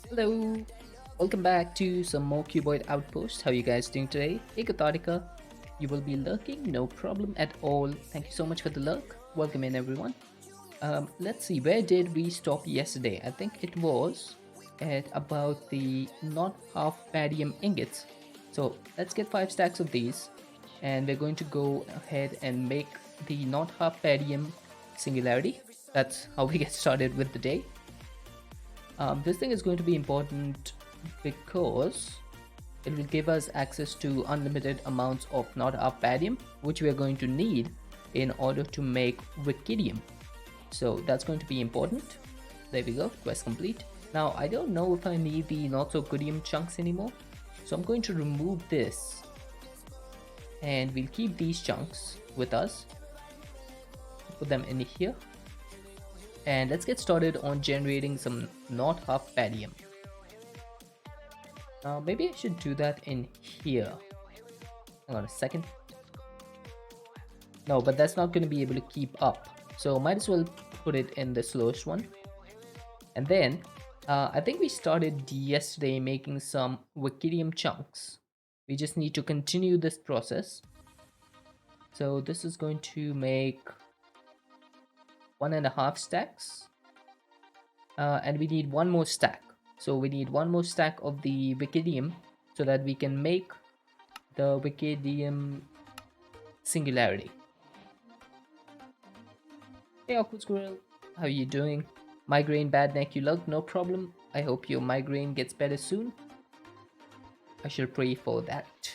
Hello, welcome back to some more Cuboid Outpost. How you guys doing today? Hey Katharika, you will be lurking, no problem at all. Thank you so much for the lurk. Welcome in everyone. Let's see, where did we stop yesterday? I think it was at about the not half palladium ingots. So let's get 5 stacks of these, and we're going to go ahead and make the not half palladium singularity. That's how we get started with the day. This thing is going to be important because it will give us access to unlimited amounts of not up palladium, which we are going to need in order to make Wikidium. So that's going to be important. There we go, quest complete. Now I don't know if I need the not so goodium chunks anymore, so I'm going to remove this and we'll keep these chunks with us, put them in here, and let's get started on generating some not half palladium. Maybe I should do that in here. Hang on a second. No, but that's not going to be able to keep up. So might as well put it in the slowest one. And then I think we started yesterday making some Wikidium chunks. We just need to continue this process. So this is going to make 1.5 stacks. And we need one more stack. So we need one more stack of the Wikidium so that we can make the Wikidium singularity. Hey Awkward Squirrel, how are you doing? Migraine, bad neck, you lug, no problem. I hope your migraine gets better soon. I shall pray for that.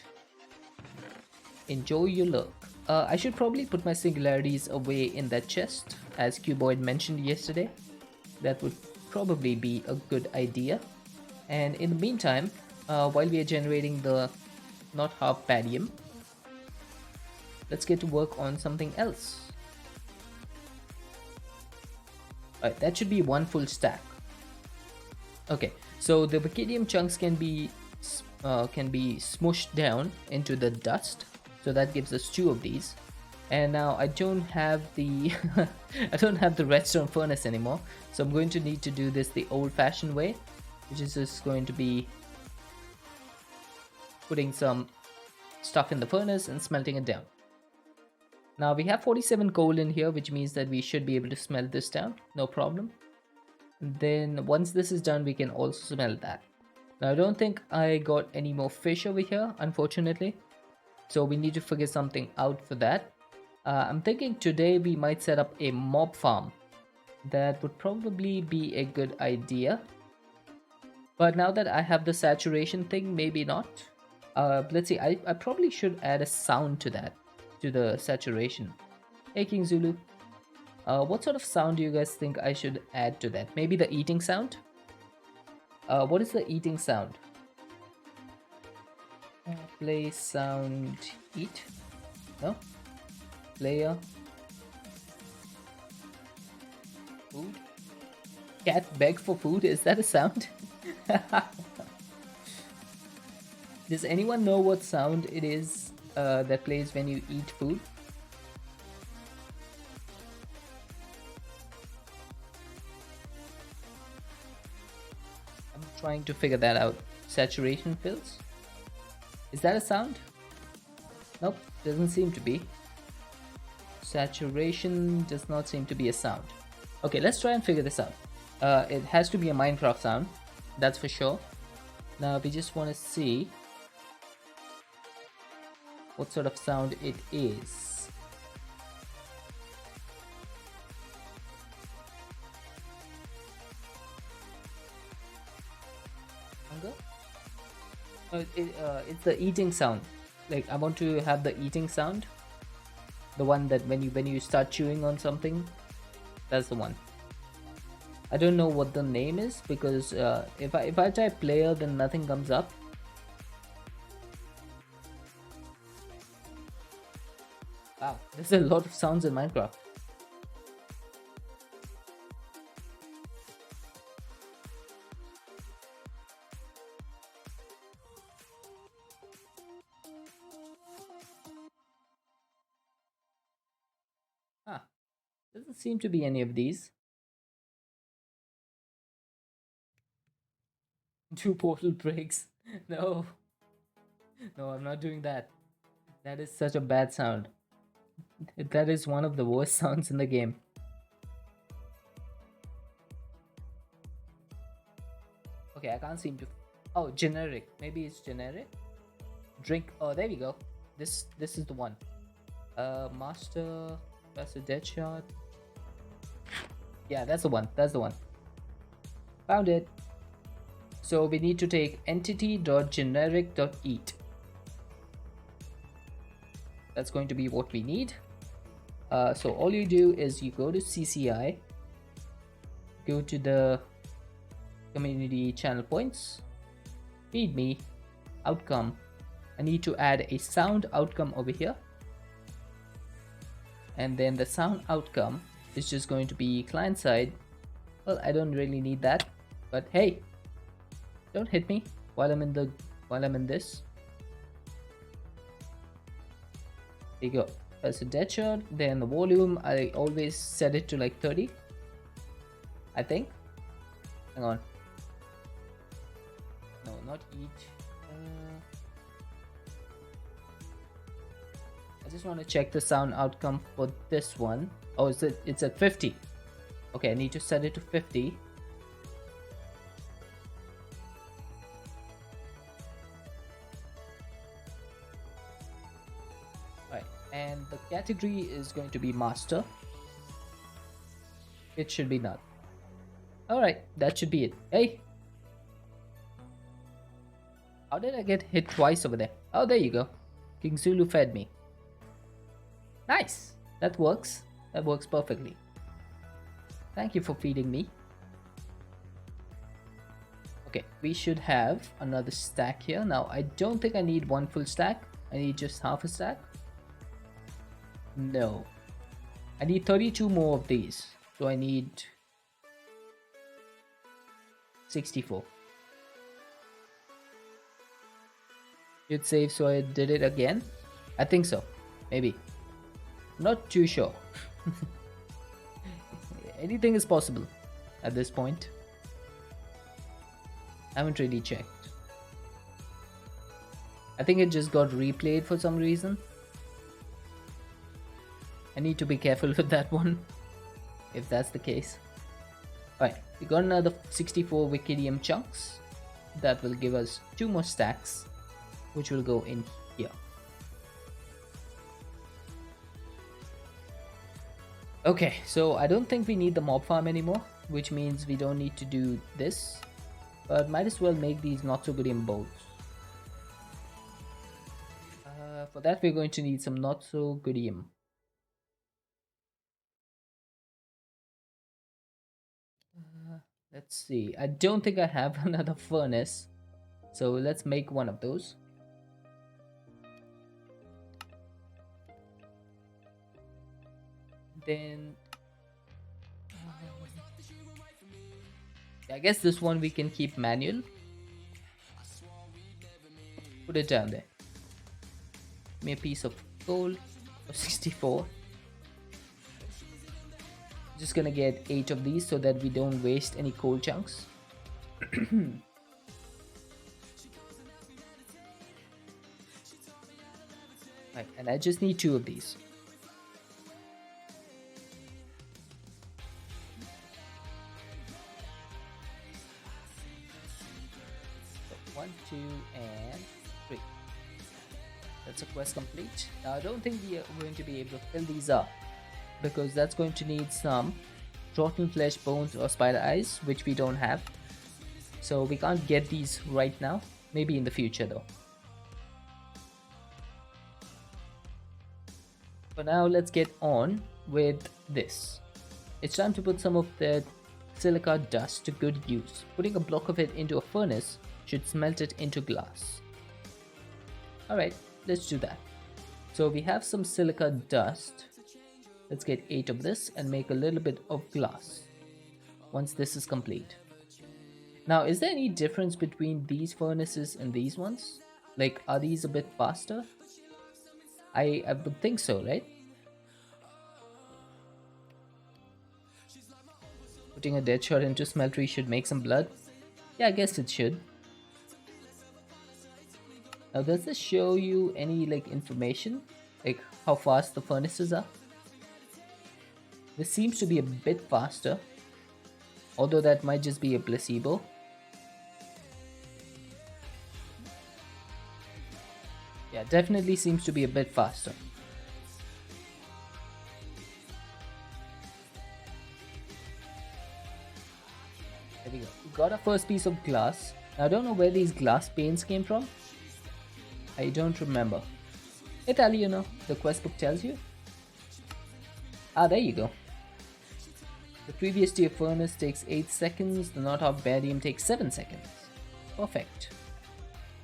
Enjoy your luck. I should probably put my singularities away in that chest, as Cuboid mentioned yesterday. That would probably be a good idea. And in the meantime, while we are generating the not half palladium, let's get to work on something else. Alright, that should be one full stack. Okay, so the Wikidium chunks can be smushed down into the dust, so that gives us 2 of these. And now I don't have the I don't have the redstone furnace anymore, so I'm going to need to do this the old-fashioned way, which is just going to be putting some stuff in the furnace and smelting it down. Now we have 47 coal in here, which means that we should be able to smelt this down, no problem. Then once this is done, we can also smelt that. Now I don't think I got any more fish over here, unfortunately, so we need to figure something out for that. I'm thinking today we might set up a mob farm. That would probably be a good idea, but now that I have the saturation thing, maybe not. Let's see, I probably should add a sound to that, to the saturation. Hey King Zulu, what sort of sound do you guys think I should add to that? Maybe the eating sound? What is the eating sound? Play sound eat? No? Player food? Cat beg for food? Is that a sound? Does anyone know what sound it is that plays when you eat food? I'm trying to figure that out. Saturation fills? Is that a sound? Nope, doesn't seem to be. Saturation does not seem to be a sound. Okay, let's try and figure this out. It has to be a Minecraft sound, that's for sure. Now we just want to see what sort of sound it is. Hunger? It's the eating sound. Like I want to have the eating sound. The one that when you start chewing on something, that's the one. I don't know what the name is because if I type player, then nothing comes up. Wow, there's a lot of sounds in Minecraft. Ah, doesn't seem to be any of these. Two portal breaks. No, no, I'm not doing that. That is such a bad sound. That is one of the worst sounds in the game. Okay, I can't seem to. Oh, generic. Maybe it's generic. Drink. Oh, there we go. This is the one. Master. That's a dead shot. Yeah, that's the one. That's the one. Found it. So we need to take entity.generic.eat. That's going to be what we need. So all you do is you go to CCI, go to the community channel points, feed me, outcome. I need to add a sound outcome over here. And then the sound outcome is just going to be client side. Well, I don't really need that, but hey, don't hit me while I'm in this. There you go. That's a dead shot. Then the volume, I always set it to like 30. I think. Hang on. No, not each. I just want to check the sound outcome for this one. Oh, it's at 50. Okay, I need to set it to 50. Right, and the category is going to be master. It should be none. Alright, that should be it. Hey! How did I get hit twice over there? Oh, there you go. King Zulu fed me. Nice! That works. That works perfectly. Thank you for feeding me. Okay, we should have another stack here. Now, I don't think I need one full stack. I need just half a stack. No. I need 32 more of these. So I need 64. You'd save, so I did it again? I think so. Maybe. Not too sure. Anything is possible at this point. I haven't really checked. I think it just got replayed for some reason. I need to be careful with that one, if that's the case. Alright, we got another 64 Wikidium chunks. That will give us 2 more stacks, which will go in here. Okay, so I don't think we need the mob farm anymore, which means we don't need to do this. But might as well make these not so goodium bowls. For that we're going to need some not so goodium. Let's see, I don't think I have another furnace, so let's make one of those. Then I guess this one we can keep manual. Put it down there. Give me a piece of coal of 64. Just gonna get 8 of these so that we don't waste any coal chunks. Right, and I just need 2 of these. So 1, 2, and 3. That's a quest complete. Now I don't think we are going to be able to fill these up, because that's going to need some rotten flesh, bones, or spider eyes, which we don't have. So we can't get these right now. Maybe in the future though. For now, let's get on with this. It's time to put some of that silica dust to good use. Putting a block of it into a furnace should smelt it into glass. Alright, let's do that. So we have some silica dust. Let's get 8 of this and make a little bit of glass once this is complete. Now, is there any difference between these furnaces and these ones? Like, are these a bit faster? I would think so, right? Putting a dead shot into smeltery should make some blood. Yeah, I guess it should. Now, does this show you any like information, like how fast the furnaces are? This seems to be a bit faster, although that might just be a placebo. Yeah, definitely seems to be a bit faster. There we go. We got our first piece of glass. Now, I don't know where these glass panes came from. I don't remember. Italiano, the quest book tells you. Ah, there you go. The previous tier furnace takes 8 seconds, the not half barium takes 7 seconds. Perfect.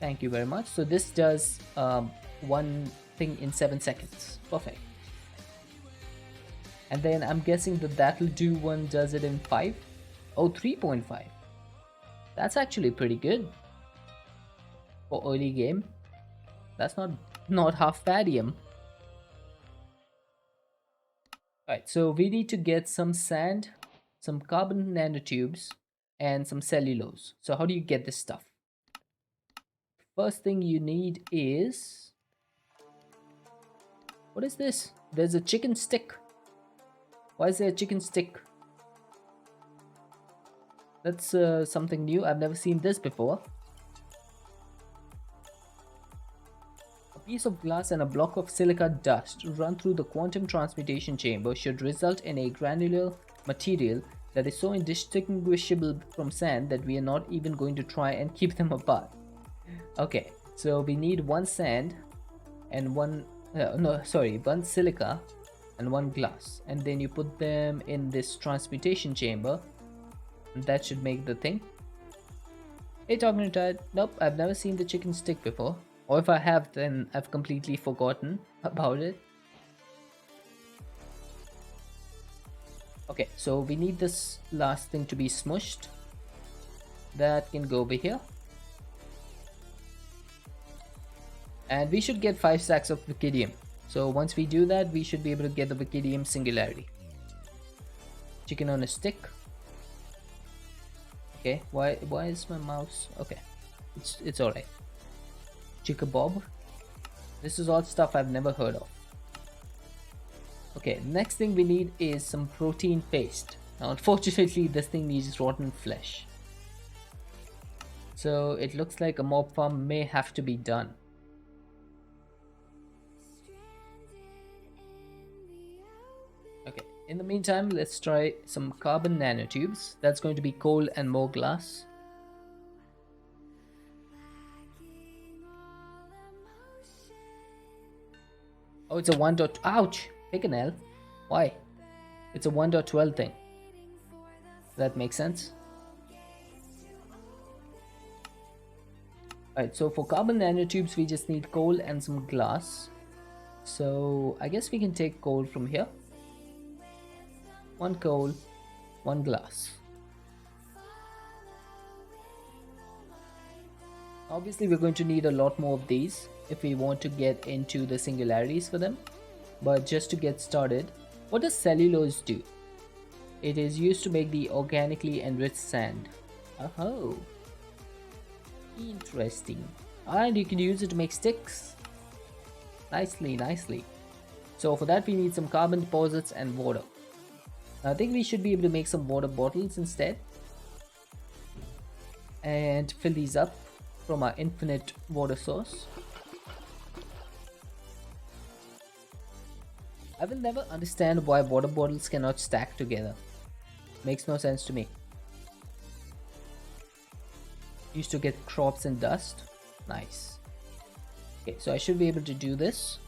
Thank you very much. So this does one thing in 7 seconds. Perfect. And then I'm guessing that that'll do one does it in 5. Oh, 3.5. That's actually pretty good for early game. That's not half barium. Alright, so we need to get some sand, some carbon nanotubes, and some cellulose. So how do you get this stuff? First thing you need is... What is this? There's a chicken stick. Why is there a chicken stick? That's something new. I've never seen this before. A piece of glass and a block of silica dust run through the quantum transmutation chamber should result in a granular material that is so indistinguishable from sand that we are not even going to try and keep them apart. Okay, so we need one sand and one one silica and one glass, and then you put them in this transmutation chamber, and that should make the thing. Hey, Tognitide. Nope, I've never seen the chicken stick before, or if I have, then I've completely forgotten about it. Okay, so we need this last thing to be smushed. That can go over here. And we should get 5 stacks of Vicidium. So once we do that, we should be able to get the Vicidium singularity. Chicken on a stick. Okay, why is my mouse? Okay, it's alright. Chicka Bob. This is all stuff I've never heard of. Okay, next thing we need is some protein paste. Now unfortunately this thing needs rotten flesh. So it looks like a mob farm may have to be done. Okay, in the meantime, let's try some carbon nanotubes. That's going to be coal and more glass. Oh, it's a 1. Ouch! Take an L. Why? It's a 1.12 thing. That makes sense. Alright, so for carbon nanotubes, we just need coal and some glass. So I guess we can take coal from here. 1 coal, 1 glass. Obviously we're going to need a lot more of these if we want to get into the singularities for them. But just to get started, what does cellulose do? It is used to make the organically enriched sand. Oh, interesting. And you can use it to make sticks. Nicely. So for that we need some carbon deposits and water. I think we should be able to make some water bottles instead and fill these up from our infinite water source. I will never understand why water bottles cannot stack together. Makes no sense to me. Used to get crops and dust. Nice. Okay, so I should be able to do this.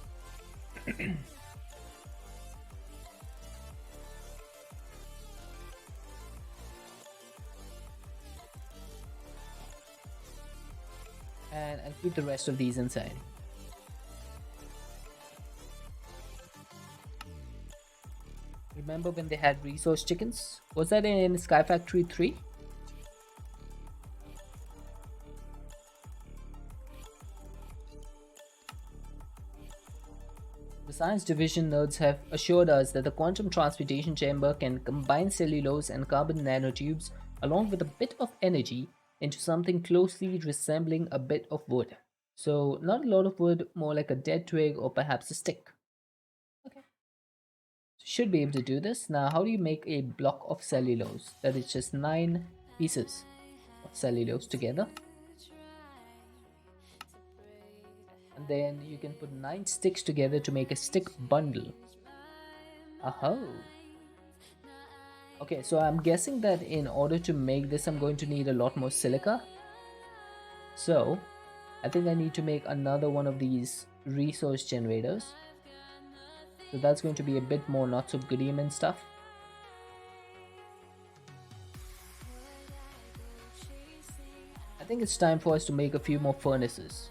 And I'll keep the rest of these inside. Remember when they had resource chickens? Was that in Sky Factory 3? The science division nerds have assured us that the quantum transmutation chamber can combine cellulose and carbon nanotubes along with a bit of energy into something closely resembling a bit of wood. So not a lot of wood, more like a dead twig or perhaps a stick. Okay. Should be able to do this. Now, how do you make a block of cellulose? That is just 9 pieces of cellulose together. And then you can put 9 sticks together to make a stick bundle. Oh. Okay, so I'm guessing that in order to make this, I'm going to need a lot more silica. So, I think I need to make another one of these resource generators. So that's going to be a bit more not so goodium and stuff. I think it's time for us to make a few more furnaces.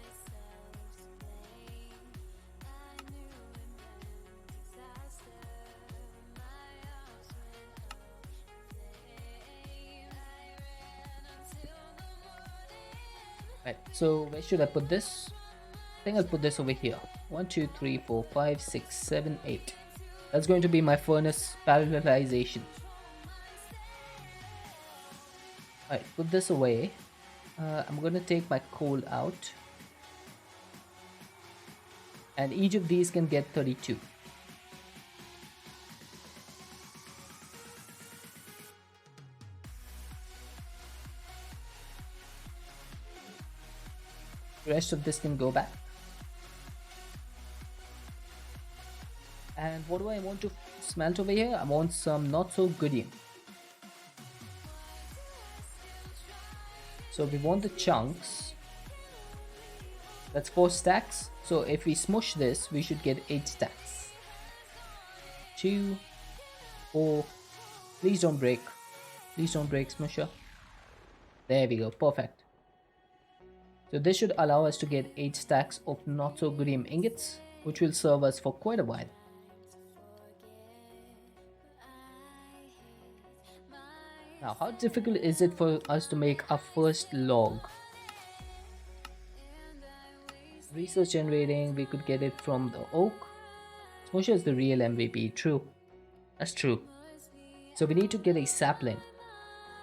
Right, so where should I put this? I think I'll put this over here. 1, 2, 3, 4, 5, 6, 7, 8. That's going to be my furnace parallelization. Alright, put this away. I'm going to take my coal out. And each of these can get 32. The rest of this can go back. And what do I want to smelt over here? I want some not so goodium. So we want the chunks. That's 4 stacks. So if we smush this, we should get 8 stacks. 2, 4. Please don't break. Please don't break, smusher. There we go. Perfect. So this should allow us to get 8 stacks of not so goodium ingots, which will serve us for quite a while. Now, how difficult is it for us to make our first log? Resource generating, we could get it from the oak. Smusher is the real MVP, true. That's true. So we need to get a sapling.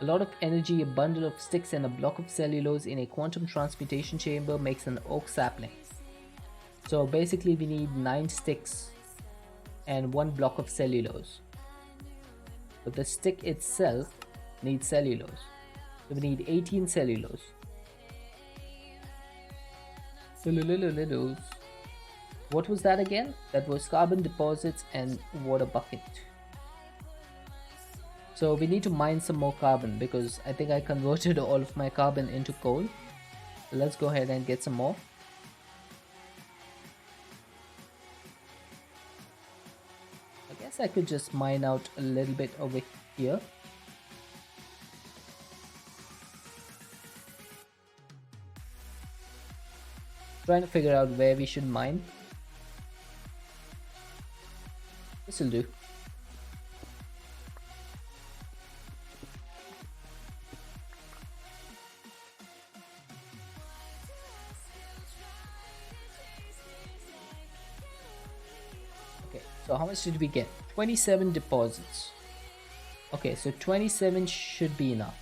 A lot of energy, a bundle of sticks and a block of cellulose in a quantum transmutation chamber makes an oak sapling. So basically we need 9 sticks and 1 block of cellulose. But the stick itself needs cellulose. So we need 18 cellulose. Cellulose. What was that again? That was carbon deposits and water bucket. So we need to mine some more carbon because I think I converted all of my carbon into coal. So let's go ahead and get some more. I guess I could just mine out a little bit over here. Trying to figure out where we should mine. This will do. Okay, so how much did we get? 27 deposits. Okay, so 27 should be enough.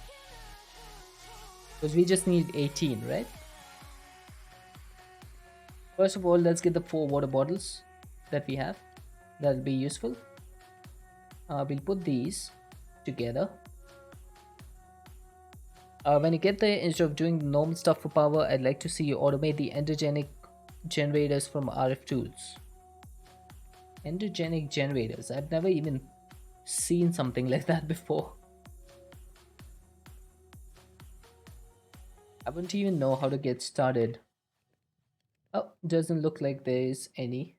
Because we just need 18, right? First of all, let's get the 4 water bottles that we have. That'll be useful. We'll put these together. When you get there, instead of doing the normal stuff for power, I'd like to see you automate the endogenic generators from RF tools. Endogenic generators. I've never even seen something like that before. I wouldn't even know how to get started. Oh, doesn't look like there is any.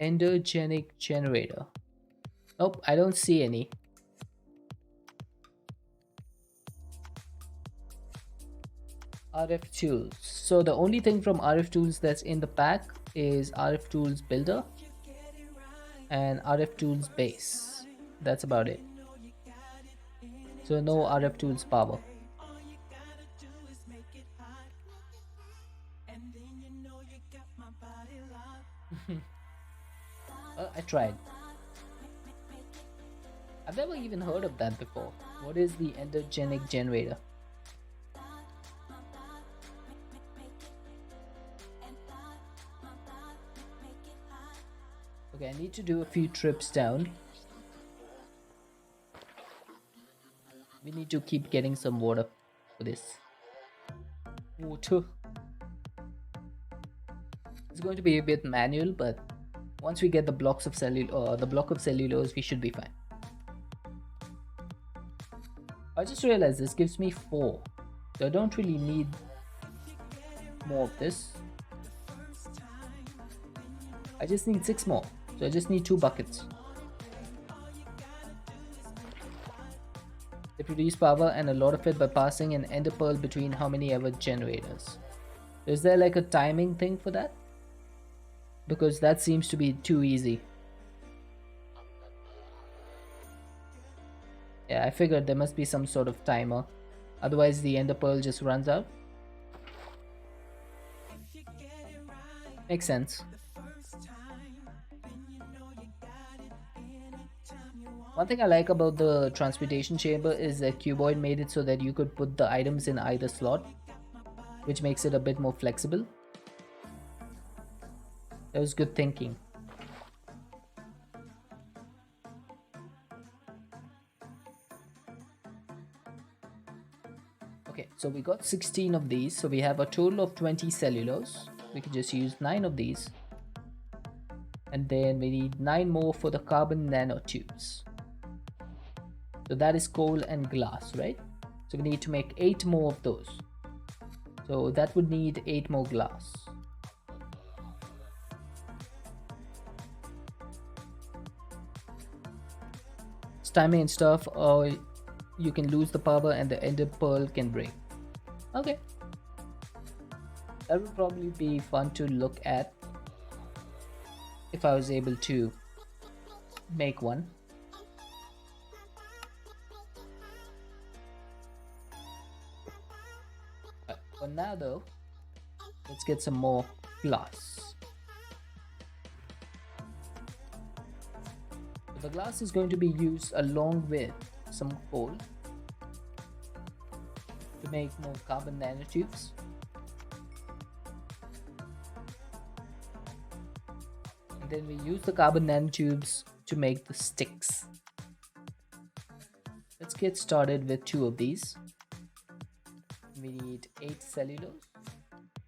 Endogenic generator. Nope, I don't see any. RF tools. So the only thing from RF tools that's in the pack is RF tools builder and RF tools base. That's about it. So no RF tools power. I tried. I've never even heard of that before. What is the endogenic generator? Okay, I need to do a few trips down. We need to keep getting some water for this. Water. It's going to be a bit manual, but once we get the the block of cellulose, we should be fine. I just realized this gives me 4, so I don't really need more of this. I just need 6 more, so I just need 2 buckets. They produce power and a lot of it by passing an ender pearl between how many ever generators. Is there like a timing thing for that? Because that seems to be too easy. Yeah, I figured there must be some sort of timer. Otherwise the ender pearl just runs out. Makes sense. One thing I like about the transmutation chamber is that Cuboid made it so that you could put the items in either slot, which makes it a bit more flexible. That was good thinking. Okay, so we got 16 of these, so we have a total of 20 cellulose. We can just use 9 of these. And then we need 9 more for the carbon nanotubes. So that is coal and glass, right? So we need to make 8 more of those. So that would need 8 more glass. It's timing and stuff, or you can lose the power and the ender pearl can break. Okay. That would probably be fun to look at if I was able to make one. For now though, let's get some more glass. So the glass is going to be used along with some coal to make more carbon nanotubes. And then we use the carbon nanotubes to make the sticks. Let's get started with 2 of these. We need 8 cellulose.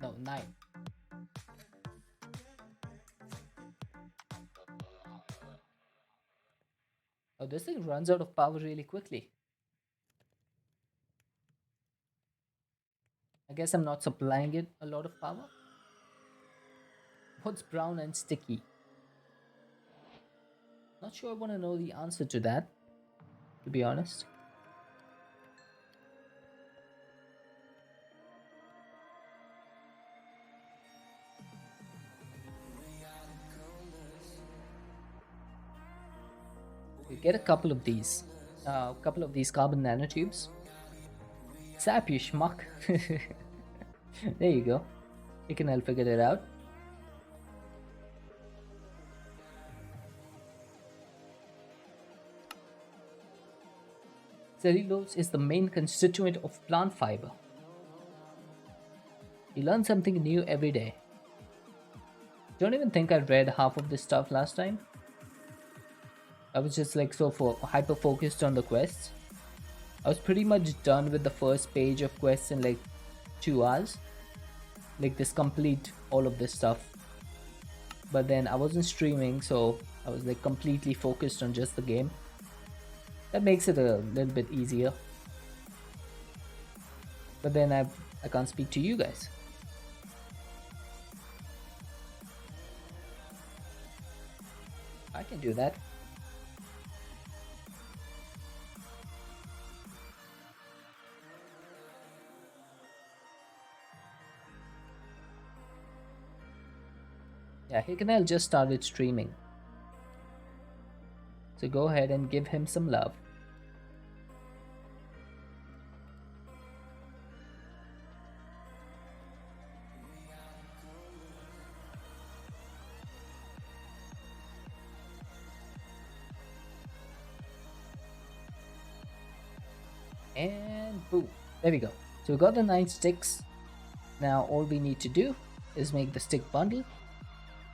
No, 9. Oh, this thing runs out of power really quickly. I guess I'm not supplying it a lot of power. What's brown and sticky? Not sure I want to know the answer to that, to be honest. We get a couple of these carbon nanotubes. Zap, you schmuck. There you go. You can help figure it out. Cellulose is the main constituent of plant fiber. You learn something new every day. Don't even think I read half of this stuff last time. I was just like hyper focused on the quests. I was pretty much done with the first page of quests in like 2 hours. Like this complete all of this stuff. But then I wasn't streaming, so I was like completely focused on just the game. That makes it a little bit easier. But then I can't speak to you guys. I can do that. Yeah, Hikanel just started streaming. So go ahead and give him some love. And boom. There we go. So we got the 9 sticks. Now all we need to do is make the stick bundle.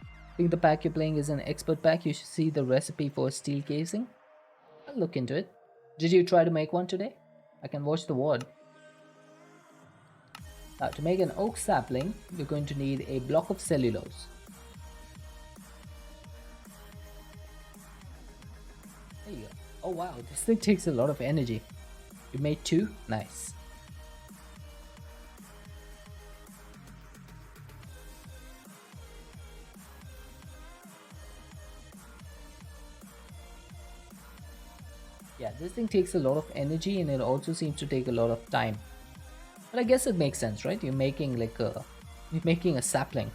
I think the pack you're playing is an expert pack. You should see the recipe for steel casing. I'll look into it. Did you try to make one today? I can watch the word. Now to make an oak sapling, we're going to need a block of cellulose. There you go. Oh wow, this thing takes a lot of energy. You made 2? Nice. Yeah, this thing takes a lot of energy and it also seems to take a lot of time. But I guess it makes sense, right? You're making a sapling.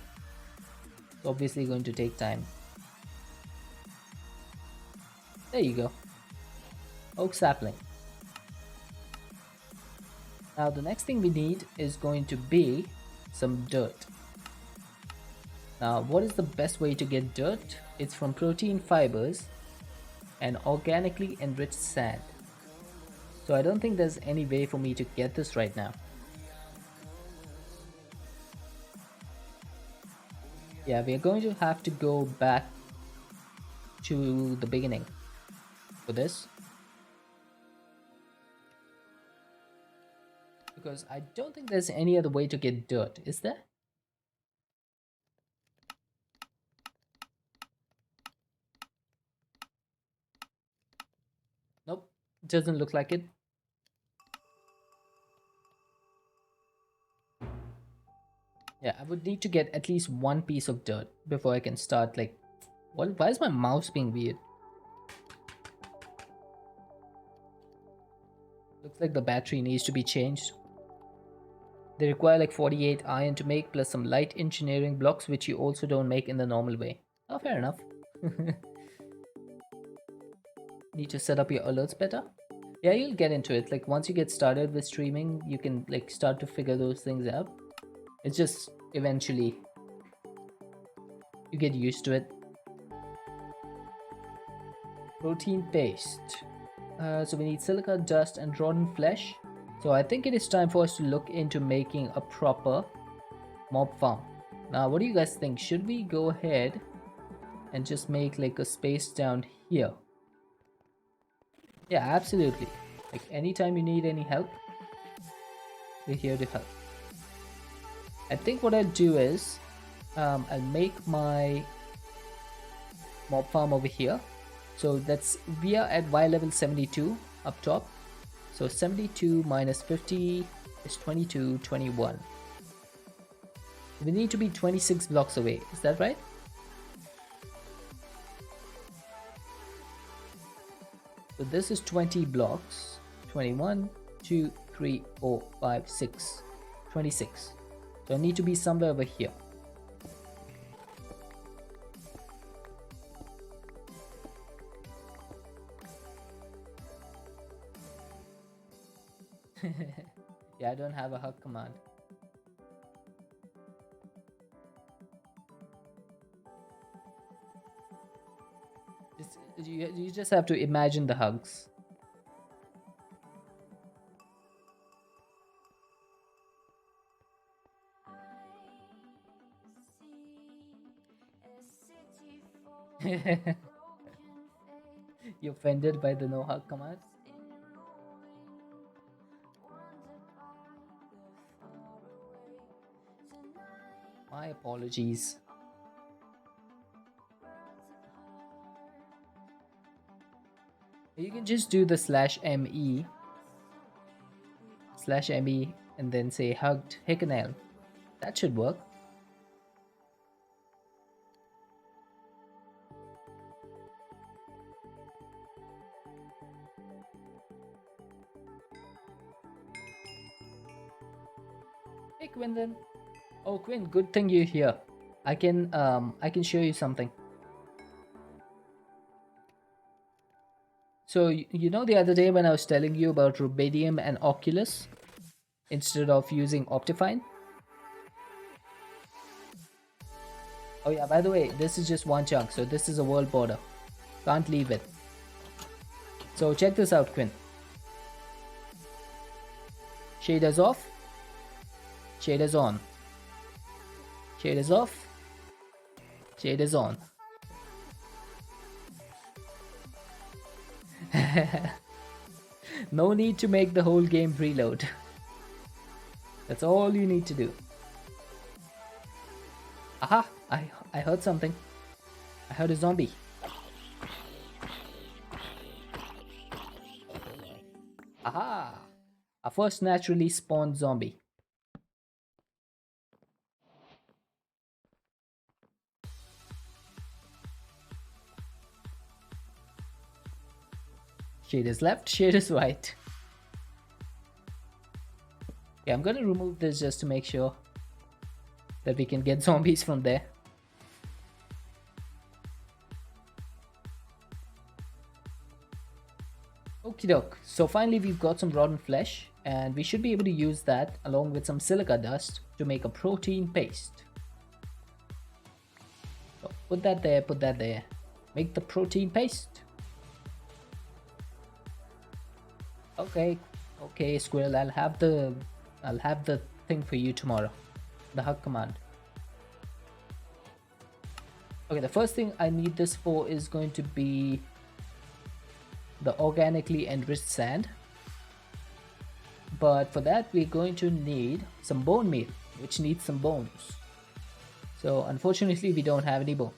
It's obviously going to take time. There you go. Oak sapling. Now the next thing we need is going to be some dirt. Now what is the best way to get dirt? It's from protein fibers and organically enriched sand. So I don't think there's any way for me to get this right now. Yeah, we're going to have to go back to the beginning for this. Because I don't think there's any other way to get dirt, is there? Nope, doesn't look like it. Yeah, I would need to get at least one piece of dirt before I can start like... Why is my mouse being weird? Looks like the battery needs to be changed. They require like 48 iron to make plus some light engineering blocks which you also don't make in the normal way. Oh, fair enough. Need to set up your alerts better. Yeah, you'll get into it. Like once you get started with streaming, you can like start to figure those things out. It's just eventually you get used to it. Protein paste. So we need silica, dust and rotten flesh. So I think it is time for us to look into making a proper mob farm. Now what do you guys think? Should we go ahead and just make like a space down here? Yeah, absolutely. Like anytime you need any help, we're here to help. I think what I'll do is I'll make my mob farm over here. So we are at Y level 72 up top. So 72 minus 50 is 22, 21. We need to be 26 blocks away. Is that right? So this is 20 blocks. 21, 2, 3, 4, 5, 6. 26. So I need to be somewhere over here. Yeah, I don't have a hug command. You just have to imagine the hugs. You offended by the no hug command? My apologies. You can just do the /me and then say hugged Hickenel. That should work. Hey Quinn then. Oh Quinn, good thing you're here. I can show you something. So you know the other day when I was telling you about rubidium and oculus instead of using optifine? Oh yeah, by the way, this is just one chunk, so this is a world border. Can't leave it. So check this out, Quinn. Shaders off. Shaders on. Shaders off. Shaders on. No need to make the whole game reload. That's all you need to do. Aha! I heard something. I heard a zombie. Aha! Our first naturally spawned zombie. Shaders left, shaders right. Yeah, I'm gonna remove this just to make sure that we can get zombies from there. Okie doke. So finally we've got some rotten flesh and we should be able to use that along with some silica dust to make a protein paste. So put that there, put that there. Make the protein paste. Okay, okay, Squirrel, I'll have the thing for you tomorrow. The hug command. Okay, the first thing I need this for is going to be the organically enriched sand. But for that we're going to need some bone meal, which needs some bones. So unfortunately we don't have any bones.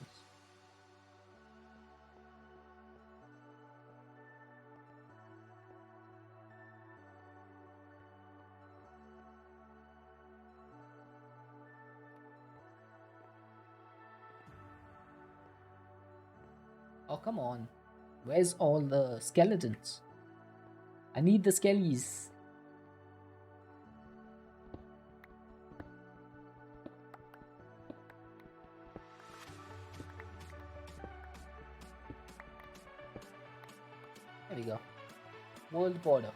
Oh, come on. Where's all the skeletons? I need the skellies. There we go. World border.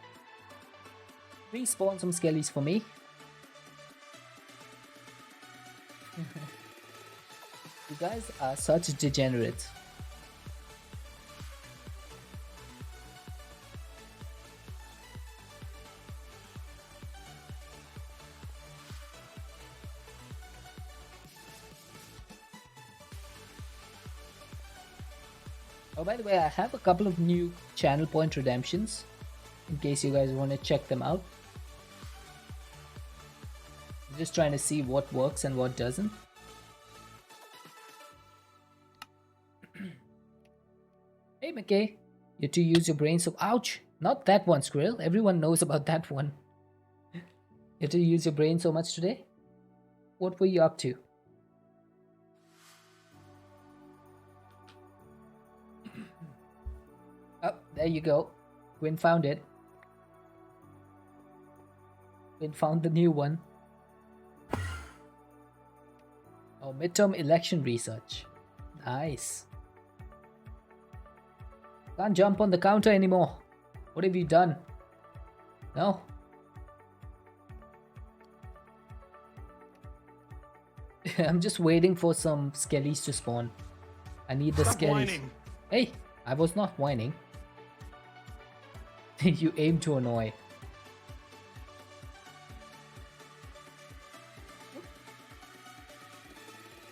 Please spawn some skellies for me. You guys are such degenerates. Oh, by the way, I have a couple of new channel point redemptions in case you guys want to check them out. I'm just trying to see what works and what doesn't. Hey, McKay, you two use your brain so ouch! Not that one, Squirrel. Everyone knows about that one. You two use your brain so much today? What were you up to? Oh, there you go. Gwyn found it. Gwyn found the new one. Oh, midterm election research. Nice. Can't jump on the counter anymore. What have you done? No? I'm just waiting for some skellies to spawn. I need the skellies. Whining. Hey, I was not whining. You aim to annoy.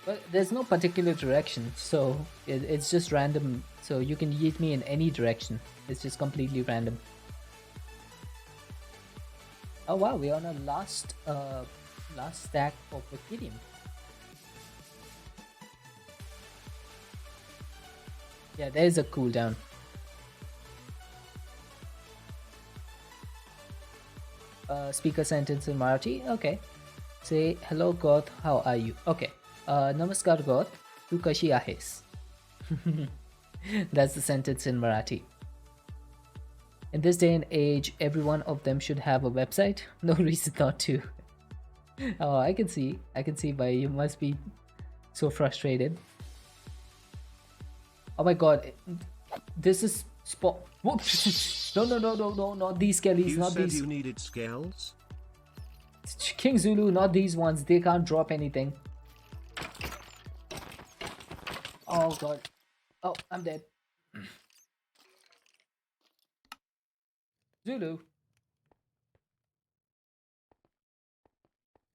But there's no particular direction, so it's just random. So you can yeet me in any direction. It's just completely random. Oh wow, we're on a last stack of Wikidium. Yeah, there's a cooldown. Speak a sentence in Marathi. Okay. Say hello God, how are you? Okay. Namaskar God, tu kashi ahes? That's the sentence in Marathi. In this day and age, every one of them should have a website. No reason not to. Oh, I can see why you must be so frustrated. Oh my god, this is spot. Whoops! No, not these skellies, not these. You said you needed scales? King Zulu, not these ones. They can't drop anything. Oh god. Oh, I'm dead. Zulu.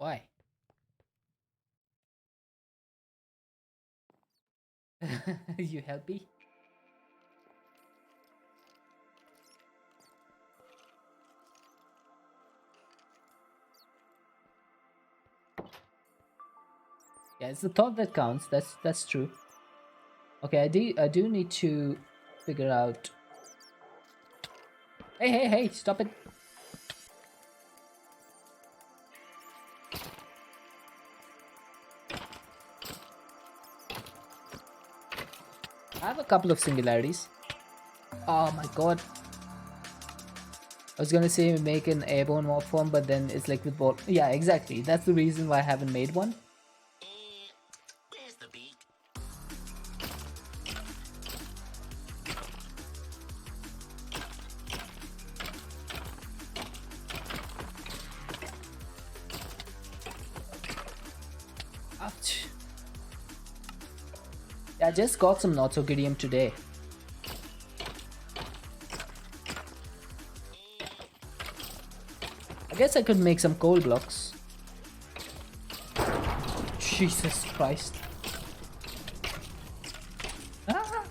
Why? You help me? Yeah, it's the thought that counts. That's true. Okay, I do need to figure out. Hey, hey, hey! Stop it! I have a couple of singularities. Oh my god! I was gonna say make an airborne mob form, but then it's like with ball. Yeah, exactly. That's the reason why I haven't made one. Where's the beak? Ouch. Yeah, I just got some not so goodium today. I guess I could make some coal blocks. Jesus Christ. Ah!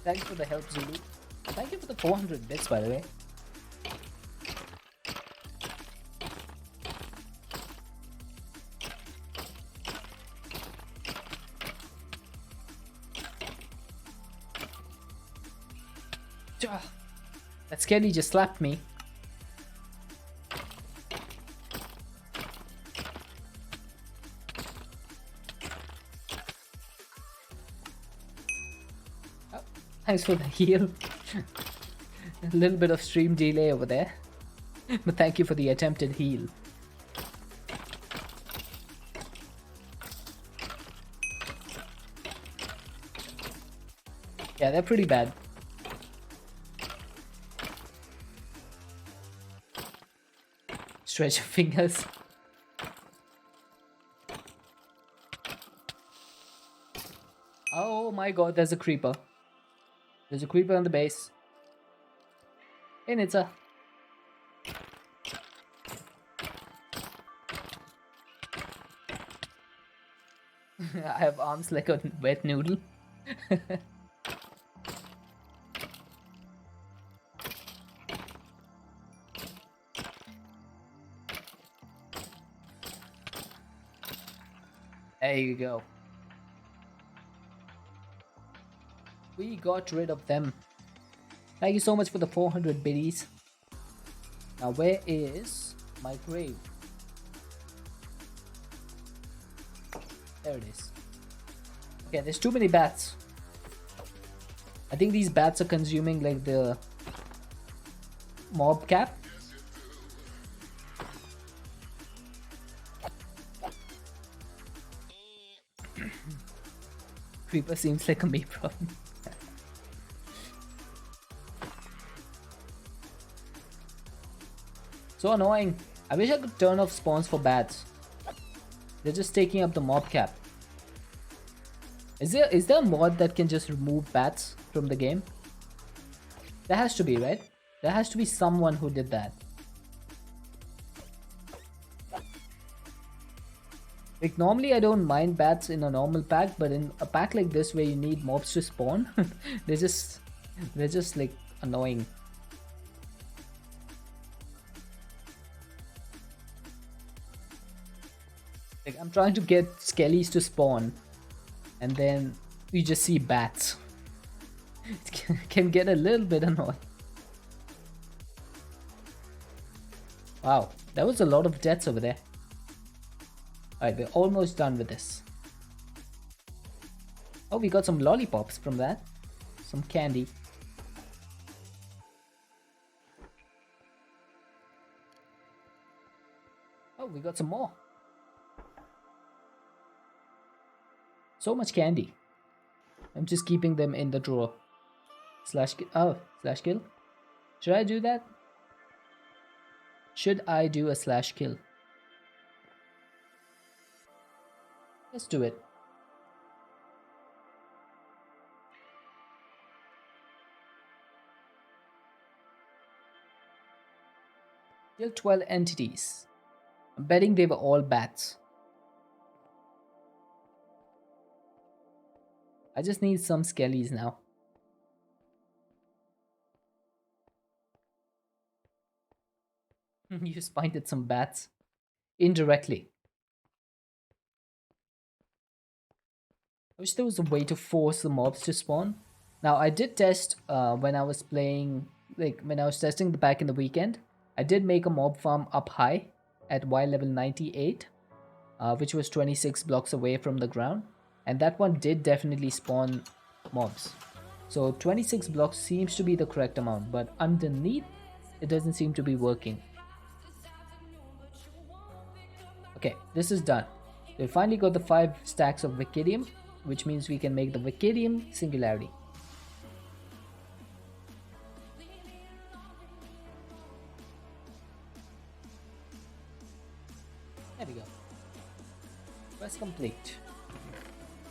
Thanks for the help, Zulu. Thank you for the 400 bits, by the way. Ah, that skelly just slapped me. Oh, thanks for the heal. A little bit of stream delay over there. But thank you for the attempted heal. Yeah, they're pretty bad. Stretch your fingers. Oh my god, there's a creeper. There's a creeper on the base. Hey, Nitsa. I have arms like a wet noodle. There you go. We got rid of them. Thank you so much for the 400 biddies. Now where is my grave? There it is. Okay, there's too many bats. I think these bats are consuming like the mob cap. Creeper seems like a me problem. So annoying. I wish I could turn off spawns for bats. They're just taking up the mob cap. Is there a mod that can just remove bats from the game? There has to be, right? There has to be someone who did that. Like normally I don't mind bats in a normal pack, but in a pack like this where you need mobs to spawn, they're just like annoying. Like I'm trying to get skellies to spawn and then you just see bats. It can get a little bit annoying. Wow, that was a lot of deaths over there. Alright, we're almost done with this. Oh, we got some lollipops from that. Some candy. Oh, we got some more. So much candy. I'm just keeping them in the drawer. Slash kill. Oh, slash kill. Should I do that? Should I do a slash kill? Let's do it. Kill 12 entities. I'm betting they were all bats. I just need some skellies now. You just pointed some bats. Indirectly. I wish there was a way to force the mobs to spawn. Now, I did test when I was playing, like when I was testing the pack in the weekend. I did make a mob farm up high at Y level 98, which was 26 blocks away from the ground. And that one did definitely spawn mobs. So 26 blocks seems to be the correct amount, but underneath, it doesn't seem to be working. Okay, this is done. We finally got the 5 stacks of Vicidium, which means we can make the Vicidium Singularity. There we go. Quest complete.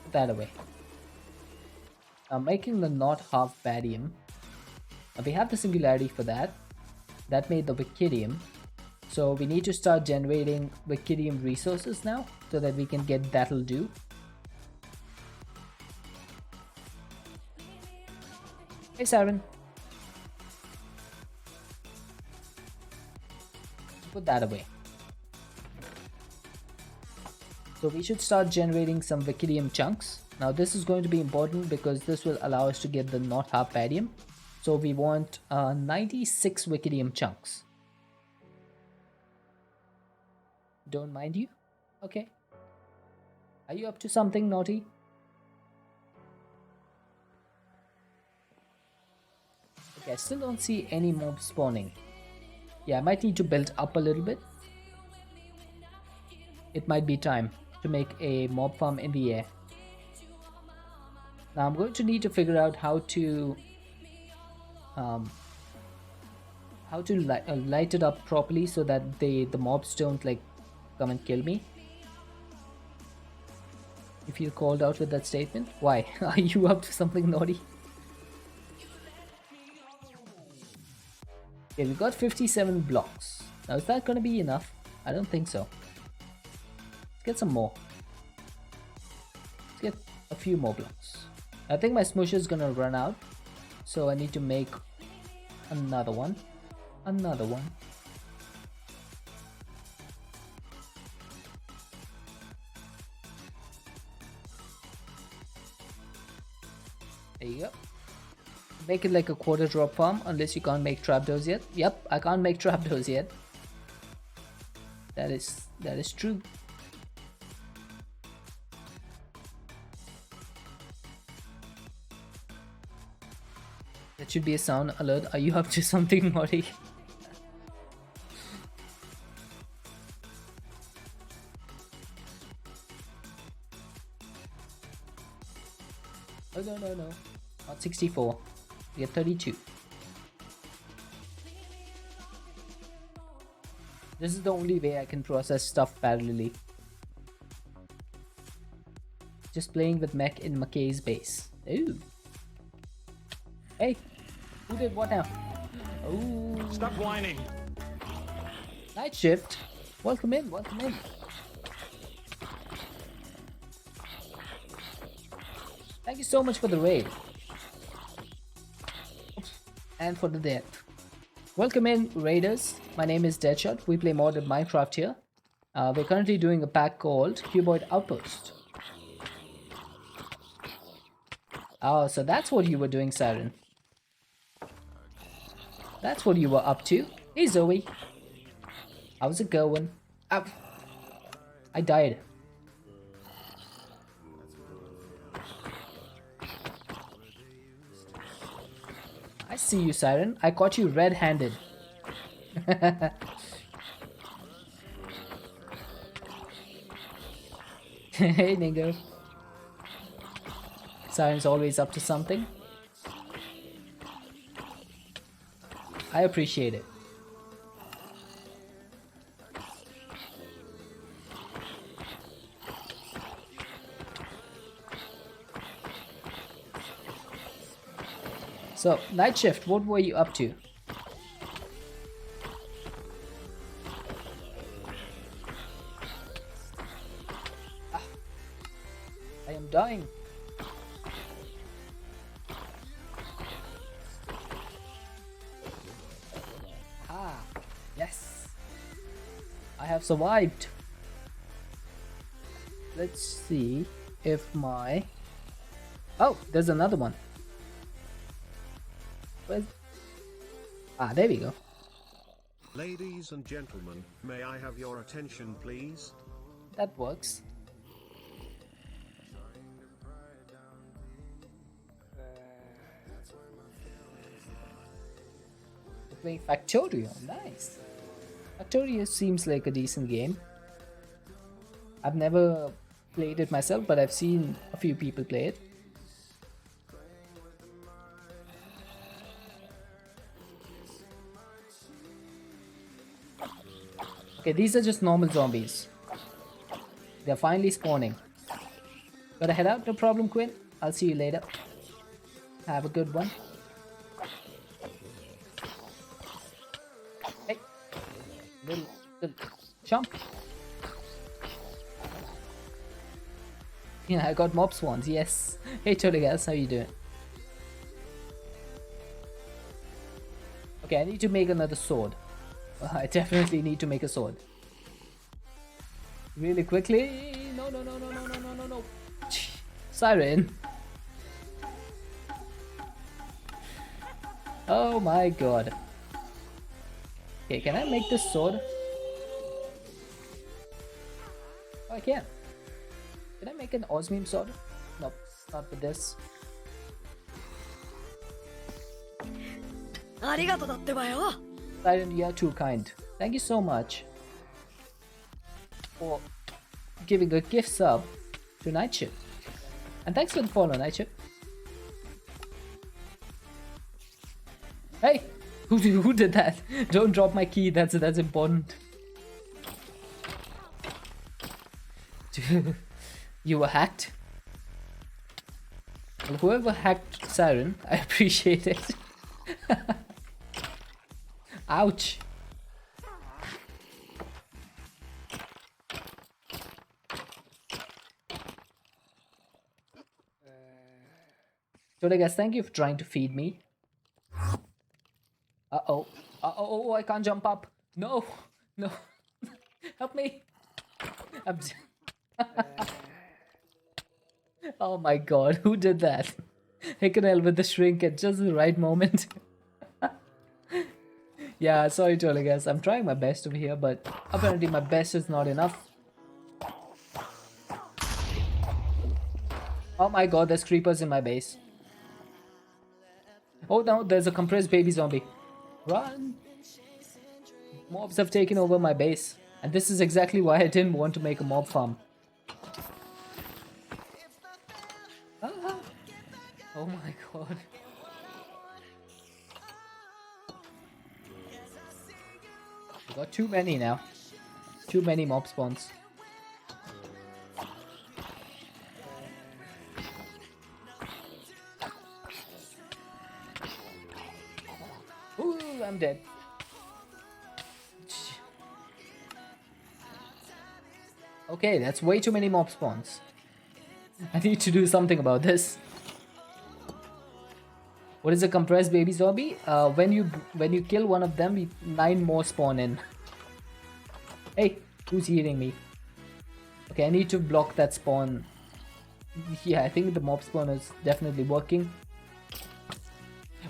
Put that away. Now making the not half badium. Now we have the Singularity for that. That made the Vicidium. So we need to start generating Vicidium resources now so that we can get that'll do. Hey Siren. Put that away. So we should start generating some Vicidium chunks. Now this is going to be important because this will allow us to get the not half badium. So we want 96 Vicidium chunks. Don't mind you? Okay. Are you up to something naughty? Okay, I still don't see any mobs spawning. Yeah, I might need to build up a little bit. It might be time to make a mob farm in the air. Now I'm going to need to figure out how to light it up properly so that the mobs don't like come and kill me. You feel called out with that statement? Why? Are you up to something naughty? Okay, we got 57 blocks. Now is that gonna be enough? I don't think so. Let's get some more. Let's get a few more blocks. I think my smush is gonna run out, so I need to make another one. Another one. There you go. Make it like a quarter drop farm unless you can't make trapdoors yet. Yep, I can't make trapdoors yet. That is true. That should be a sound alert. Are you up to something naughty? Oh no. Not 64. We get 32. This is the only way I can process stuff parallelly. Just playing with mech in McKay's base. Ooh. Hey, who did what now? Oh. Stop whining. Night shift. Welcome in, welcome in. Thank you so much for the raid. Oops. And for the death. Welcome in, raiders. My name is Deadshot. We play modded Minecraft here. We're currently doing a pack called Cuboid Outpost. Oh, so that's what you were doing, Siren. That's what you were up to. Hey, Zoe. How's it going? Ow. I died. I see you, Siren. I caught you red-handed. Hey, Ningo. Siren's always up to something. I appreciate it. So, night shift, what were you up to? I am dying. Ah, yes. I have survived. Let's see if my... Oh, there's another one. Where's... Ah, there we go. Ladies and gentlemen, may I have your attention please? That works. We're playing Factorio. Nice. Factorio seems like a decent game. I've never played it myself, but I've seen a few people play it. Okay, these are just normal zombies. They're finally spawning. Gotta head out, no problem, Quinn. I'll see you later. Have a good one. Hey, little jump. Yeah, I got mob spawns, yes. Hey, Choligas, how you doing? Okay, I need to make another sword. I definitely need to make a sword. Really quickly. No, no, no, no, no, no, no, no, no. Siren. Oh my god. Okay, can I make this sword? Oh, I can. Can I make an osmium sword? Nope, not with this. Siren, you are too kind. Thank you so much for giving a gift sub to Nightship. And thanks for the follow, Nightship. Hey! Who did that? Don't drop my key, that's important. You were hacked? Well, whoever hacked Siren, I appreciate it. Ouch! So guys, thank you for trying to feed me. Uh-oh. Uh-oh, I can't jump up. No! No! Help me! I'm... Oh my god, who did that? Hickenel with the shrink at just the right moment. Yeah, sorry Totally guys, I'm trying my best over here, but apparently my best is not enough. Oh my god, there's creepers in my base. Oh no, there's a compressed baby zombie. Run! Mobs have taken over my base. And this is exactly why I didn't want to make a mob farm. Ah. Oh my god. We got too many now. Too many mob spawns. Ooh, I'm dead. Okay, that's way too many mob spawns. I need to do something about this. What is a compressed baby zombie? When you kill one of them, 9 more spawn in. Hey, who's eating me? Okay, I need to block that spawn. Yeah, I think the mob spawn is definitely working.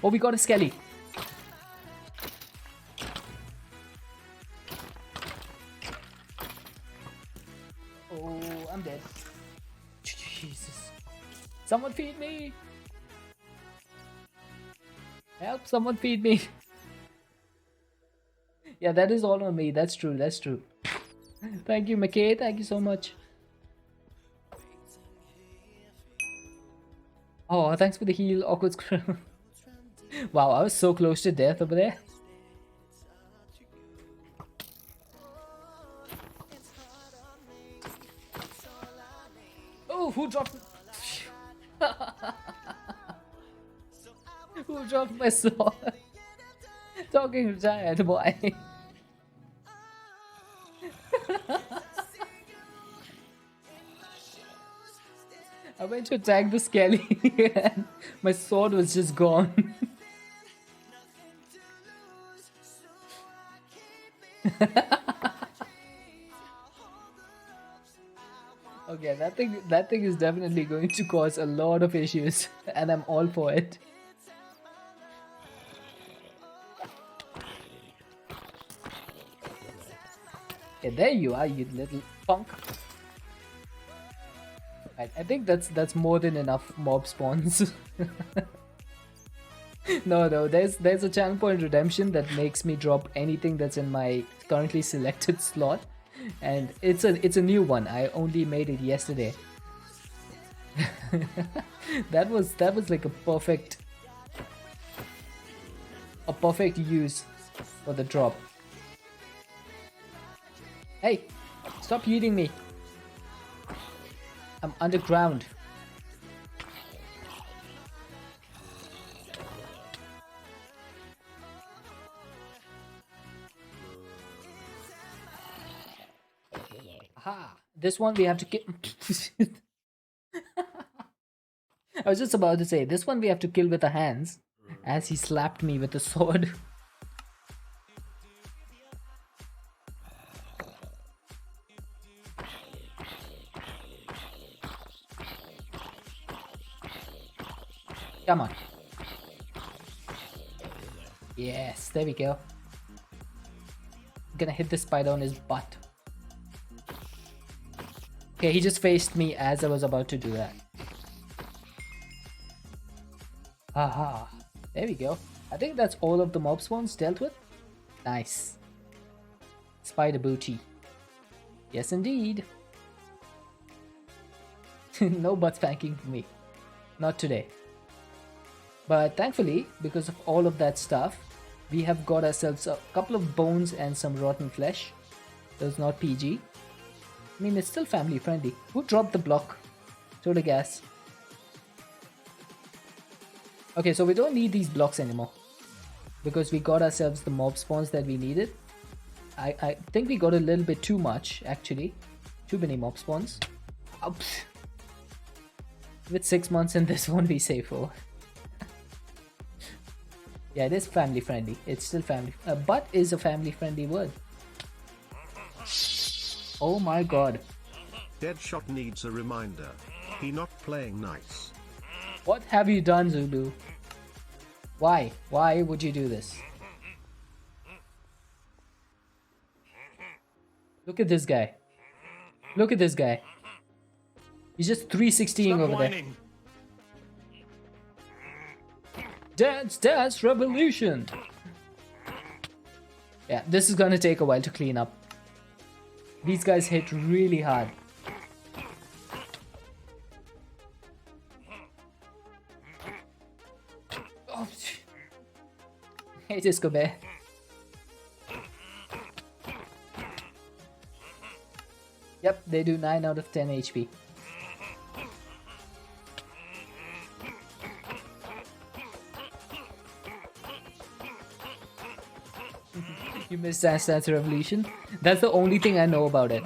Oh, we got a skelly. Oh, I'm dead. Jesus. Someone feed me! Help, someone feed me! Yeah, that is all on me. That's true, that's true. Thank you, McKay. Thank you so much. Oh, thanks for the heal, awkward squirrel. Wow, I was so close to death over there. Oh, who dropped... Who dropped my sword? Talking giant boy. I went to attack the skelly and my sword was just gone. Okay, that thing is definitely going to cause a lot of issues, and I'm all for it. Okay, there you are, you little punk. Right, I think that's more than enough mob spawns. No, there's a channel point redemption that makes me drop anything that's in my currently selected slot, and it's a new one. I only made it yesterday. That was like a perfect use for the drop. Hey, stop eating me. I'm underground. Aha! This one we have to kill. I was just about to say, this one we have to kill with the hands, as he slapped me with a sword. Come on. Yes, there we go. I'm gonna hit this spider on his butt. Okay, he just faced me as I was about to do that. Aha. There we go. I think that's all of the mob spawns dealt with. Nice. Spider booty. Yes, indeed. No butt spanking for me. Not today. But thankfully, because of all of that stuff, we have got ourselves a couple of bones and some rotten flesh. That's not PG. I mean, it's still family friendly. Who dropped the block? Total gas. Okay, so we don't need these blocks anymore, because we got ourselves the mob spawns that we needed. I think we got a little bit too much, actually. Too many mob spawns. Oops. With 6 months in this won't be safe for. Yeah, it is family friendly. It's still family. But is a family friendly word. Oh my god. Deadshot needs a reminder. He not playing nice. What have you done, Zulu? Why? Why would you do this? Look at this guy. Look at this guy. He's just 360ing over whining. there. Dance revolution. Yeah, this is gonna take a while to clean up. These guys hit really hard. Oh, hey, Disco Bear. Yep, they do 9 out of 10 HP. You missed Dance Dance Revolution? That's the only thing I know about it.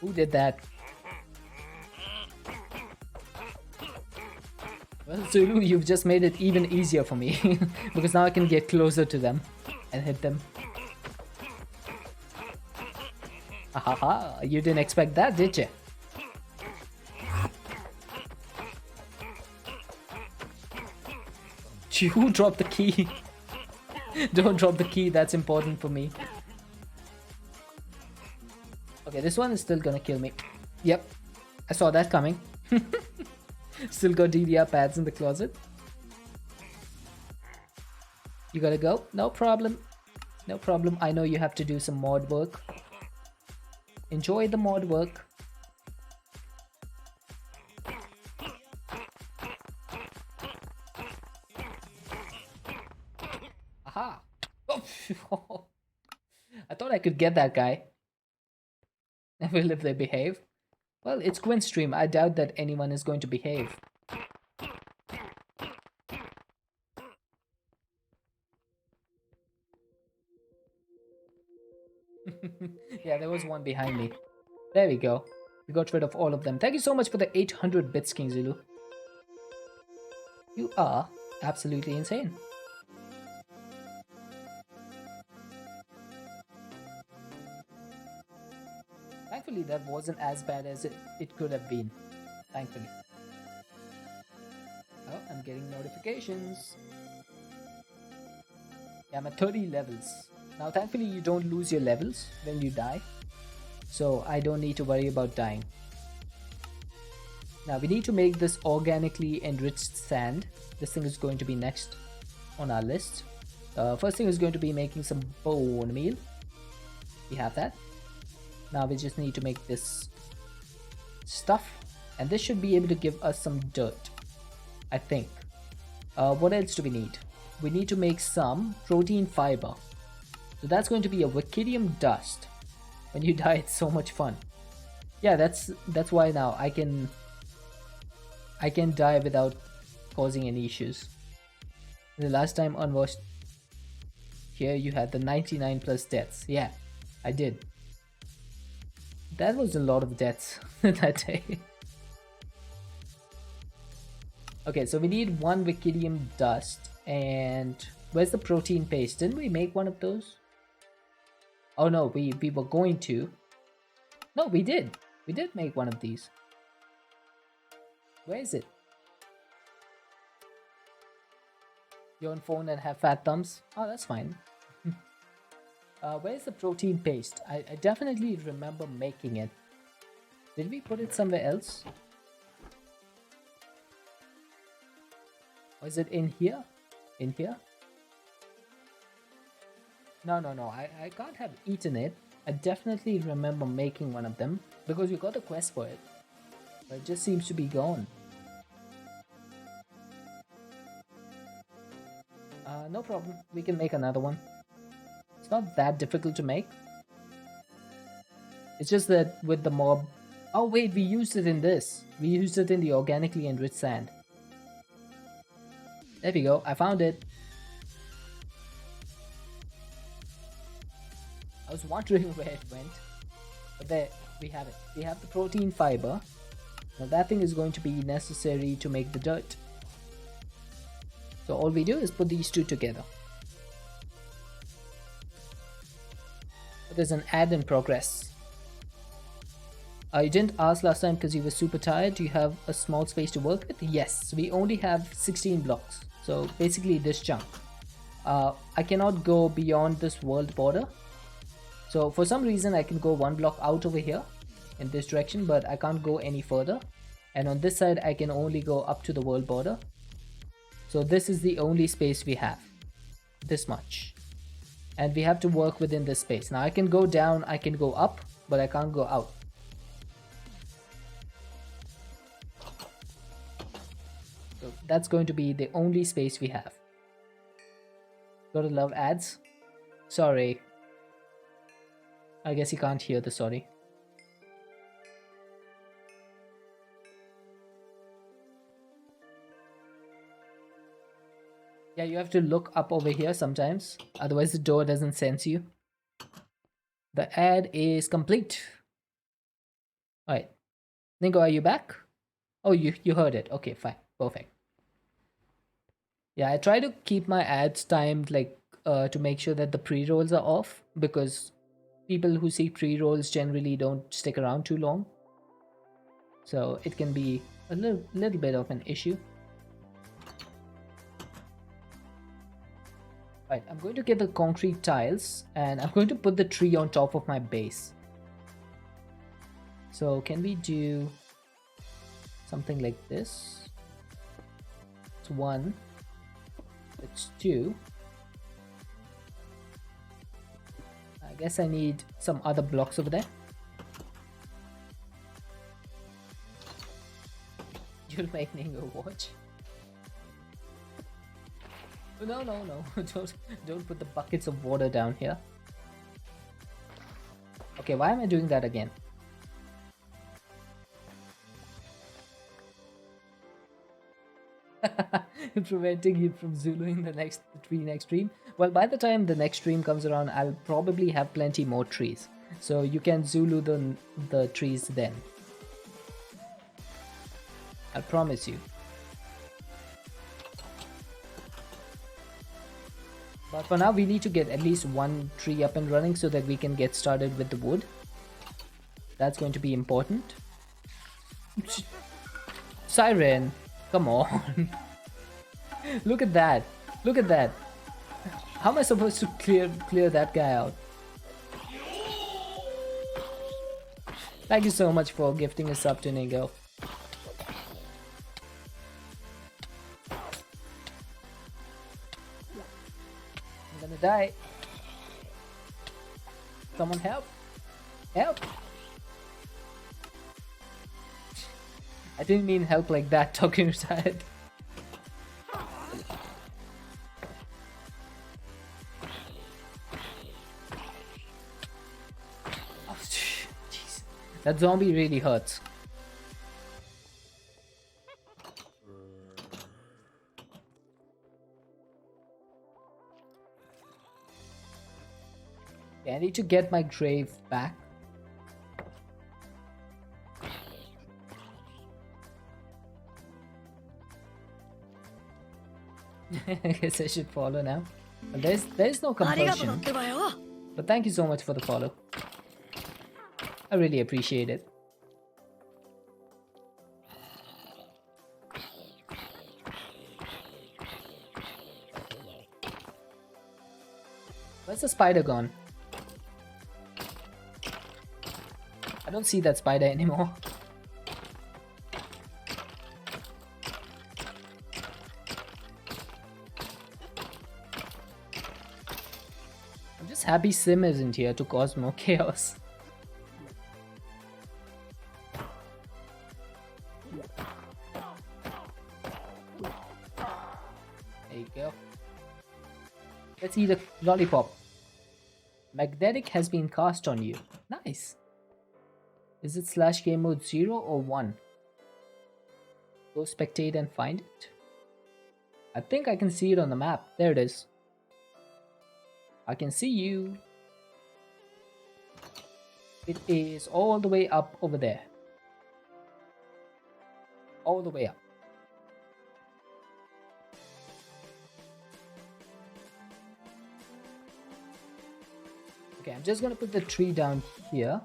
Who did that? Well, Zulu, you've just made it even easier for me. Because now I can get closer to them and hit them. Haha, you didn't expect that, did you? Who dropped the key? Don't drop the key, that's important for me. Okay, this one is still gonna kill me. Yep, I saw that coming. Still got DDR pads in the closet. You gotta go? No problem. No problem, I know you have to do some mod work. Enjoy the mod work. Aha! Oh. I thought I could get that guy. Well, if they behave. Well, it's Quinn's stream. I doubt that anyone is going to behave. Yeah, there was one behind me. There we go. We got rid of all of them. Thank you so much for the 800 bits, King Zulu. You are absolutely insane. Thankfully, that wasn't as bad as it could have been. Thankfully. Oh, I'm getting notifications. Yeah, I'm at 30 levels. Now, thankfully, you don't lose your levels when you die. So, I don't need to worry about dying. Now, we need to make this organically enriched sand. This thing is going to be next on our list. First thing is going to be making some bone meal. We have that. Now, we just need to make this stuff. And this should be able to give us some dirt, I think. What else do we need? We need to make some protein fiber. So that's going to be a Wickidium dust. When you die, it's so much fun. Yeah, that's why now I can die without causing any issues. The last time unwashed here you had the 99 plus deaths. Yeah, I did. That was a lot of deaths that day. Okay, so we need one Wickidium dust. And where's the protein paste? Didn't we make one of those? Oh no, we were going to. No, we did. We did make one of these. Where is it? You're on phone and have fat thumbs? Oh, that's fine. Where's the protein paste? I definitely remember making it. Did we put it somewhere else? Or is it in here? In here? No, I can't have eaten it. I definitely remember making one of them because we got a quest for it. But it just seems to be gone. No problem. We can make another one. It's not that difficult to make. It's just that with the mob... Oh wait, we used it in this. We used it in the organically enriched sand. There we go. I found it. I was wondering where it went. But there, we have it. We have the protein fiber. Now that thing is going to be necessary to make the dirt. So all we do is put these two together. But there's an ad in progress. You didn't ask last time because you were super tired. Do you have a small space to work with? Yes, we only have 16 blocks. So basically this chunk. I cannot go beyond this world border. So for some reason I can go one block out over here in this direction, but I can't go any further. And on this side I can only go up to the world border. So this is the only space we have. This much. And we have to work within this space. Now I can go down, I can go up, but I can't go out. So that's going to be the only space we have. Gotta love ads. Sorry. I guess you can't hear the sorry. Yeah, you have to look up over here sometimes. Otherwise the door doesn't sense you. The ad is complete. Alright. Ningo, are you back? Oh, you heard it. Okay, fine. Perfect. Yeah, I try to keep my ads timed like to make sure that the pre-rolls are off, because people who see pre-rolls generally don't stick around too long. So it can be a little bit of an issue. Right, I'm going to get the concrete tiles and I'm going to put the tree on top of my base. So can we do something like this? It's 1. It's 2. I guess I need some other blocks over there. You'll make Ningo watch. No, don't put the buckets of water down here. Okay, why am I doing that again? preventing you from Zuluing the tree next stream. Well, by the time the next stream comes around, I'll probably have plenty more trees, so you can Zulu the trees then. I promise you. But for now, we need to get at least one tree up and running so that we can get started with the wood. That's going to be important. Siren, come on. Look at that. Look at that. How am I supposed to clear that guy out? Thank you so much for gifting a sub to Nigo. I'm gonna die. Someone help. Help. I didn't mean help like that, talking to your side. Oh, jeez. That zombie really hurts. Okay, I need to get my grave back. I guess I should follow now. But there's no compulsion. But thank you so much for the follow. I really appreciate it. Where's the spider gone? I don't see that spider anymore. I'm just happy Sim isn't here to cause more chaos. There you go. Let's eat a lollipop. Magnetic has been cast on you. Nice. Is it slash game mode 0 or 1? Go spectate and find it. I think I can see it on the map. There it is. I can see you. It is all the way up over there. All the way up. Okay, I'm just gonna put the tree down here.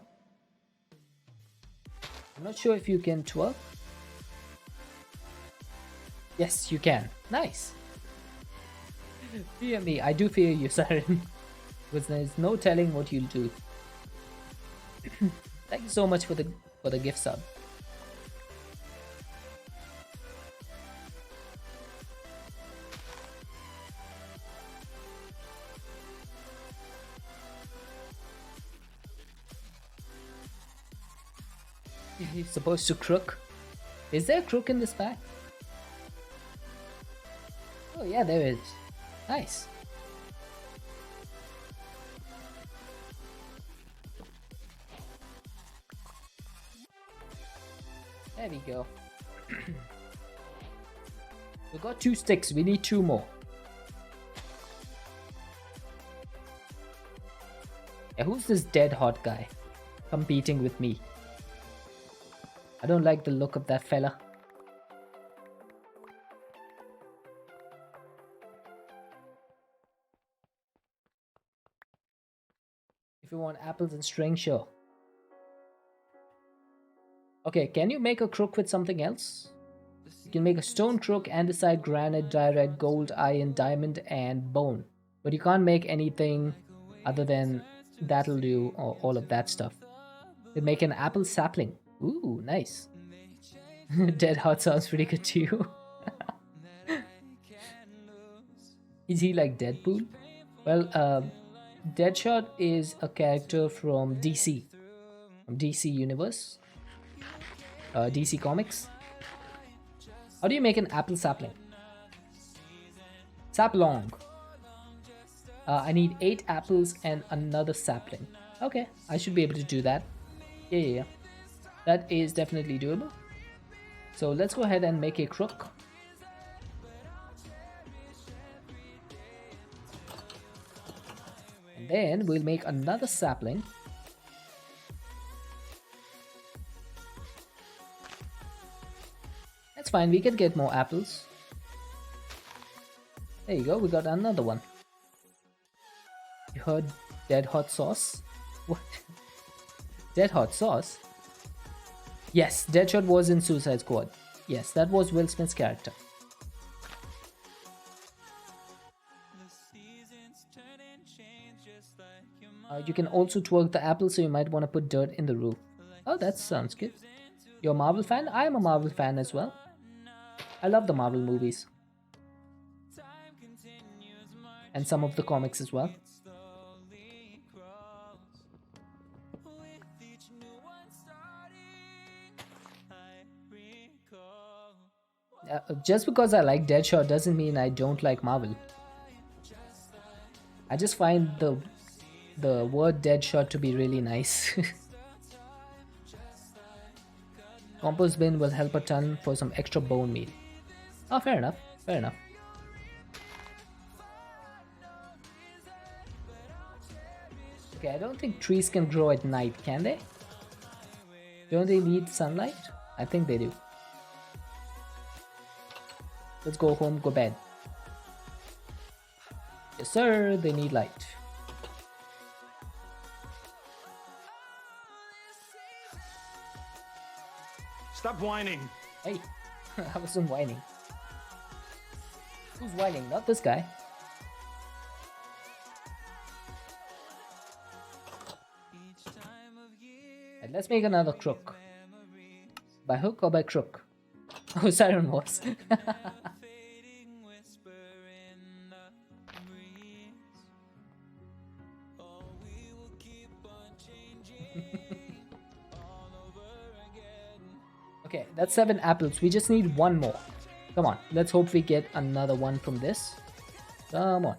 I'm not sure if you can twerk. Yes, you can. Nice. Fear me. I do fear you, Siren. Because there's no telling what you'll do. Thank you so much for the gift sub. You're supposed to crook. Is there a crook in this pack? Oh yeah, there is. Nice. There we go. We got 2 sticks. We need 2 more. Yeah, who's this dead hot guy competing with me? I don't like the look of that fella. If you want apples and string, sure. Okay, can you make a crook with something else? You can make a stone crook, andesite, granite, diorite, gold, iron, diamond, and bone. But you can't make anything other than that'll do, or all of that stuff. They make an apple sapling. Ooh, nice. Dead Heart sounds pretty good to you. Is he like Deadpool? Well, Deadshot is a character from DC. From DC Universe. DC Comics. How do you make an apple sapling? Saplong. I need 8 apples and another sapling. Okay, I should be able to do that. Yeah. That is definitely doable. So let's go ahead and make a crook. Then we'll make another sapling. That's fine, we can get more apples. There you go, we got another one. You heard dead hot sauce? What? Dead hot sauce? Yes, Deadshot was in Suicide Squad. Yes, that was Will Smith's character. You can also twerk the apple, so you might want to put dirt in the roof. Oh, that sounds good. You're a Marvel fan? I am a Marvel fan as well. I love the Marvel movies. And some of the comics as well. Just because I like Deadshot doesn't mean I don't like Marvel. I just find the word Deadshot to be really nice. Compost bin will help a ton for some extra bone meal. Oh, fair enough. Fair enough. Okay, I don't think trees can grow at night, can they? Don't they need sunlight? I think they do. Let's go home, go bed. Yes, sir, they need light. Stop whining. Hey, I wasn't whining. Who's whining? Not this guy. And let's make another crook. By hook or by crook? Oh, Siren was. Okay, that's 7 apples. We just need one more. Come on, let's hope we get another one from this. Come on.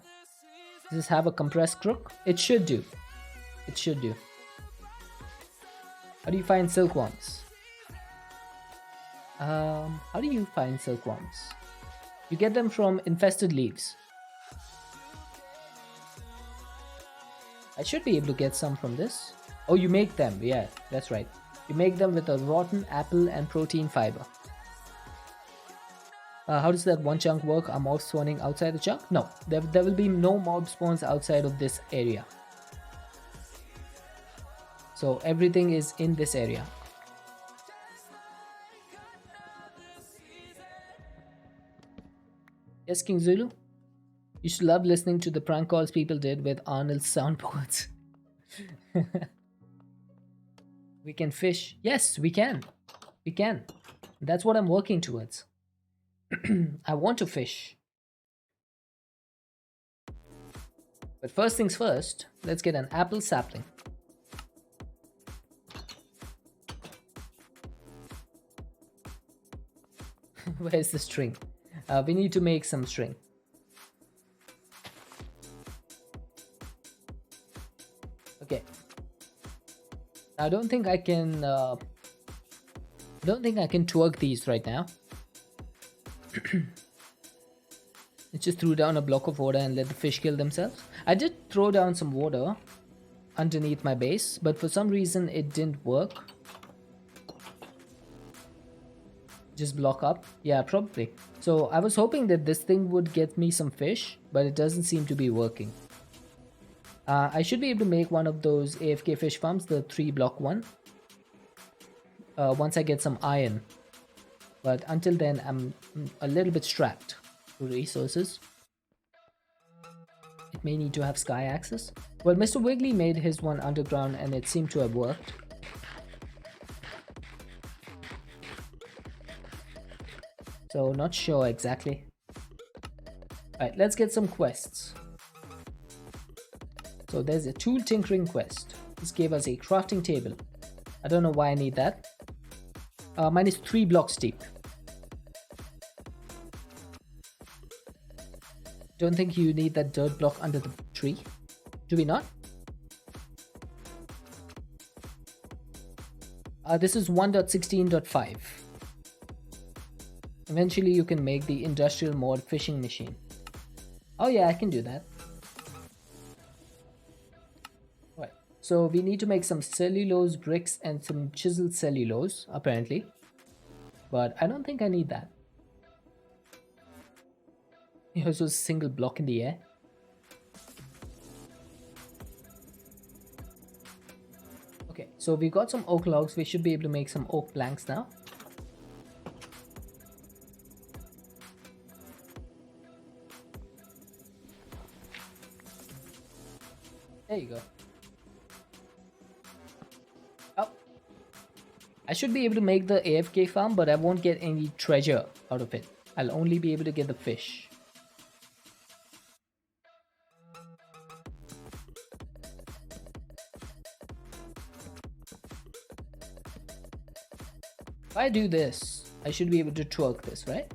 Does this have a compressed crook? It should do. It should do. How do you find silkworms? How do you find silkworms? You get them from infested leaves. I should be able to get some from this. Oh, you make them. Yeah, that's right. You make them with a rotten apple and protein fiber. How does that one chunk work? Are mobs spawning outside the chunk? No, there will be no mob spawns outside of this area. So everything is in this area. Yes, King Zulu? You should love listening to the prank calls people did with Arnold's soundboards. We can fish. Yes, we can. We can. That's what I'm working towards. I want to fish. But first things first, let's get an apple sapling. Where's the string? We need to make some string. Okay. I don't think I can twerk these right now. I just threw down a block of water and let the fish kill themselves. I did throw down some water underneath my base, but for some reason it didn't work. Just block up? Yeah, probably. So I was hoping that this thing would get me some fish, but it doesn't seem to be working. I should be able to make one of those AFK fish farms, the 3-block one, once I get some iron. But until then, I'm a little bit strapped to resources. It may need to have sky access. Well, Mr. Wiggly made his one underground and it seemed to have worked. So not sure exactly. Alright, let's get some quests. So there's a tool tinkering quest. This gave us a crafting table. I don't know why I need that. Mine is 3 blocks deep. Don't think you need that dirt block under the tree. Do we not? This is 1.16.5. Eventually you can make the industrial mod fishing machine. Oh yeah, I can do that. So we need to make some cellulose bricks and some chiseled cellulose, apparently. But I don't think I need that. Here's a single block in the air. Okay, so we got some oak logs. We should be able to make some oak planks now. There you go. Oh, I should be able to make the AFK farm, but I won't get any treasure out of it. I'll only be able to get the fish. If I do this, I should be able to twerk this, right?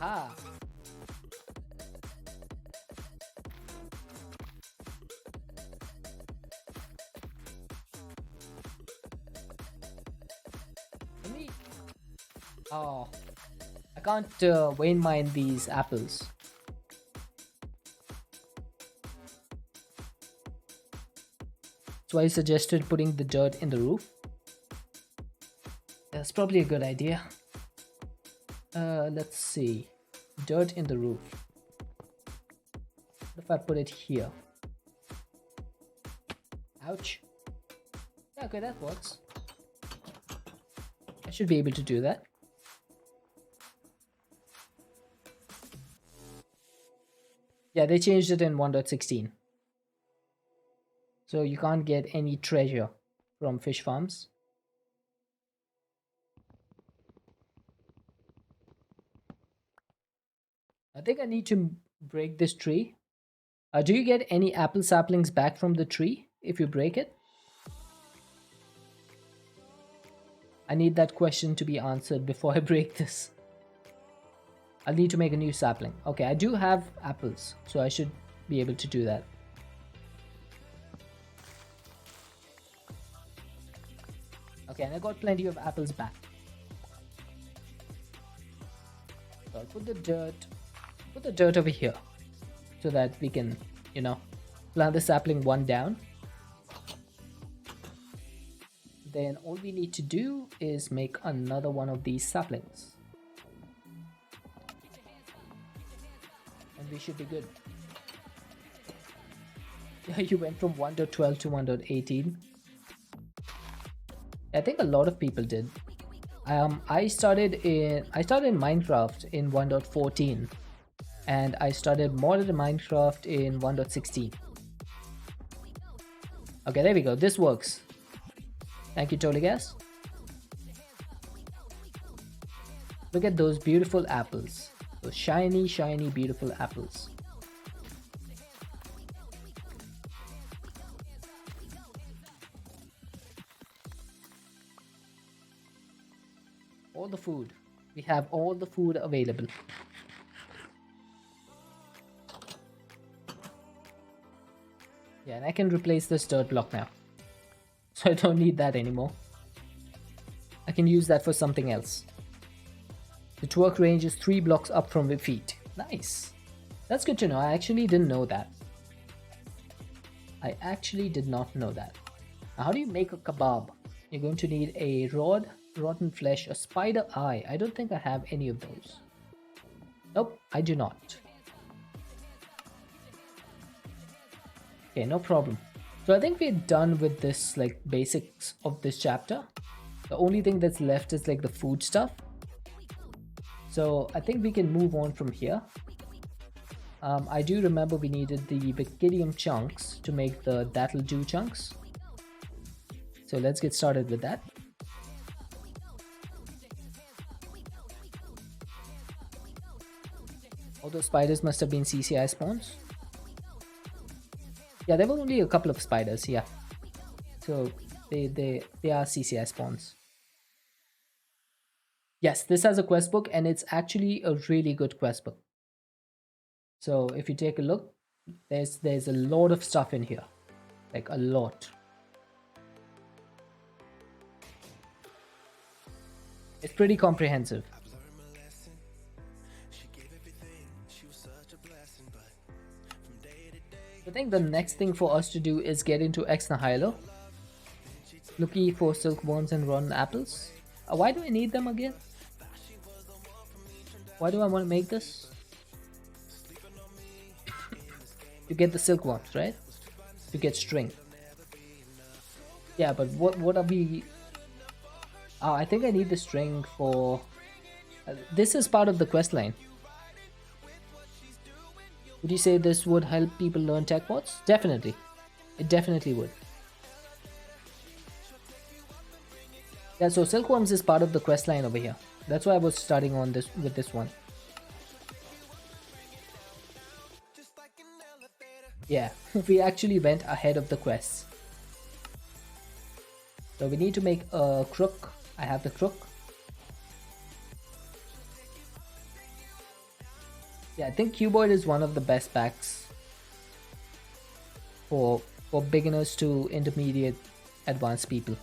Ah. Let me... Oh. I can't vein mine these apples. So I suggested putting the dirt in the roof. That's probably a good idea. Let's see. Dirt in the roof. What if I put it here? Ouch. Yeah, okay, that works. I should be able to do that. Yeah, they changed it in 1.16. So you can't get any treasure from fish farms. I think I need to break this tree. Do you get any apple saplings back from the tree if you break it? I need that question to be answered before I break this. I'll need to make a new sapling. Okay, I do have apples, so I should be able to do that. Okay, and I got plenty of apples back. So I'll put the dirt over here so that we can, you know, plant the sapling one down. Then all we need to do is make another one of these saplings. And we should be good. You went from 1.12 to 1.18. I think a lot of people did. I started in Minecraft in 1.14 and I started modded Minecraft in 1.16. Okay, there we go. This works. Thank you, Toligas. Look at those beautiful apples. Those shiny, shiny, beautiful apples. All the food. We have all the food available. Yeah, and I can replace this dirt block now. So I don't need that anymore. I can use that for something else. The twerk range is 3 blocks up from the feet. Nice. That's good to know. I actually didn't know that. I actually did not know that. Now, how do you make a kebab? You're going to need a rod, rotten flesh, a spider eye. I don't think I have any of those. Nope, I do not. Okay, no problem. So I think we're done with this, like, basics of this chapter. The only thing that's left is like the food stuff. So I think we can move on from here. I do remember we needed the Bacchidium chunks to make the that'll do chunks. So let's get started with that. All those spiders must have been CCI spawns. Yeah, there were only a couple of spiders, yeah. So they are CCI spawns. Yes, this has a quest book and it's actually a really good quest book. So if you take a look, there's a lot of stuff in here. Like a lot. It's pretty comprehensive. I think the next thing for us to do is get into Ex Nihilo. Looking for silkworms and rotten apples. Why do I need them again? Why do I want to make this? You get the silkworms, right? You get string. Yeah, but what are we... I think I need the string for... this is part of the quest line. Would you say this would help people learn tech bots? Definitely. It definitely would. Yeah, so silkworms is part of the quest line over here. That's why I was starting on this with this one. Yeah, we actually went ahead of the quests. So we need to make a crook. I have the crook. Yeah, I think Cuboid is one of the best packs for beginners to intermediate advanced people.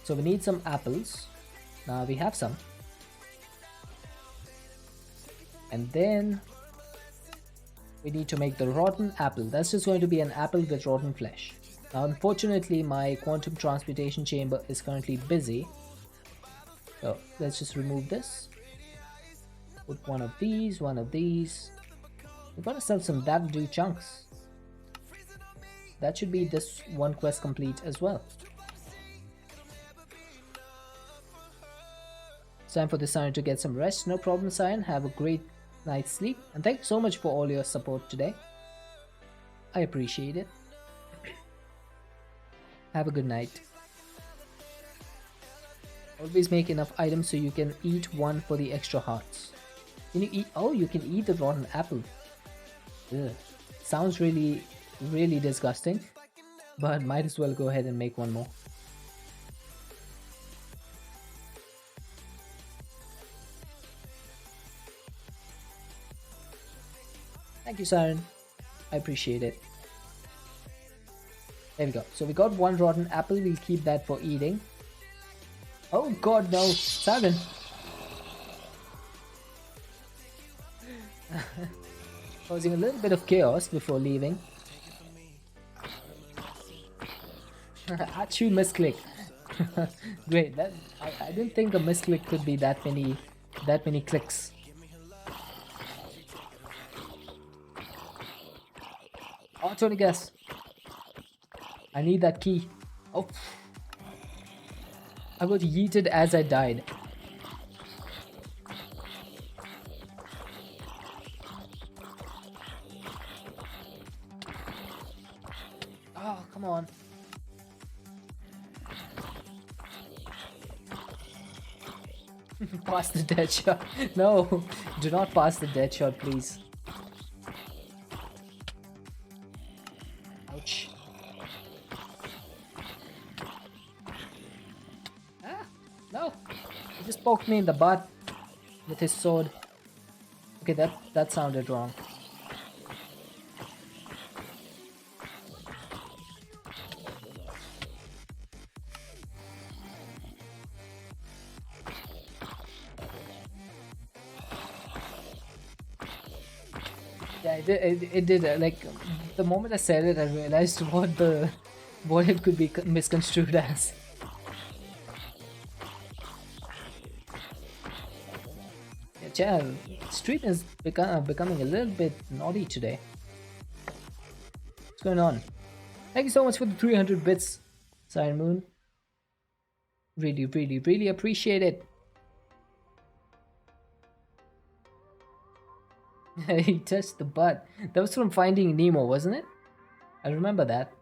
So we need some apples. Now we have some. And then we need to make the rotten apple. That's just going to be an apple with rotten flesh. Now unfortunately my quantum transmutation chamber is currently busy. So let's just remove this. Put one of these, one of these. We're gonna sell some Dadu chunks. That should be this one quest complete as well. It's time for the Siren to get some rest. No problem, Siren. Have a great night's sleep. And thank you so much for all your support today. I appreciate it. Have a good night. Always make enough items so you can eat one for the extra hearts. Can you eat? Oh, you can eat the rotten apple. Ugh. Sounds really, really disgusting. But might as well go ahead and make one more. Thank you, Siren. I appreciate it. There we go. So we got one rotten apple. We'll keep that for eating. Oh god, no. Siren. Causing a little bit of chaos before leaving. Achoo, misclick. Great. That I didn't think a misclick could be that many clicks. Auto gas. I need that key. Oh. I got yeeted as I died. Oh, come on. Pass the dead shot. No, do not pass the dead shot, please. Ouch. Ah, no. He just poked me in the butt with his sword. Okay, that sounded wrong. Yeah, it did. Like, the moment I said it, I realized what it could be misconstrued as. Yeah, channel stream is becoming a little bit naughty today. What's going on? Thank you so much for the 300 bits, Siren Moon. Really, really, really appreciate it. He touched the butt. That was from Finding Nemo, wasn't it? I remember that.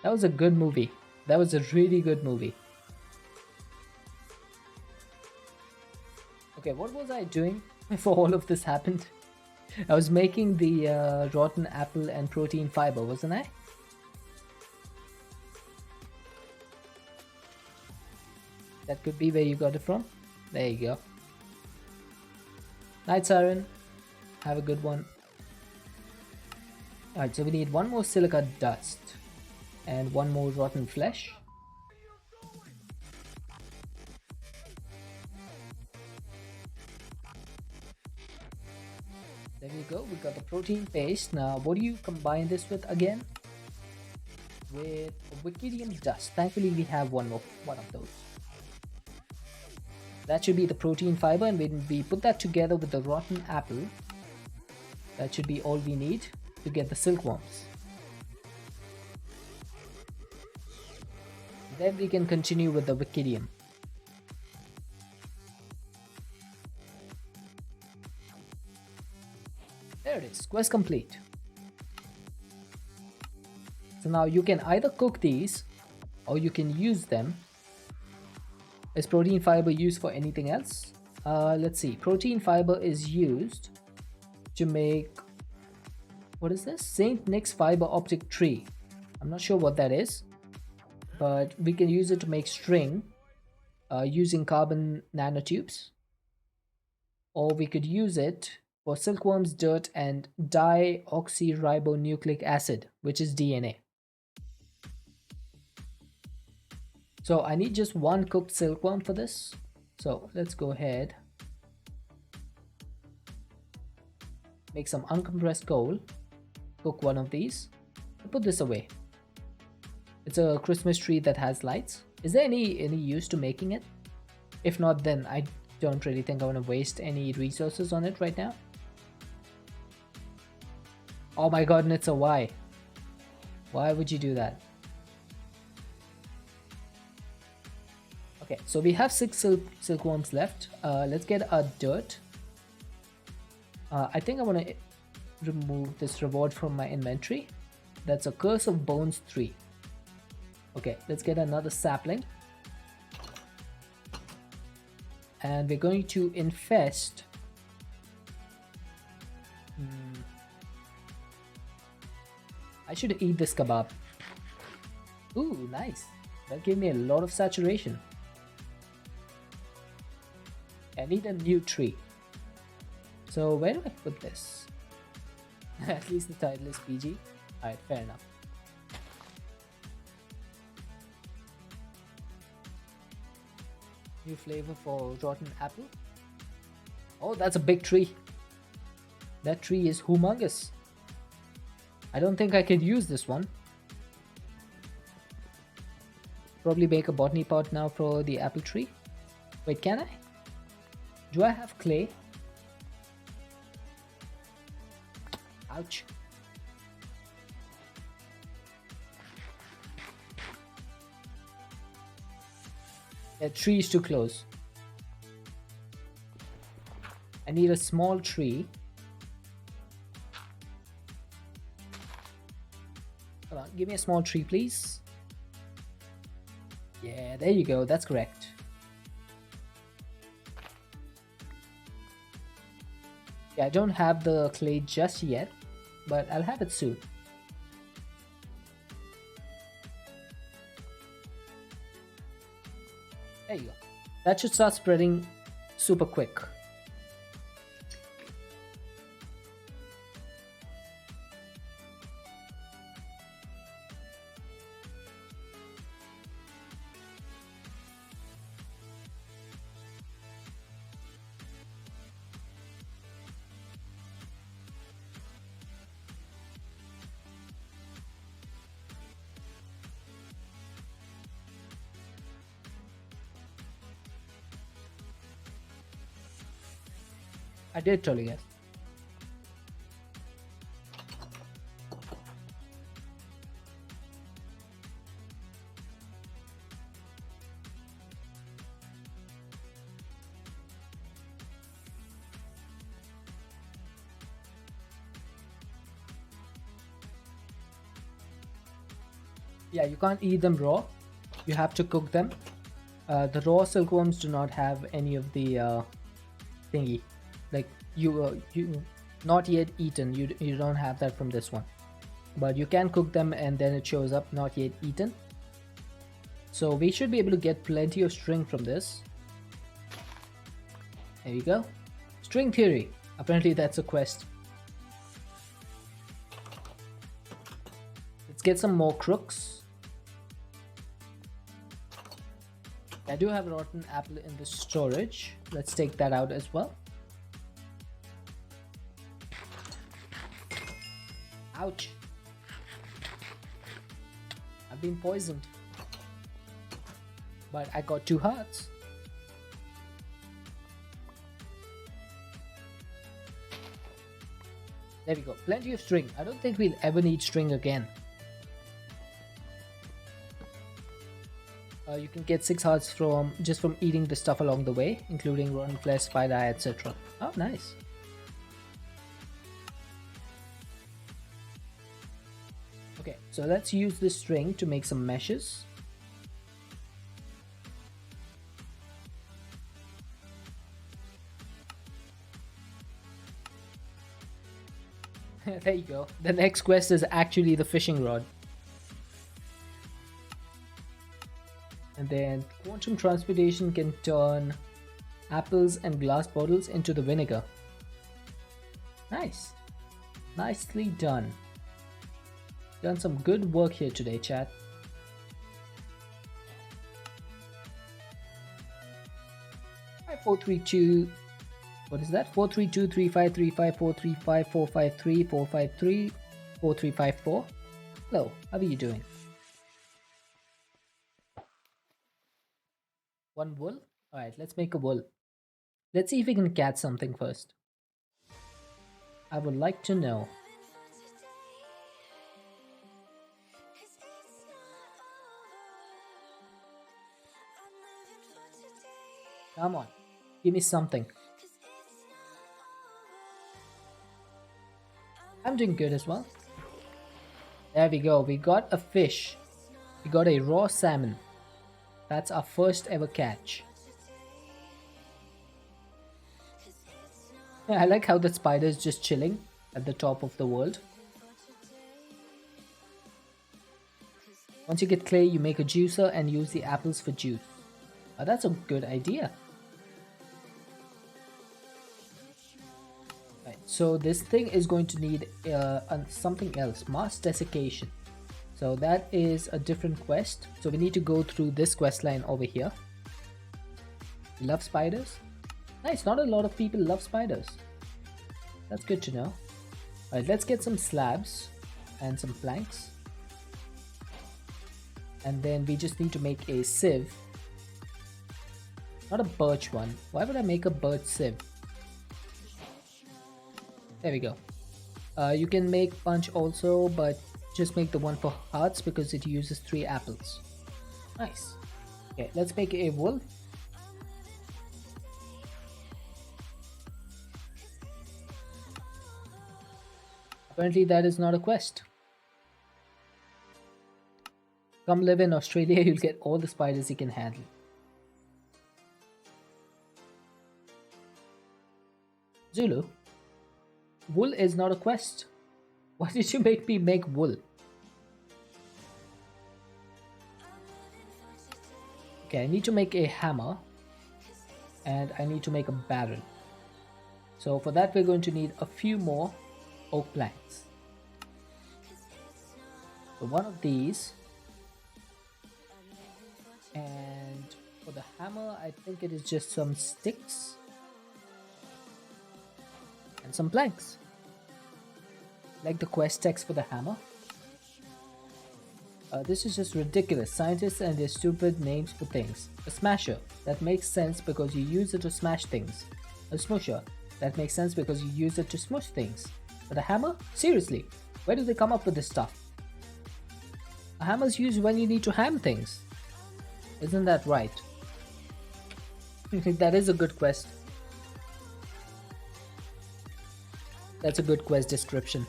That was a good movie. That was a really good movie. Okay, what was I doing before all of this happened? I was making the rotten apple and protein fiber, wasn't I? That could be where you got it from. There you go. Night, Siren. Have a good one. Alright, so we need one more silica dust and one more rotten flesh. There we go. We got the protein paste. Now, what do you combine this with again? With Wikidium dust. Thankfully, we have one of those. That should be the protein fiber, and when we put that together with the rotten apple, that should be all we need to get the silkworms. Then we can continue with the Wikidium. There it is, quest complete. So now you can either cook these or you can use them. Is protein fiber used for anything else? Let's see. Protein fiber is used to make, what is this? St. Nick's fiber optic tree. I'm not sure what that is, but we can use it to make string using carbon nanotubes. Or we could use it for silkworms, dirt, and dioxyribonucleic acid, which is DNA. So I need just one cooked silkworm for this. So let's go ahead. Make some uncompressed coal. Cook one of these. Put this away. It's a Christmas tree that has lights. Is there any use to making it? If not, then I don't really think I want to waste any resources on it right now. Oh my god, and it's a Y. Why would you do that? Okay, so we have 6 silkworms left. Let's get our dirt. I think I want to remove this reward from my inventory. That's a Curse of Bones 3. Okay, let's get another sapling. And we're going to infest. I should eat this kebab. Ooh, nice. That gave me a lot of saturation. I need a new tree. So where do I put this? At least the title is PG. Alright, fair enough. New flavor for rotten apple. Oh, that's a big tree. That tree is humongous. I don't think I could use this one. Probably make a botany pot now for the apple tree. Wait, can I? Do I have clay? Ouch. The tree is too close. I need a small tree. Come on, give me a small tree, please. Yeah, there you go. That's correct. Yeah, I don't have the clay just yet, but I'll have it soon. There you go. That should start spreading super quick. I did totally guess. Yeah, you can't eat them raw. You have to cook them. The raw silkworms do not have any of the thingy. Like you not yet eaten. You don't have that from this one. But you can cook them and then it shows up not yet eaten. So we should be able to get plenty of string from this. There you go. String theory. Apparently that's a quest. Let's get some more crooks. I do have a rotten apple in the storage. Let's take that out as well. Ouch. I've been poisoned. But I got 2 hearts. There we go. Plenty of string. I don't think we'll ever need string again. You can get 6 hearts from just from eating the stuff along the way, including rotten flesh, spider eye, etc. Oh, nice. Okay, so let's use this string to make some meshes. There you go. The next quest is actually the fishing rod. And then quantum transportation can turn apples and glass bottles into the vinegar. Nice. Nicely done. Done some good work here today, chat. Alright, 432. What is that? 432 3535 435 453 453 4354. Hello, how are you doing? 1 wool? Alright, let's make a wool. Let's see if we can catch something first. I would like to know. Come on, give me something. I'm doing good as well. There we go, we got a fish. We got a raw salmon. That's our first ever catch. Yeah, I like how the spider is just chilling at the top of the world. Once you get clay, you make a juicer and use the apples for juice. That's a good idea. Right, so this thing is going to need something else, mass desiccation. So that is a different quest. So we need to go through this quest line over here. You love spiders? Nice, not a lot of people love spiders. That's good to know. Alright, let's get some slabs and some planks. And then we just need to make a sieve. Not a birch one. Why would I make a birch sieve? There we go. You can make punch also, but just make the one for hearts because it uses 3 apples. Nice. Okay, let's make a wool. Apparently that is not a quest. Come live in Australia, you'll get all the spiders you can handle. Zulu, wool is not a quest. Why did you make me make wool? Okay, I need to make a hammer and I need to make a barrel. So for that we're going to need a few more oak planks. So one of these, and for the hammer I think it is just some sticks and some planks. Like the quest text for the hammer. This is just ridiculous. Scientists and their stupid names for things. A smasher. That makes sense because you use it to smash things. A smusher. That makes sense because you use it to smush things. But a hammer? Seriously, where do they come up with this stuff? A hammer's used when you need to ham things. Isn't that right? That is a good quest. That's a good quest description.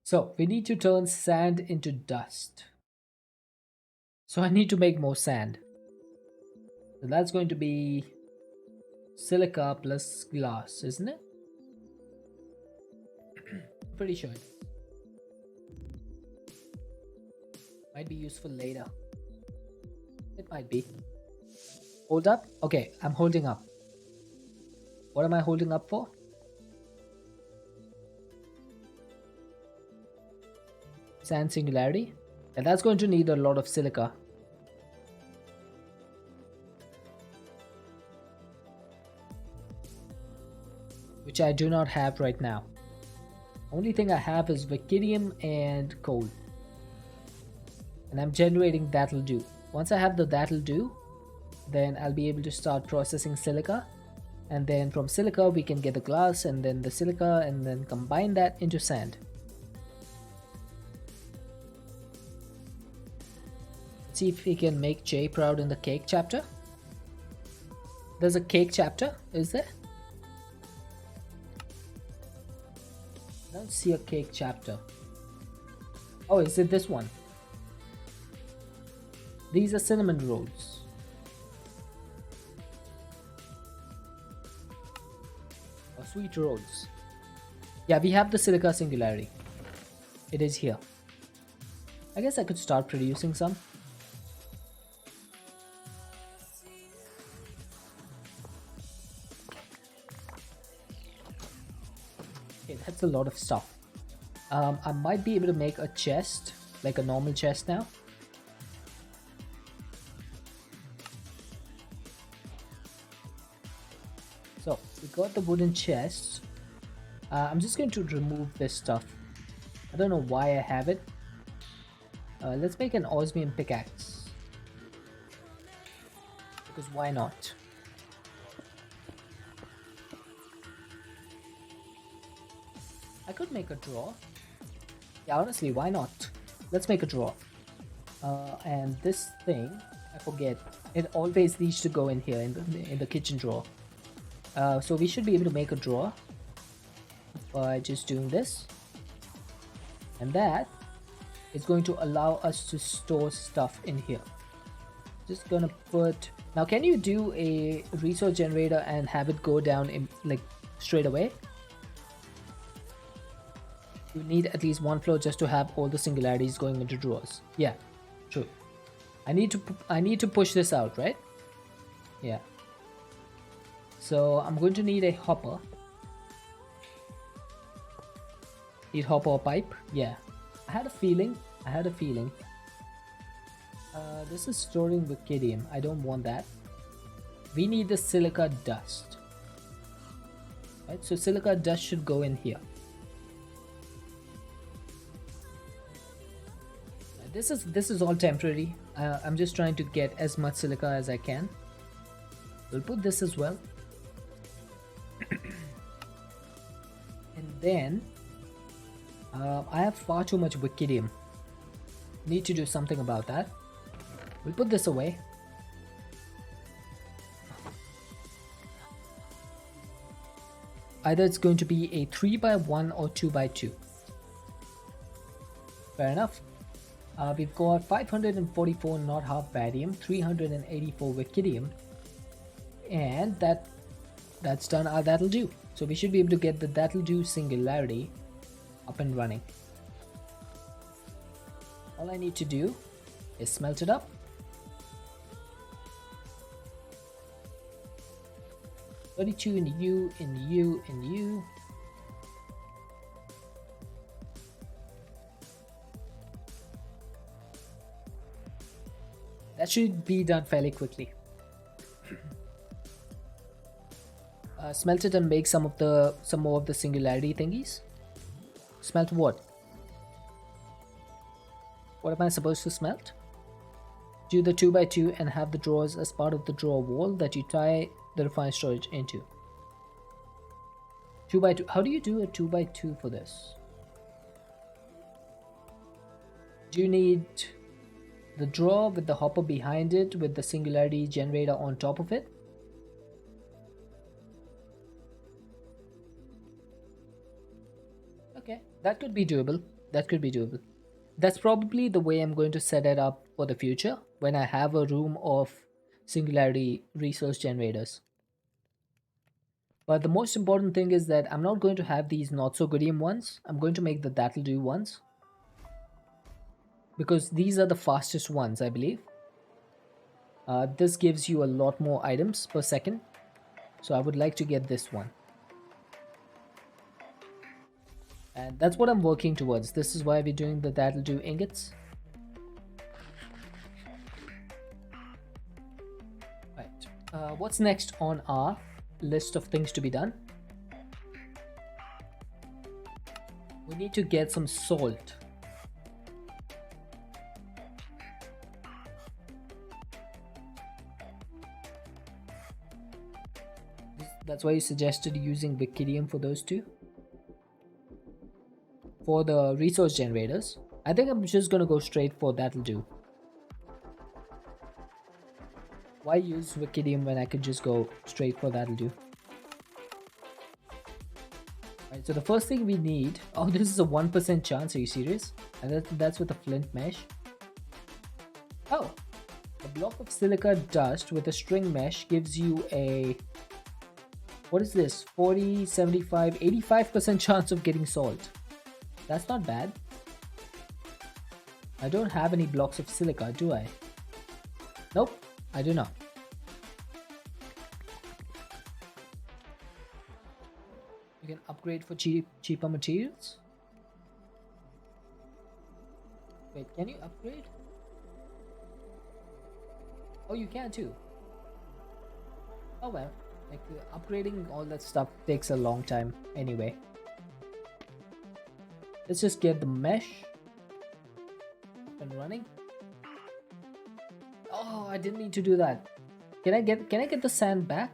So we need to turn sand into dust. So I need to make more sand. So that's going to be silica plus glass, isn't it? Pretty sure. Might be useful later. It might be. Hold up? Okay, I'm holding up. What am I holding up for? Sand singularity. And that's going to need a lot of silica. which I do not have right now. Only thing I have is Vicidium and coal. And I'm generating that'll do. Once I have the that'll do, then I'll be able to start processing silica. And then from silica we can get the glass, and then the silica, and then combine that into sand. Let's see if we can make Jay proud in the cake chapter. There's a cake chapter, is there? I don't see a cake chapter. Oh, is it this one? These are cinnamon rolls. Or sweet rolls. Yeah, we have the silica singularity. It is here. I guess I could start producing some. Okay, that's a lot of stuff. I might be able to make a chest, like a normal chest now. So we got the wooden chests. I'm just going to remove this stuff. I don't know why I have it. Let's make an osmium pickaxe. Because why not? I could make a drawer. Yeah, honestly, why not? Let's make a drawer. And this thing, I forget, it always needs to go in here in the kitchen drawer. So we should be able to make a drawer by just doing this, and that is going to allow us to store stuff in here. Just gonna put, now can you do a resource generator and have it go down in like straight away? You need at least one floor just to have all the singularities going into drawers. Yeah, true. I need to push this out, right? Yeah. So I'm going to need a hopper. Need hopper or pipe? Yeah. I had a feeling. This is storing Vicidium. I don't want that. We need the silica dust. Right, so silica dust should go in here. This is all temporary. I'm just trying to get as much silica as I can. We'll put this as well. And then I have far too much Vicidium. Need to do something about that. We'll put this away. Either it's going to be a 3x1 or 2x2. Fair enough. We've got 544 not half barium, 384 Vicidium, and that's done. That'll do. So we should be able to get the that'll do singularity up and running. All I need to do is smelt it up. 32 in you, in you, in you. That should be done fairly quickly. Smelt it and make some more of the singularity thingies. Smelt what? What am I supposed to smelt? Do the 2x2 and have the drawers as part of the drawer wall that you tie the refined storage into. 2x2. How do you do a 2x2 for this? Do you need the drawer with the hopper behind it with the singularity generator on top of it? Okay, that could be doable. That's probably the way I'm going to set it up for the future when I have a room of singularity resource generators. But the most important thing is that I'm not going to have these not so goodium ones. I'm going to make the that'll do ones, because these are the fastest ones, I believe. This gives you a lot more items per second, so I would like to get this one. And that's what I'm working towards. This is why we're doing the that'll do ingots. Right. What's next on our list of things to be done? We need to get some salt. That's why you suggested using Wikidium for those two. For the resource generators, I think I'm just gonna go straight for that'll do. Why use Wikidium when I could just go straight for that'll do? Alright, so the first thing we need... Oh, this is a 1% chance, are you serious? And that's with a flint mesh. Oh! A block of silica dust with a string mesh gives you a... What is this? 40, 75, 85% chance of getting salt. That's not bad. I don't have any blocks of silica, do I? Nope, I do not. You can upgrade for cheaper materials. Wait, can you upgrade? Oh, you can too. Oh well, like upgrading all that stuff takes a long time anyway. Let's just get the mesh up and running. Oh, I didn't mean to do that. Can I get the sand back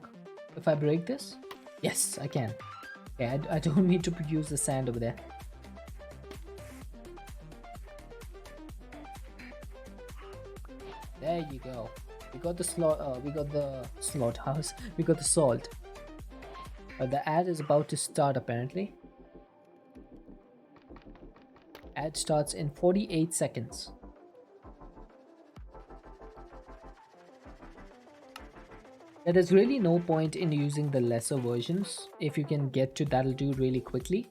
if I break this? Yes, I can. Okay, I don't need to use the sand over there. There you go. We got the slaughterhouse. We got the salt. The ad is about to start apparently. Ad starts in 48 seconds. There is really no point in using the lesser versions if you can get to that'll do really quickly.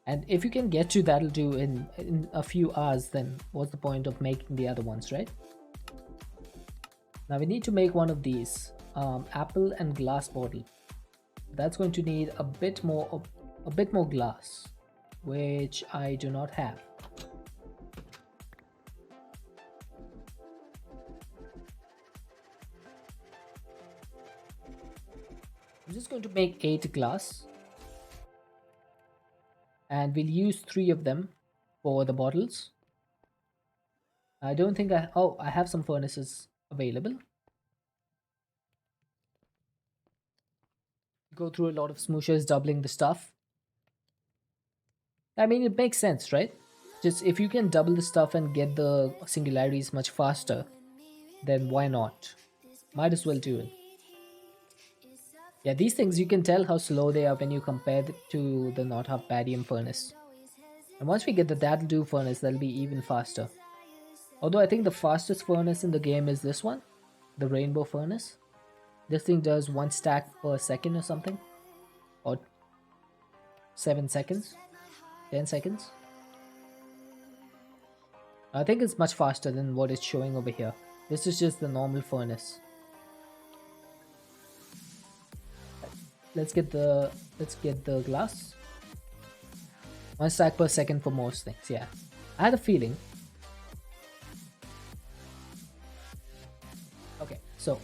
And if you can get to that'll do in a few hours, then what's the point of making the other ones, right? Now we need to make one of these apple and glass bottle. That's going to need a bit more glass, which I do not have. I'm just going to make 8 glass, and we'll use 3 of them for the bottles. I don't think I have some furnaces available. Go through a lot of smooshers, doubling the stuff. I mean, it makes sense, right? Just if you can double the stuff and get the singularities much faster, then why not? Might as well do it. Yeah, these things, you can tell how slow they are when you compare it to the not half barium furnace. And once we get the that'll do furnace, that'll be even faster. Although I think the fastest furnace in the game is this one, the rainbow furnace. This thing does 1 stack per second or something, or 7 seconds, 10 seconds. I think it's much faster than what it's showing over here. This is just the normal furnace. Let's get the glass. 1 stack per second for most things. Yeah, I had a feeling. Okay, so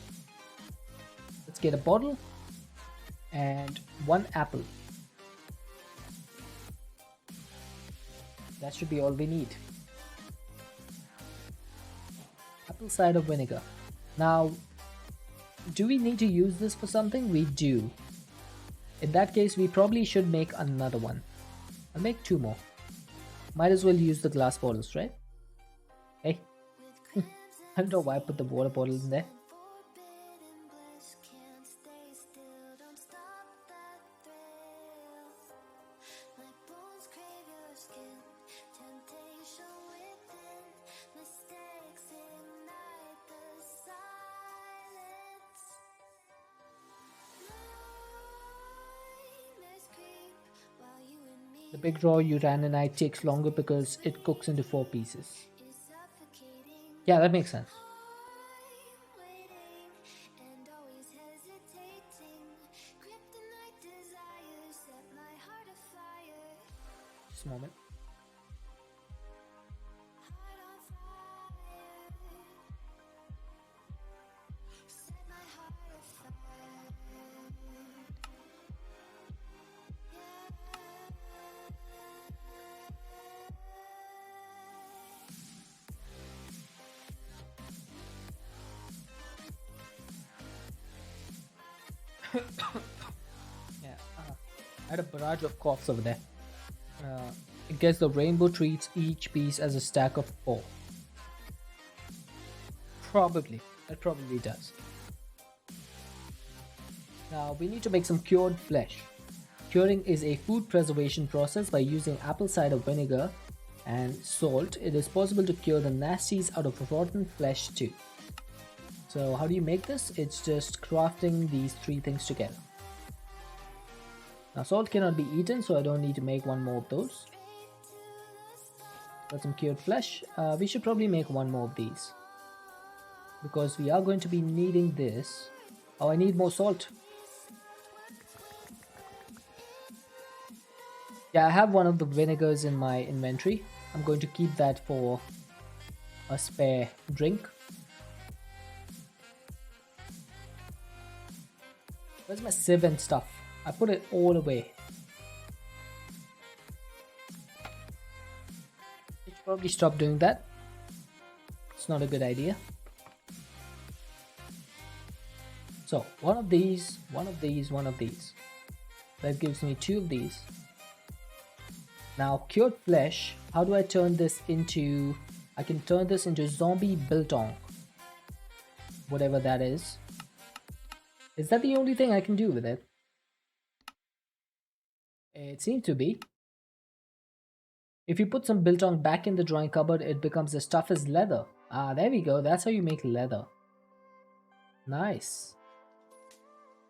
let's get a bottle and 1 apple. That should be all we need. Apple cider vinegar. Now, do we need to use this for something? We do. In that case, we probably should make another one. I'll make 2 more. Might as well use the glass bottles, right? Hey. I don't know why I put the water bottle in there. The big raw uraninite takes longer because it cooks into 4 pieces. Yeah, that makes sense. Just a moment. Yeah, I had a barrage of coughs over there. I guess the rainbow treats each piece as a stack of 4. Probably. It probably does. Now we need to make some cured flesh. Curing is a food preservation process by using apple cider vinegar and salt. It is possible to cure the nasties out of rotten flesh too. So how do you make this? It's just crafting these 3 things together. Now salt cannot be eaten, so I don't need to make one more of those. Got some cured flesh. We should probably make one more of these, because we are going to be needing this. Oh, I need more salt. Yeah, I have one of the vinegars in my inventory. I'm going to keep that for a spare drink. Where's my sieve and stuff? I put it all away. I should probably stop doing that. It's not a good idea. So, one of these, one of these, one of these. That gives me 2 of these. Now, cured flesh, how do I turn this into... I can turn this into zombie biltong. Whatever that is. Is that the only thing I can do with it? It seems to be. If you put some biltong back in the drawing cupboard, it becomes as tough as leather. Ah, there we go. That's how you make leather. Nice.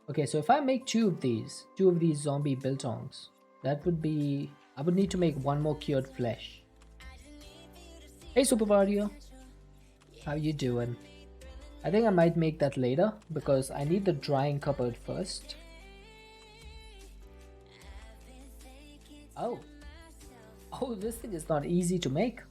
Okay, so if I make 2 of these zombie biltongs, that would be... I would need to make 1 more cured flesh. Hey Super Mario, how you doing? I think I might make that later because I need the drying cupboard first. Oh, this thing is not easy to make.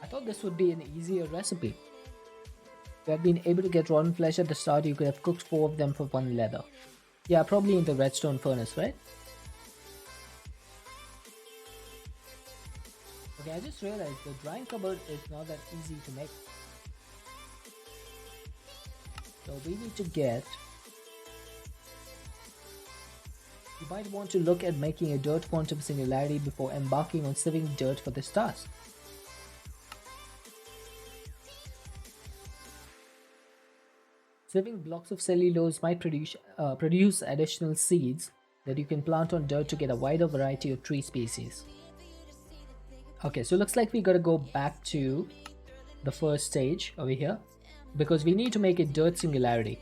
I thought this would be an easier recipe. If you had been able to get rotten flesh at the start, you could have cooked 4 of them for 1 leather. Yeah, probably in the redstone furnace, right? Okay, I just realized the drying cupboard is not that easy to make. So we need to get... You might want to look at making a dirt quantum singularity before embarking on sieving dirt for this task. Sieving blocks of cellulose might produce additional seeds that you can plant on dirt to get a wider variety of tree species. Okay, so looks like we gotta go back to the first stage over here because we need to make a dirt singularity.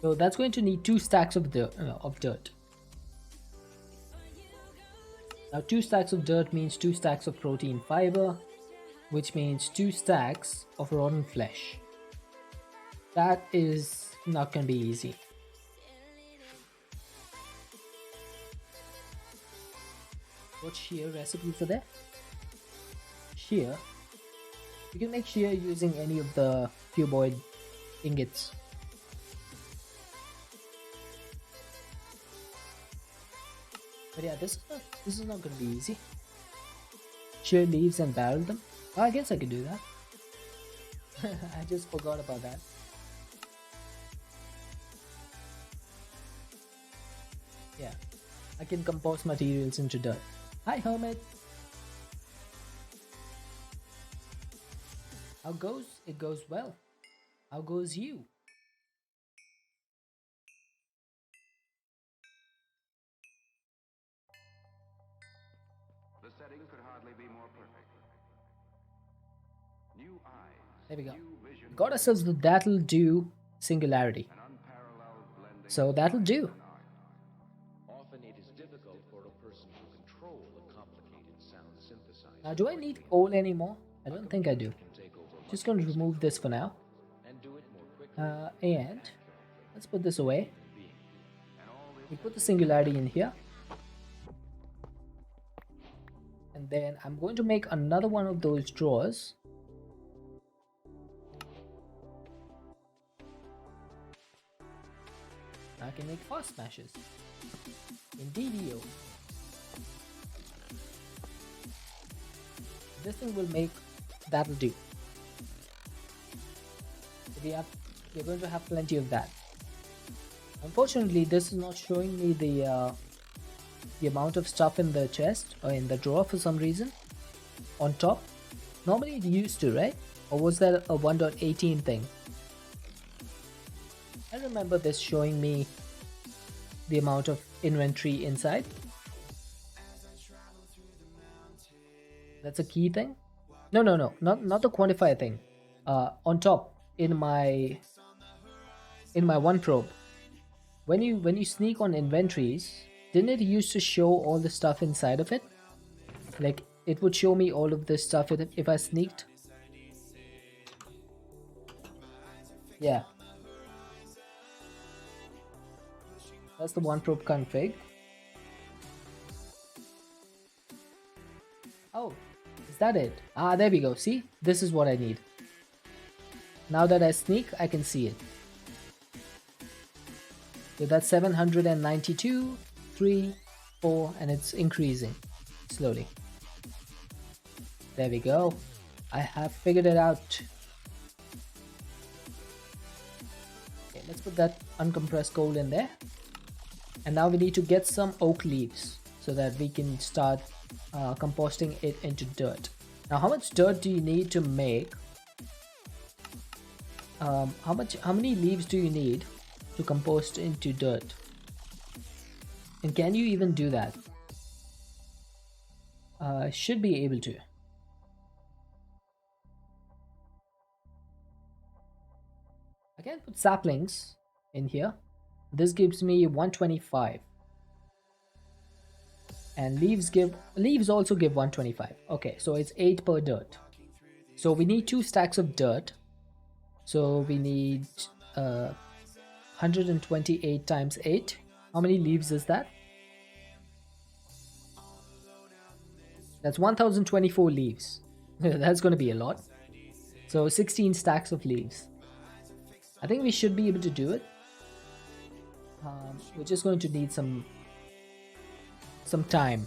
So that's going to need 2 stacks of dirt. Now 2 stacks of dirt means 2 stacks of protein fiber, which means 2 stacks of rotten flesh. That is not going to be easy. What shear recipes are there? Shear. You can make shear using any of the cuboid ingots. But yeah, this is not going to be easy. Shear leaves and barrel them. Oh, I guess I could do that. I just forgot about that. Yeah, I can compost materials into dirt. Hi, Hermit. How goes? It goes well. How goes you? The setting could hardly be more perfect. New eyes. There we go. New vision. Got ourselves the that'll do singularity. An unparalleled blending. So that'll do. Often it is difficult for a person to control a complicated sound synthesizer. Now, do I need coal anymore? I don't think I do. Just going to remove this for now. And do it more quickly. And let's put this away. We put the singularity in here. And then I'm going to make another one of those drawers. I can make fast smashes. Indeedio. this thing will make, that'll do. So we're going to have plenty of that. Unfortunately, this is not showing me the amount of stuff in the chest or in the drawer for some reason. On top, normally it used to, right? Or was that a 1.18 thing? I remember this showing me the amount of inventory inside. That's a key thing? No, not the quantifier thing. On top in my one probe. When you sneak on inventories, didn't it used to show all the stuff inside of it? Like it would show me all of this stuff if I sneaked. Yeah. That's the one probe config. Oh, is that it? Ah, there we go. See? This is what I need. Now that I sneak, I can see it. So that's 792, 3, 4, and it's increasing slowly. There we go. I have figured it out. Okay, let's put that uncompressed coal in there. And now we need to get some oak leaves so that we can start composting it into dirt. Now, how much dirt do you need to make? How many leaves do you need to compost into dirt? And can you even do that? Should be able to. I can put saplings in here. This gives me 125. And leaves also give 125. Okay, so it's 8 per dirt. So we need 2 stacks of dirt. So we need 128 times 8. How many leaves is that? That's 1024 leaves. That's going to be a lot. So 16 stacks of leaves. I think we should be able to do it. We're just going to need some time.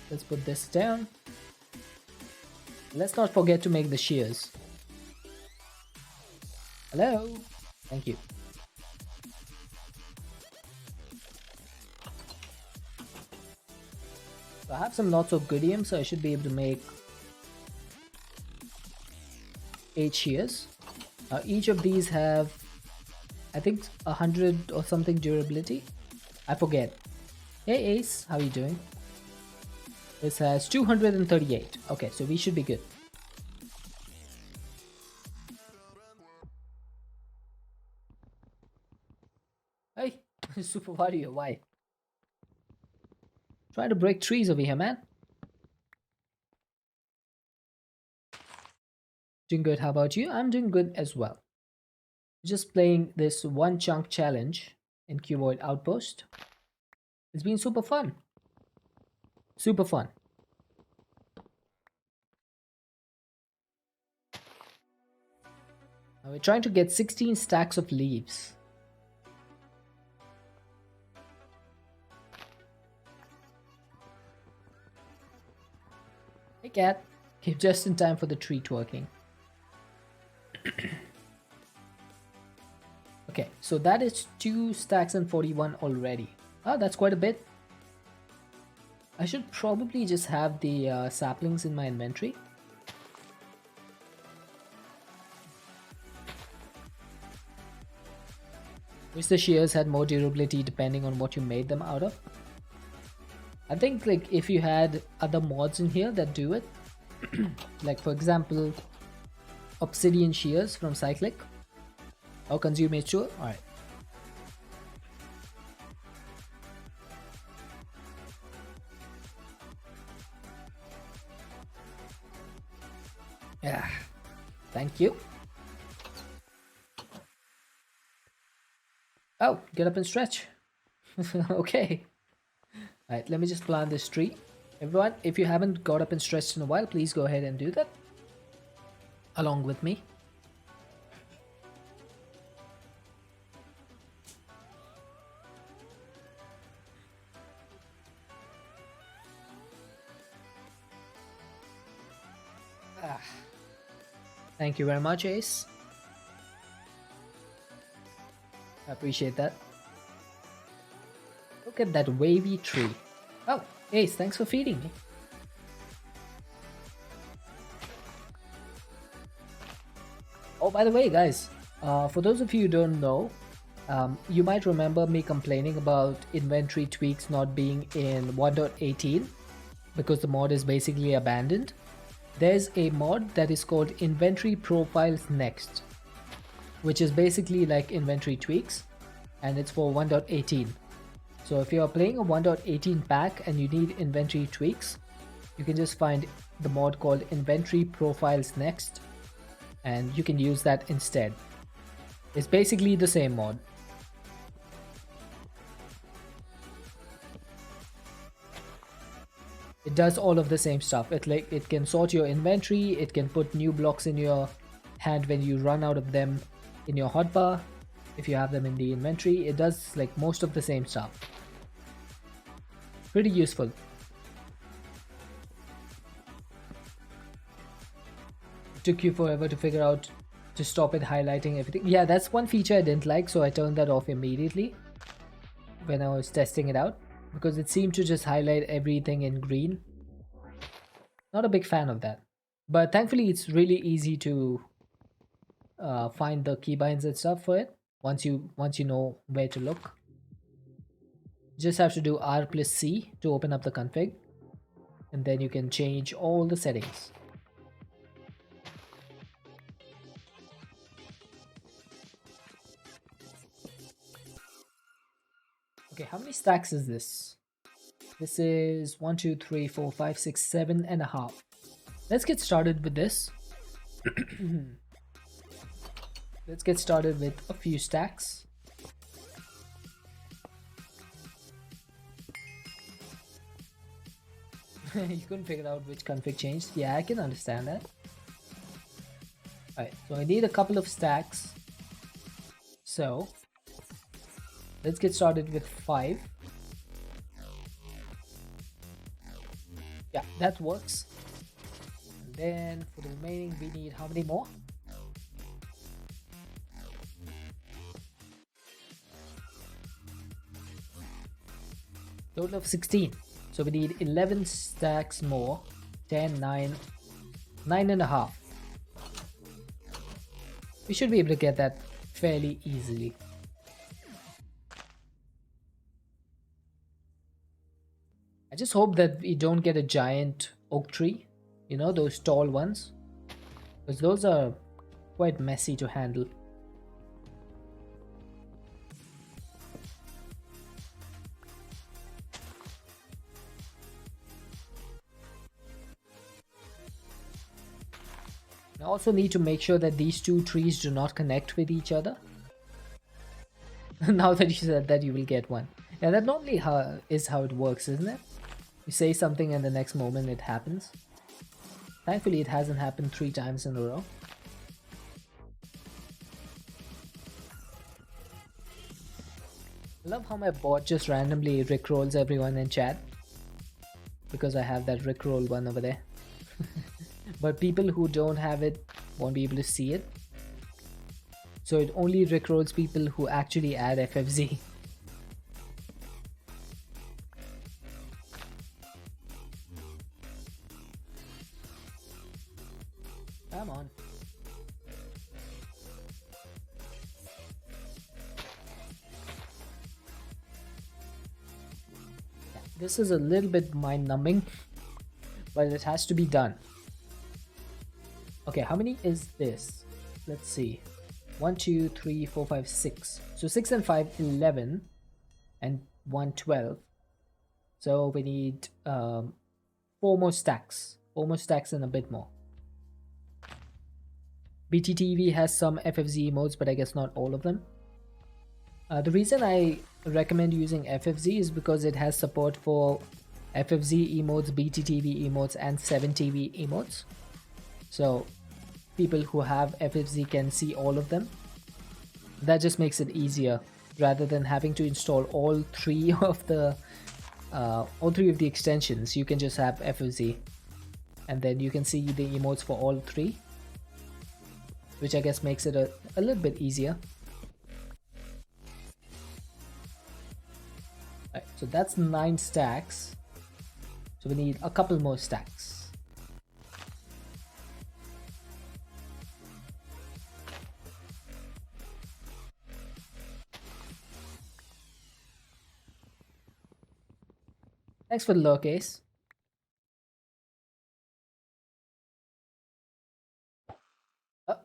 Let's put this down. Let's not forget to make the shears. Hello? Thank you. So I have some lots of goodium, so I should be able to make 8 shears. Each of these have, I think, 100 or something durability. I forget. Hey Ace, how are you doing? This has 238. Okay, so we should be good. Hey, Super Mario, why? Trying to break trees over here, man. Doing good, how about you? I'm doing good as well. Just playing this one chunk challenge in Cuboid Outpost. It's been super fun. Super fun. Now we're trying to get 16 stacks of leaves. Hey cat, came just in time for the tree twerking. Okay, so that is 2 stacks and 41 already. Oh, that's quite a bit. I should probably just have the saplings in my inventory. Wish the shears had more durability depending on what you made them out of. I think like if you had other mods in here that do it, like for example, obsidian shears from Cyclic or Consume H2O. Alright. Yeah, thank you. Oh, get up and stretch. Okay. Alright, let me just plant this tree. Everyone, if you haven't got up and stretched in a while, please go ahead and do that along with me. Thank you very much, Ace. I appreciate that. Look at that wavy tree. Oh, Ace, thanks for feeding me. Oh, by the way, guys, for those of you who don't know, you might remember me complaining about inventory tweaks not being in 1.18 because the mod is basically abandoned. There's a mod that is called Inventory Profiles Next, which is basically like inventory tweaks, and it's for 1.18. So if you are playing a 1.18 pack and you need inventory tweaks, you can just find the mod called Inventory Profiles Next, and you can use that instead. It's basically the same mod. It does all of the same stuff. It can sort your inventory, it can put new blocks in your hand when you run out of them in your hotbar. If you have them in the inventory, it does like most of the same stuff. Pretty useful. It took you forever to figure out to stop it highlighting everything. Yeah, that's one feature I didn't like, so I turned that off immediately when I was testing it out, because it seemed to just highlight everything in green. Not a big fan of that, but thankfully it's really easy to find the keybinds and stuff for it once you know where to look. You just have to do R+C to open up the config, and then you can change all the settings. Okay, how many stacks is this? This is 1, 2, 3, 4, 5, 6, 7.5. Let's get started with this. Let's get started with a few stacks. You couldn't figure out which config changed. Yeah, I can understand that. Alright, so I need a couple of stacks. So let's get started with 5. Yeah, that works. And then for the remaining, we need how many more? Total of 16. So we need 11 stacks more. 10, 9, 9.5. We should be able to get that fairly easily. I just hope that we don't get a giant oak tree, you know, those tall ones, because those are quite messy to handle. I also need to make sure that these two trees do not connect with each other. Now that you said that, you will get one. Yeah, that normally is how it works, isn't it? You say something and the next moment it happens. Thankfully it hasn't happened 3 times in a row. I love how my bot just randomly rickrolls everyone in chat, because I have that rickroll one over there. But people who don't have it won't be able to see it. So it only rickrolls people who actually add FFZ. Come on. This is a little bit mind-numbing, but it has to be done. Okay, how many is this? Let's see. 1, 2, 3, 4, 5, 6. So 6 and 5, 11. And 1, 12. So we need 4 more stacks. 4 more stacks and a bit more. BTTV has some FFZ emotes, but I guess not all of them. The reason I recommend using FFZ is because it has support for FFZ emotes, BTTV emotes, and 7TV emotes. So people who have FFZ can see all of them. That just makes it easier rather than having to install all three of the extensions. You can just have FFZ, and then you can see the emotes for all 3. which I guess makes it a little bit easier. Right, so that's 9 stacks. So we need a couple more stacks. Thanks for the lurk, Ace. Oh,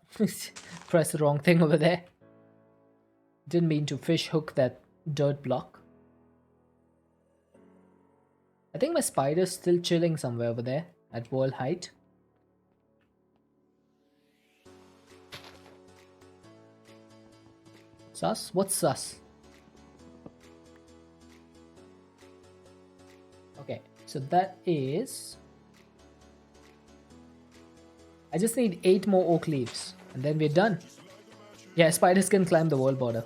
press the wrong thing over there. Didn't mean to fish hook that dirt block. I think my spider's still chilling somewhere over there at world height. Sus? What's sus? Okay, so that is... I just need 8 more oak leaves and then we're done. Yeah, spiders can climb the wall border.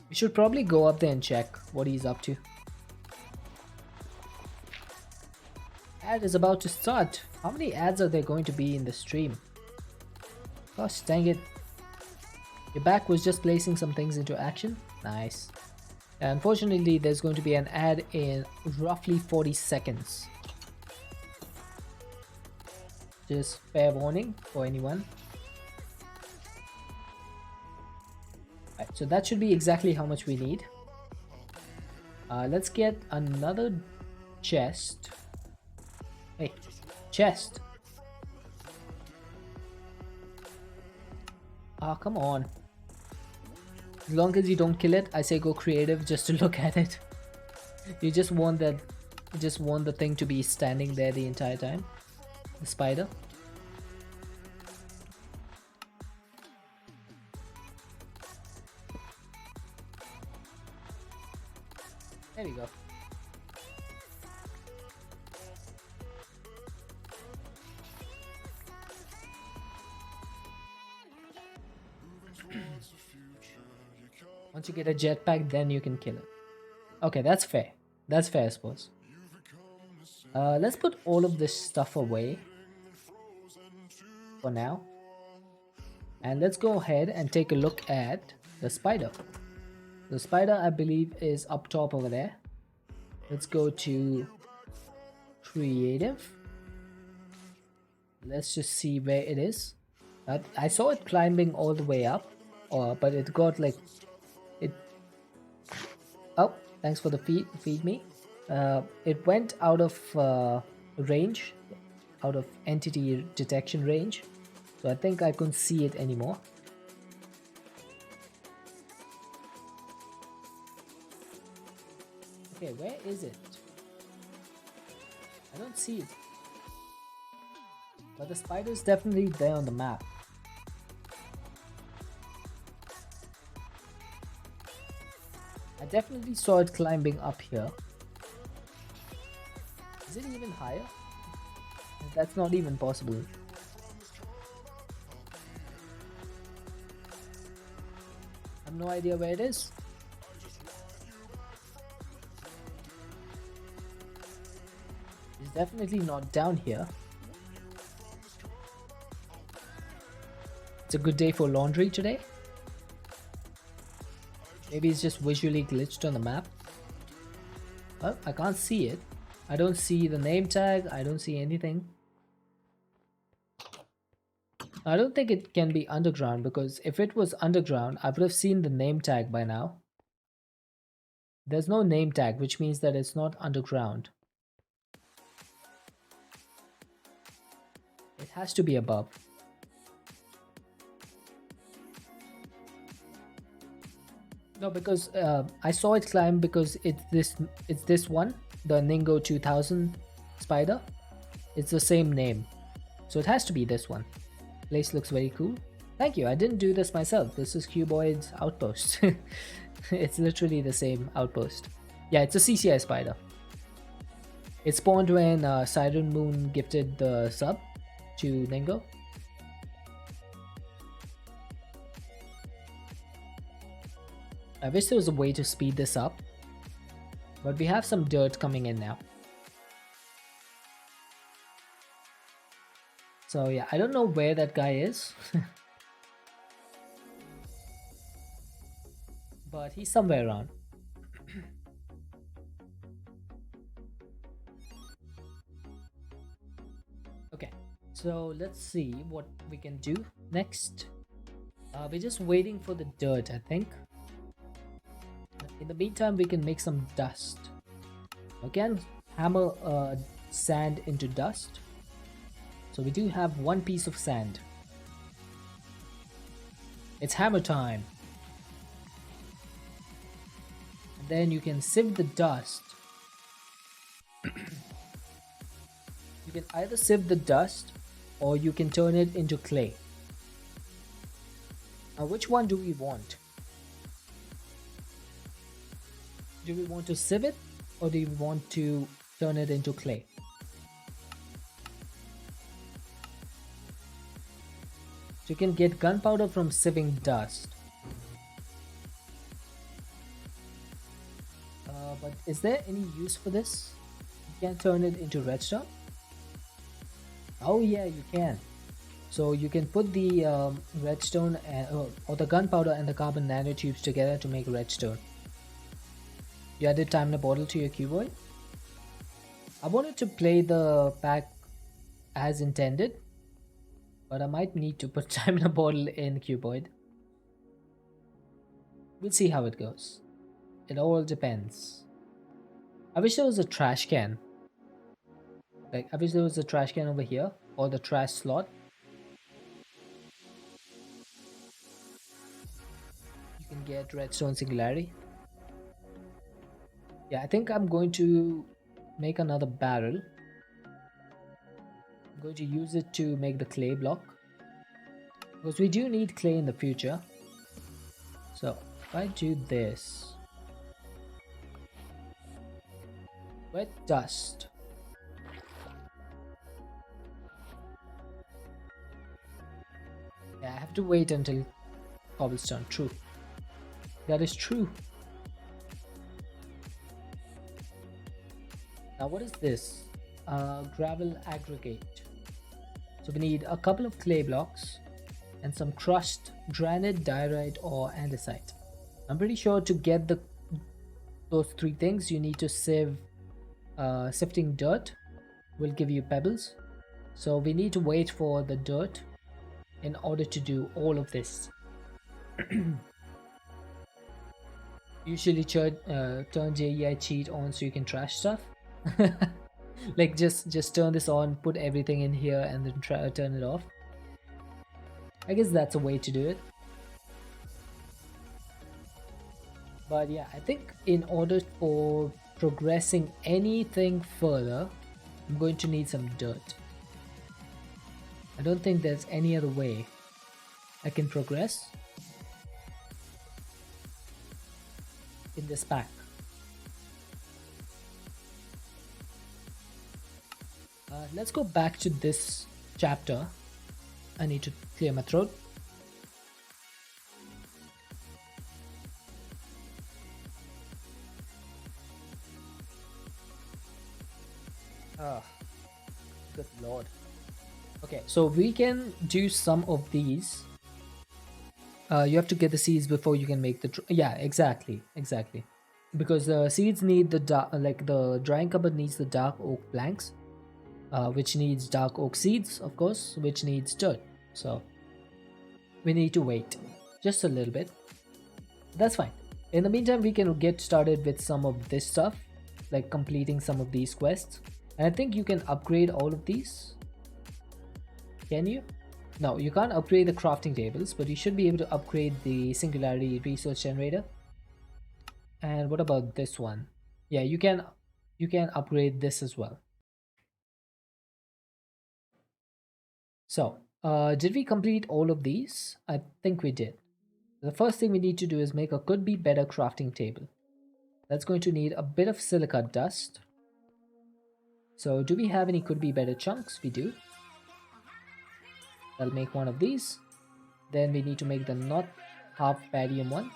We should probably go up there and check what he's up to. Ad is about to start. How many ads are there going to be in the stream? Gosh dang it. Your back was just placing some things into action. Nice. Unfortunately, there's going to be an ad in roughly 40 seconds. Just fair warning for anyone. Right, so that should be exactly how much we need. Let's get another chest. Hey, chest. Ah, come on. As long as you don't kill it, I say go creative just to look at it. You just want that, you just want the thing to be standing there the entire time. The spider. There we go. Once you get a jetpack, then you can kill it. Okay, that's fair. That's fair, I suppose. Let's put all of this stuff away for now. And let's go ahead and take a look at the spider. The spider, I believe, is up top over there. Let's go to creative. Let's just see where it is. I saw it climbing all the way up, but it got like it. Oh, thanks for the feed me. It went out of range, out of entity detection range, so I think I couldn't see it anymore. Okay, where is it? I don't see it. But the spider is definitely there on the map. I definitely saw it climbing up here. Is it even higher? That's not even possible. I have no idea where it is. It's definitely not down here. It's a good day for laundry today. Maybe it's just visually glitched on the map. Oh, I can't see it. I don't see the name tag. I don't see anything. I don't think it can be underground, because if it was underground, I would have seen the name tag by now. There's no name tag, which means that it's not underground. It has to be above. No, because I saw it climb because it's this one, the Ningo 2000 spider. It's the same name, so it has to be this one. Place looks very cool. Thank you. I didn't do this myself. This is Cuboid's Outpost. It's literally the same outpost. Yeah, it's a CCI spider. It spawned when Siren Moon gifted the sub to Ningo. I wish there was a way to speed this up. But we have some dirt coming in now. So yeah, I don't know where that guy is. But he's somewhere around. Okay, so let's see what we can do next. We're just waiting for the dirt, I think. In the meantime, we can make some dust. Again, hammer sand into dust. So we do have one piece of sand. It's hammer time. And then you can sieve the dust. You can either sieve the dust or you can turn it into clay. Now, which one do we want? Do we want to sieve it or do we want to turn it into clay? So you can get gunpowder from sieving dust. But is there any use for this? You can turn it into redstone? Oh yeah, you can. So you can put the redstone or the gunpowder and the carbon nanotubes together to make redstone. You added time in a bottle to your cuboid. I wanted to play the pack as intended, but I might need to put time in a bottle in cuboid. We'll see how it goes. It all depends. I wish there was a trash can. Like, I wish there was a trash can over here or the trash slot. You can get redstone singularity. Yeah, I think I'm going to make another barrel. I'm going to use it to make the clay block, because we do need clay in the future. So if I do this, wet dust. Yeah, I have to wait until cobblestone. True. That is true. Now what is this? Gravel aggregate. So we need a couple of clay blocks and some crushed granite, diorite or andesite. I'm pretty sure to get those three things you need to sieve. Sifting dirt will give you pebbles. So we need to wait for the dirt in order to do all of this. Usually turn JEI cheat on so you can trash stuff. Like just turn this on, put everything in here and then turn it off. I guess that's a way to do it. But yeah, I think in order for progressing anything further, I'm going to need some dirt. I don't think there's any other way I can progress in this pack. Let's go back to this chapter. I need to clear my throat. Ah, good lord. Okay, so we can do some of these. You have to get the seeds before you can make the yeah, exactly, because the seeds need the like the drying cupboard needs the dark oak planks, which needs dark oak seeds, of course, which needs dirt. So we need to wait just a little bit. That's fine. In the meantime, we can get started with some of this stuff, like completing some of these quests. And I think you can upgrade all of these. Can you? No, you can't upgrade the crafting tables, but you should be able to upgrade the singularity resource generator. And what about this one? Yeah, you can upgrade this as well. So, did we complete all of these? I think we did. The first thing we need to do is make a could be better crafting table. That's going to need a bit of silica dust. So do we have any could be better chunks? We do. I'll make one of these. Then we need to make the not half barium one.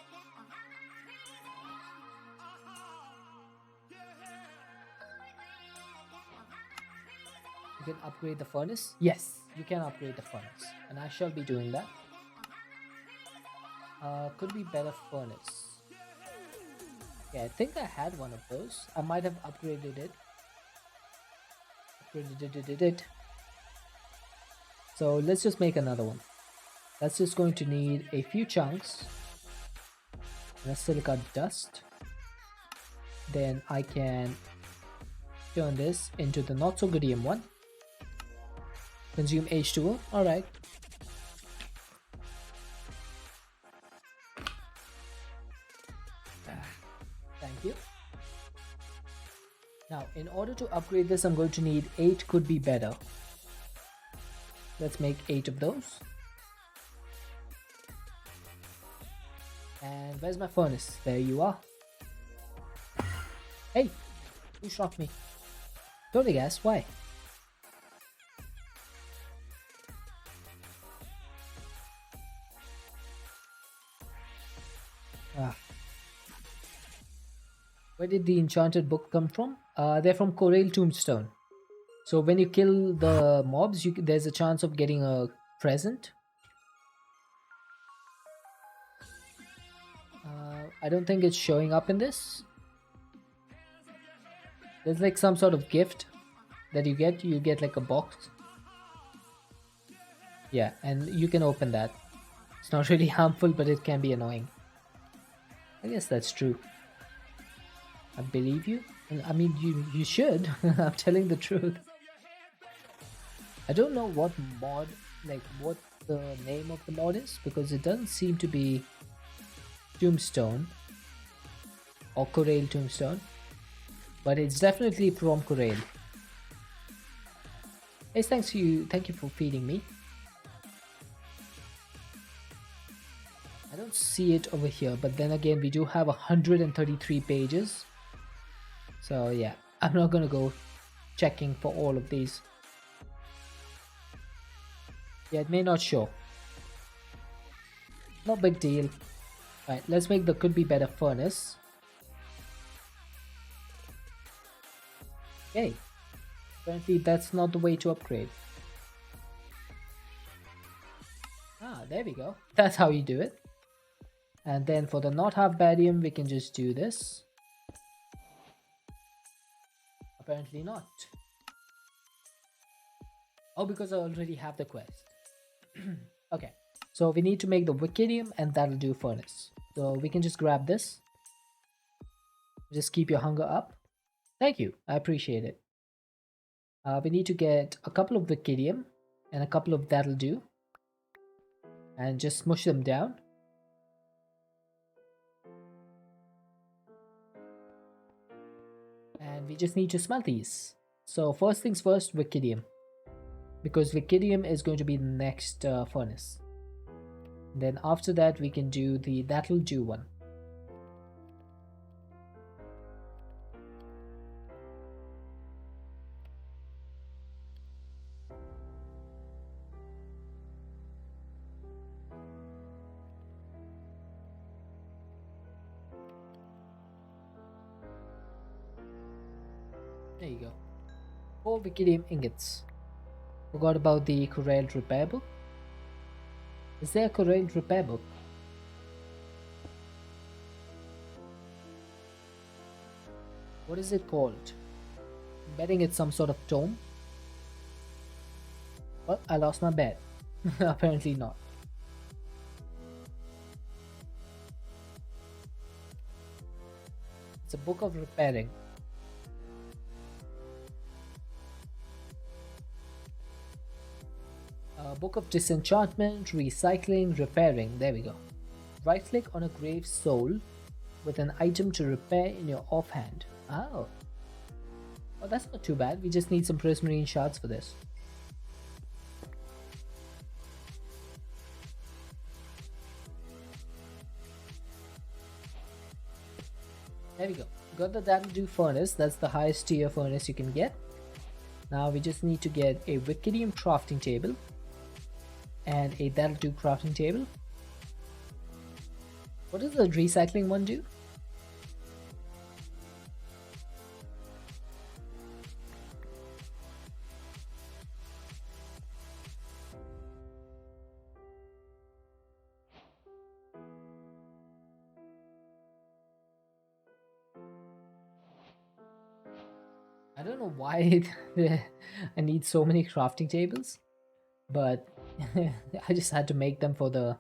You can upgrade the furnace. Yes, you can upgrade the furnace, and I shall be doing that. Could be better furnace. Yeah, I think I had one of those. I might have upgraded it. Upgraded it. So let's just make another one. That's just going to need a few chunks and a silica dust. Then I can turn this into the not so goodium one. Consume H2O. Alright. Thank you. Now, in order to upgrade this, I'm going to need 8 could be better. Let's make 8 of those. And where's my furnace? There you are. Hey, who shot me? Totally gas, why? Ah. Where did the enchanted book come from? They're from Corail Tombstone. So when you kill the mobs, there's a chance of getting a present. I don't think it's showing up in this. There's like some sort of gift that you get like a box. Yeah, and you can open that. It's not really harmful, but it can be annoying. I guess that's true. I believe you. I mean, you should. I'm telling the truth. I don't know what mod, like what the name of the mod is, because it doesn't seem to be Tombstone or Corail Tombstone, but it's definitely from Corail. Hey, thank you for feeding me. I don't see it over here, but then again, we do have 133 pages. So yeah, I'm not gonna go checking for all of these. Yeah, it may not show. No big deal. Alright, let's make the could be better furnace. Okay. Apparently that's not the way to upgrade. Ah, there we go. That's how you do it. And then for the not half barium, we can just do this. Apparently not. Oh, because I already have the quest. Okay, so we need to make the Wickidium, and that'll do furnace. So we can just grab this. Just keep your hunger up. Thank you, I appreciate it. We need to get a couple of Wickidium and a couple of that'll do. And just smush them down. And we just need to smelt these. So first things first, Wickidium. Because Wickidium is going to be the next furnace. Then after that we can do the that'll do one. There you go. 4 Wickidium ingots. Forgot about the Corail repair book. Is there a Corail repair book? What is it called? I'm betting it's some sort of tome. Well, I lost my bet. Apparently not. It's a book of repairing. Book of disenchantment, recycling, repairing. There we go. Right click on a grave soul with an item to repair in your offhand. Oh. Oh, that's not too bad. We just need some prismarine shards for this. There we go. Got the that'll do furnace. That's the highest tier furnace you can get. Now we just need to get a Wickidium crafting table and a that'll do crafting table. What does the recycling one do? don't know why I need so many crafting tables, but I just had to make them for the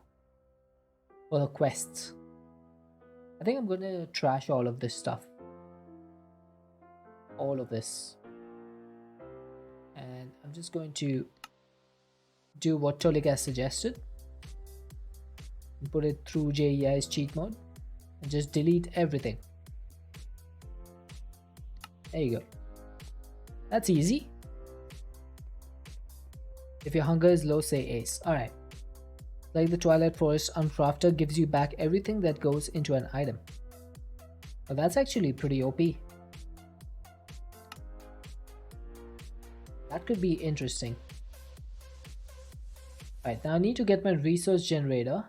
quests. I think I'm gonna trash all of this stuff. All of this. And I'm just going to do what Tolik has suggested and put it through JEI's cheat mode and just delete everything. There you go. That's easy. If your hunger is low, say ace. Alright. Like the Twilight Forest Uncrafter gives you back everything that goes into an item. Well, that's actually pretty OP. That could be interesting. Right, now I need to get my resource generator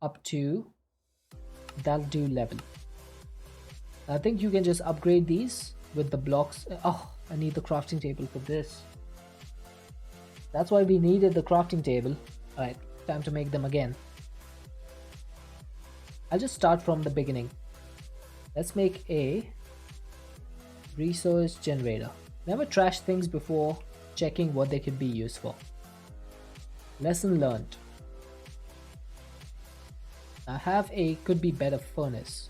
up to that'll do level. I think you can just upgrade these with the blocks. Oh, I need the crafting table for this. That's why we needed the crafting table. Alright, time to make them again. I'll just start from the beginning. Let's make a resource generator. Never trash things before checking what they could be used for. Lesson learned. I have a could be better furnace,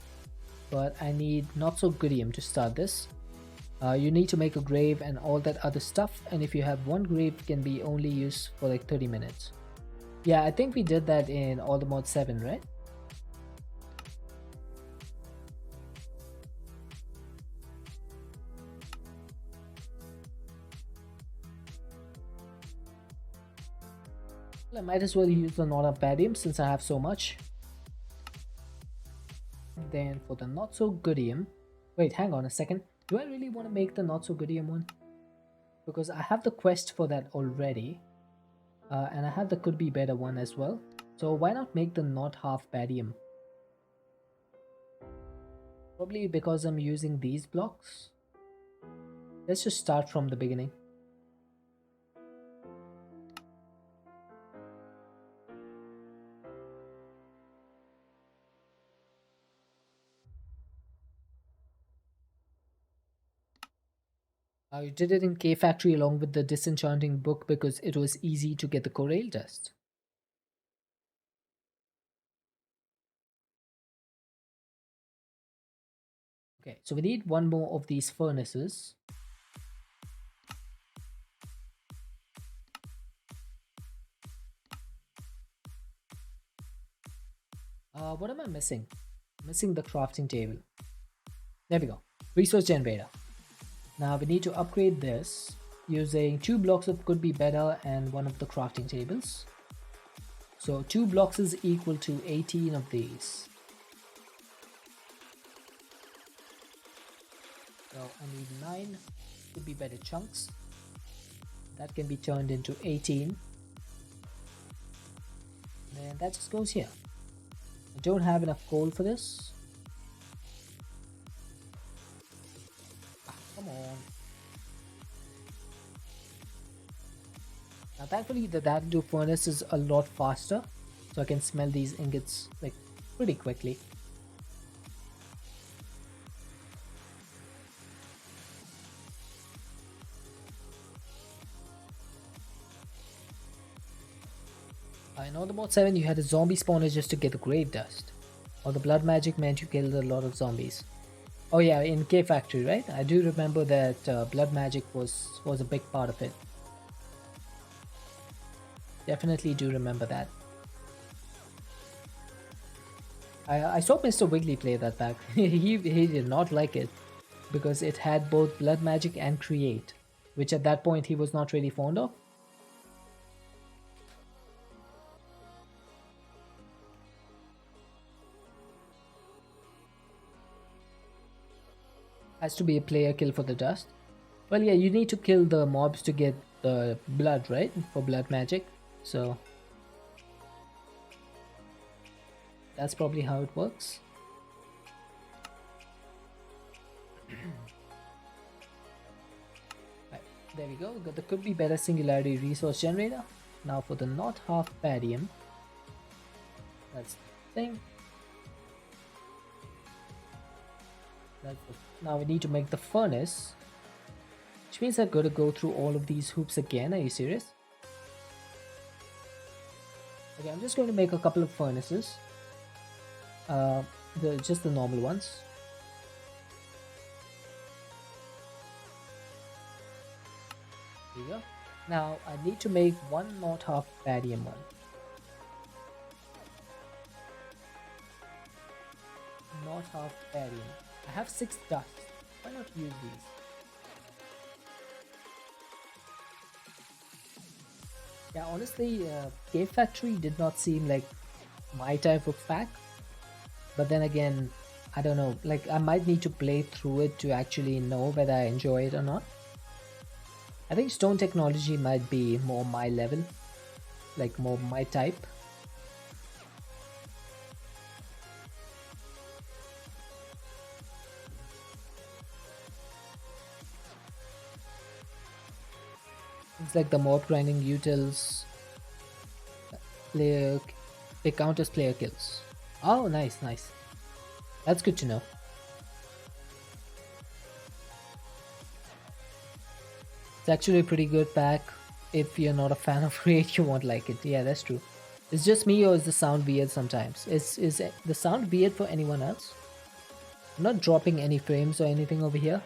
but I need not so goodium to start this. You need to make a grave and all that other stuff, and if you have one grave, it can be only used for like 30 minutes. Yeah, I think we did that in All the Mod 7, right? Well, I might as well use the not of badium since I have so much. Then for the not so goodium, wait, hang on a second. Do I really want to make the not so goodium one? Because I have the quest for that already, and I have the could be better one as well. So why not make the not half badium? Probably because I'm using these blocks. Let's just start from the beginning. I did it in K Factory along with the disenchanting book because it was easy to get the corail dust. Okay, so we need one more of these furnaces. What am I missing? Missing the crafting table. There we go. Resource generator. Now we need to upgrade this using 2 blocks of could be better and one of the crafting tables. So 2 blocks is equal to 18 of these. So I need 9 could be better chunks. That can be turned into 18. And that just goes here. I don't have enough coal for this. Come on. Now thankfully the Dadu furnace is a lot faster, so I can smell these ingots like pretty quickly. In All the Mod 7 you had a zombie spawner just to get the grave dust. Or the blood magic meant you killed a lot of zombies. Oh yeah, in K Factory, right? I do remember that blood magic was a big part of it. Definitely do remember that. I saw Mr. Wiggly play that back. he did not like it because it had both blood magic and create, which at that point he was not really fond of. Has to be a player kill for the dust. Well, yeah, you need to kill the mobs to get the blood, right? For blood magic. So that's probably how it works. Right, there we go. We got the could be better singularity resource generator. Now for the not half badium. That's the thing. Now we need to make the furnace. Which means I've got to go through all of these hoops again. Are you serious? Okay, I'm just going to make a couple of furnaces. Uh, just the normal ones. There you go. Now I need to make one not half barium one. Not half barium. I have 6 dust. Why not use these? Yeah, honestly, Cave Factory did not seem like my type of pack. But then again, I don't know. Like, I might need to play through it to actually know whether I enjoy it or not. I think stone technology might be more my level. Like, more my type. It's like the mob grinding utils. Player... They count as player kills. Oh, nice, nice. That's good to know. It's actually a pretty good pack. If you're not a fan of Raid, you won't like it. Yeah, that's true. It's just me, or is the sound weird sometimes? Is the sound weird for anyone else? I'm not dropping any frames or anything over here.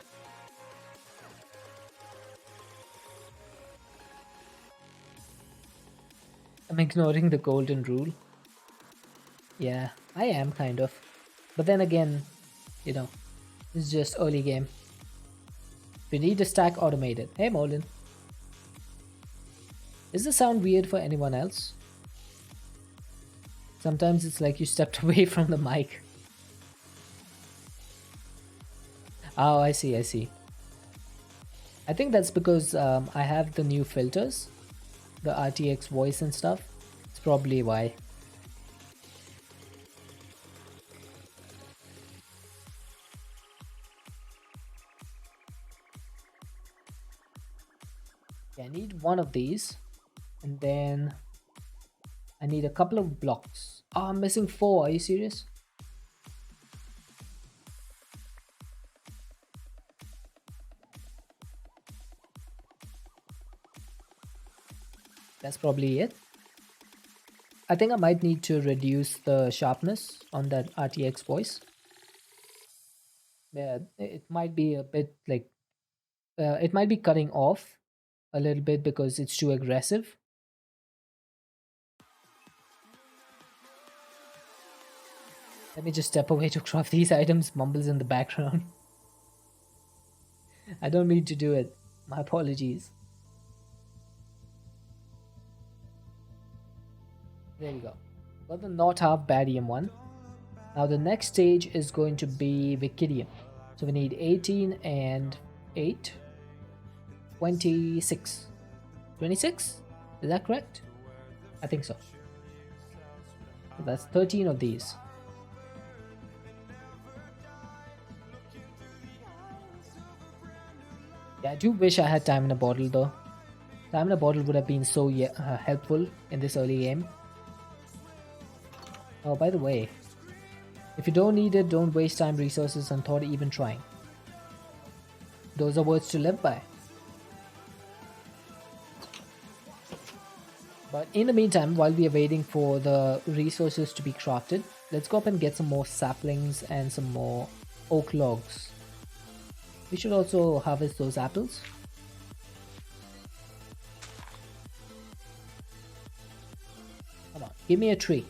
I'm ignoring the golden rule. Yeah, I am kind of. But then again, you know, it's just early game. We need a stack automated. Hey, Molin. Is the sound weird for anyone else? Sometimes it's like you stepped away from the mic. Oh, I see, I see. I think that's because I have the new filters, the RTX voice and stuff. It's probably why. Yeah, I need one of these, and then I need a couple of blocks. Oh, I'm missing 4. Are you serious? That's probably it. I think I might need to reduce the sharpness on that RTX voice. Yeah, it might be a bit like it might be cutting off a little bit because it's too aggressive. Let me just step away to craft these items. Mumbles in the background. I don't mean to do it. My apologies. There we go. Got the not half barium one. Now the next stage is going to be Vikidium. So we need 18 and 8. 26. 26? Is that correct? I think so. So that's 13 of these. Yeah, I do wish I had time in a bottle though. Time in a bottle would have been so helpful in this early game. Oh, by the way, if you don't need it, don't waste time, resources, and thought even trying. Those are words to live by. But in the meantime, while we are waiting for the resources to be crafted, let's go up and get some more saplings and some more oak logs. We should also harvest those apples. Come on, give me a tree.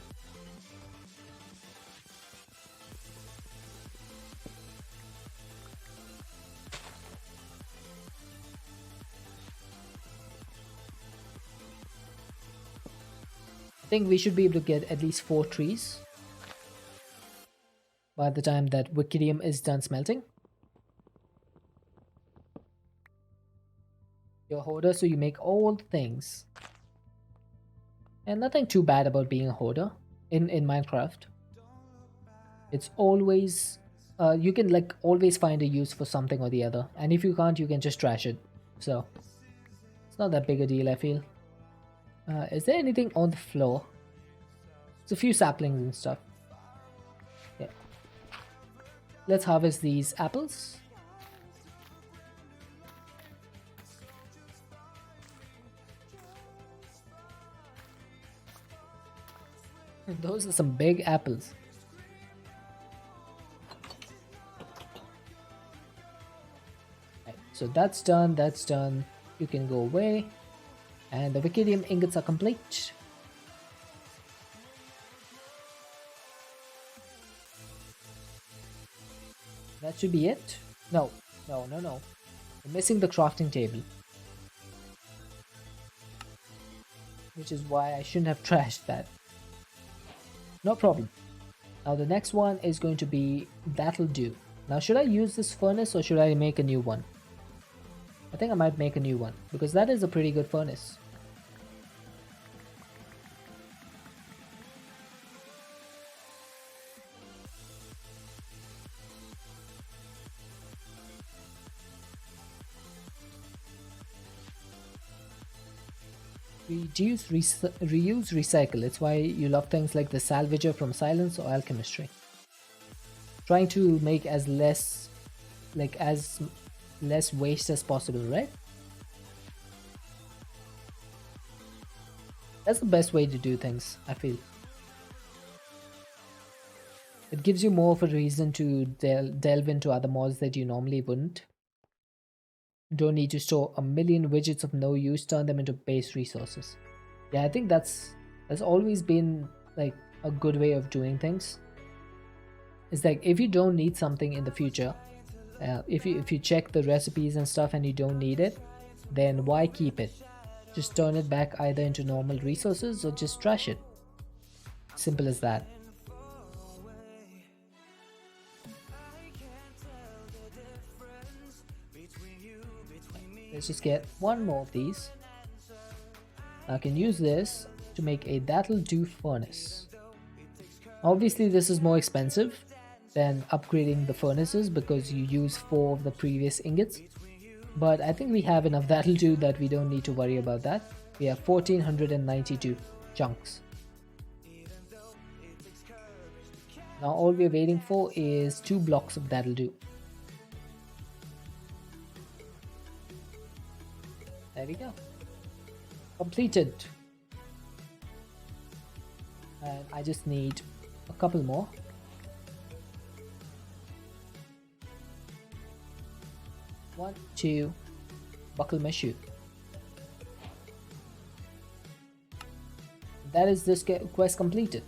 I think we should be able to get at least 4 trees by the time that Wikidium is done smelting. You're a hoarder, so you make all the things. And nothing too bad about being a hoarder in Minecraft. It's always you can like always find a use for something or the other, and if you can't, you can just trash it. So it's not that big a deal, I feel. Is there anything on the floor? It's a few saplings and stuff. Yeah. Let's harvest these apples. Those are some big apples. Right, so that's done, that's done. You can go away. And the Wicadium ingots are complete. That should be it. No, no, no, no. We're missing the crafting table. Which is why I shouldn't have trashed that. No problem. Now the next one is going to be that'll do. Now should I use this furnace or should I make a new one? I think I might make a new one because that is a pretty good furnace. Reuse, recycle. It's why you love things like the salvager from Silence or alchemistry. Trying to make as less waste as possible, right? That's the best way to do things, I feel. It gives you more of a reason to delve into other mods that you normally wouldn't. Don't need to store a million widgets of no use, turn them into base resources. Yeah, I think that's always been like a good way of doing things. It's like if you don't need something in the future, if you check the recipes and stuff and you don't need it, then why keep it? Just turn it back either into normal resources or just trash it. Simple as that. Let's just get one more of these. I can use this to make a that'll do furnace. Obviously this is more expensive than upgrading the furnaces because you use 4 of the previous ingots, but I think we have enough that'll do that we don't need to worry about that. We have 1492 chunks. Now all we're waiting for is 2 blocks of that'll do. There we go. Completed. And I just need a couple more. One, two, buckle my shoe. That is this quest completed.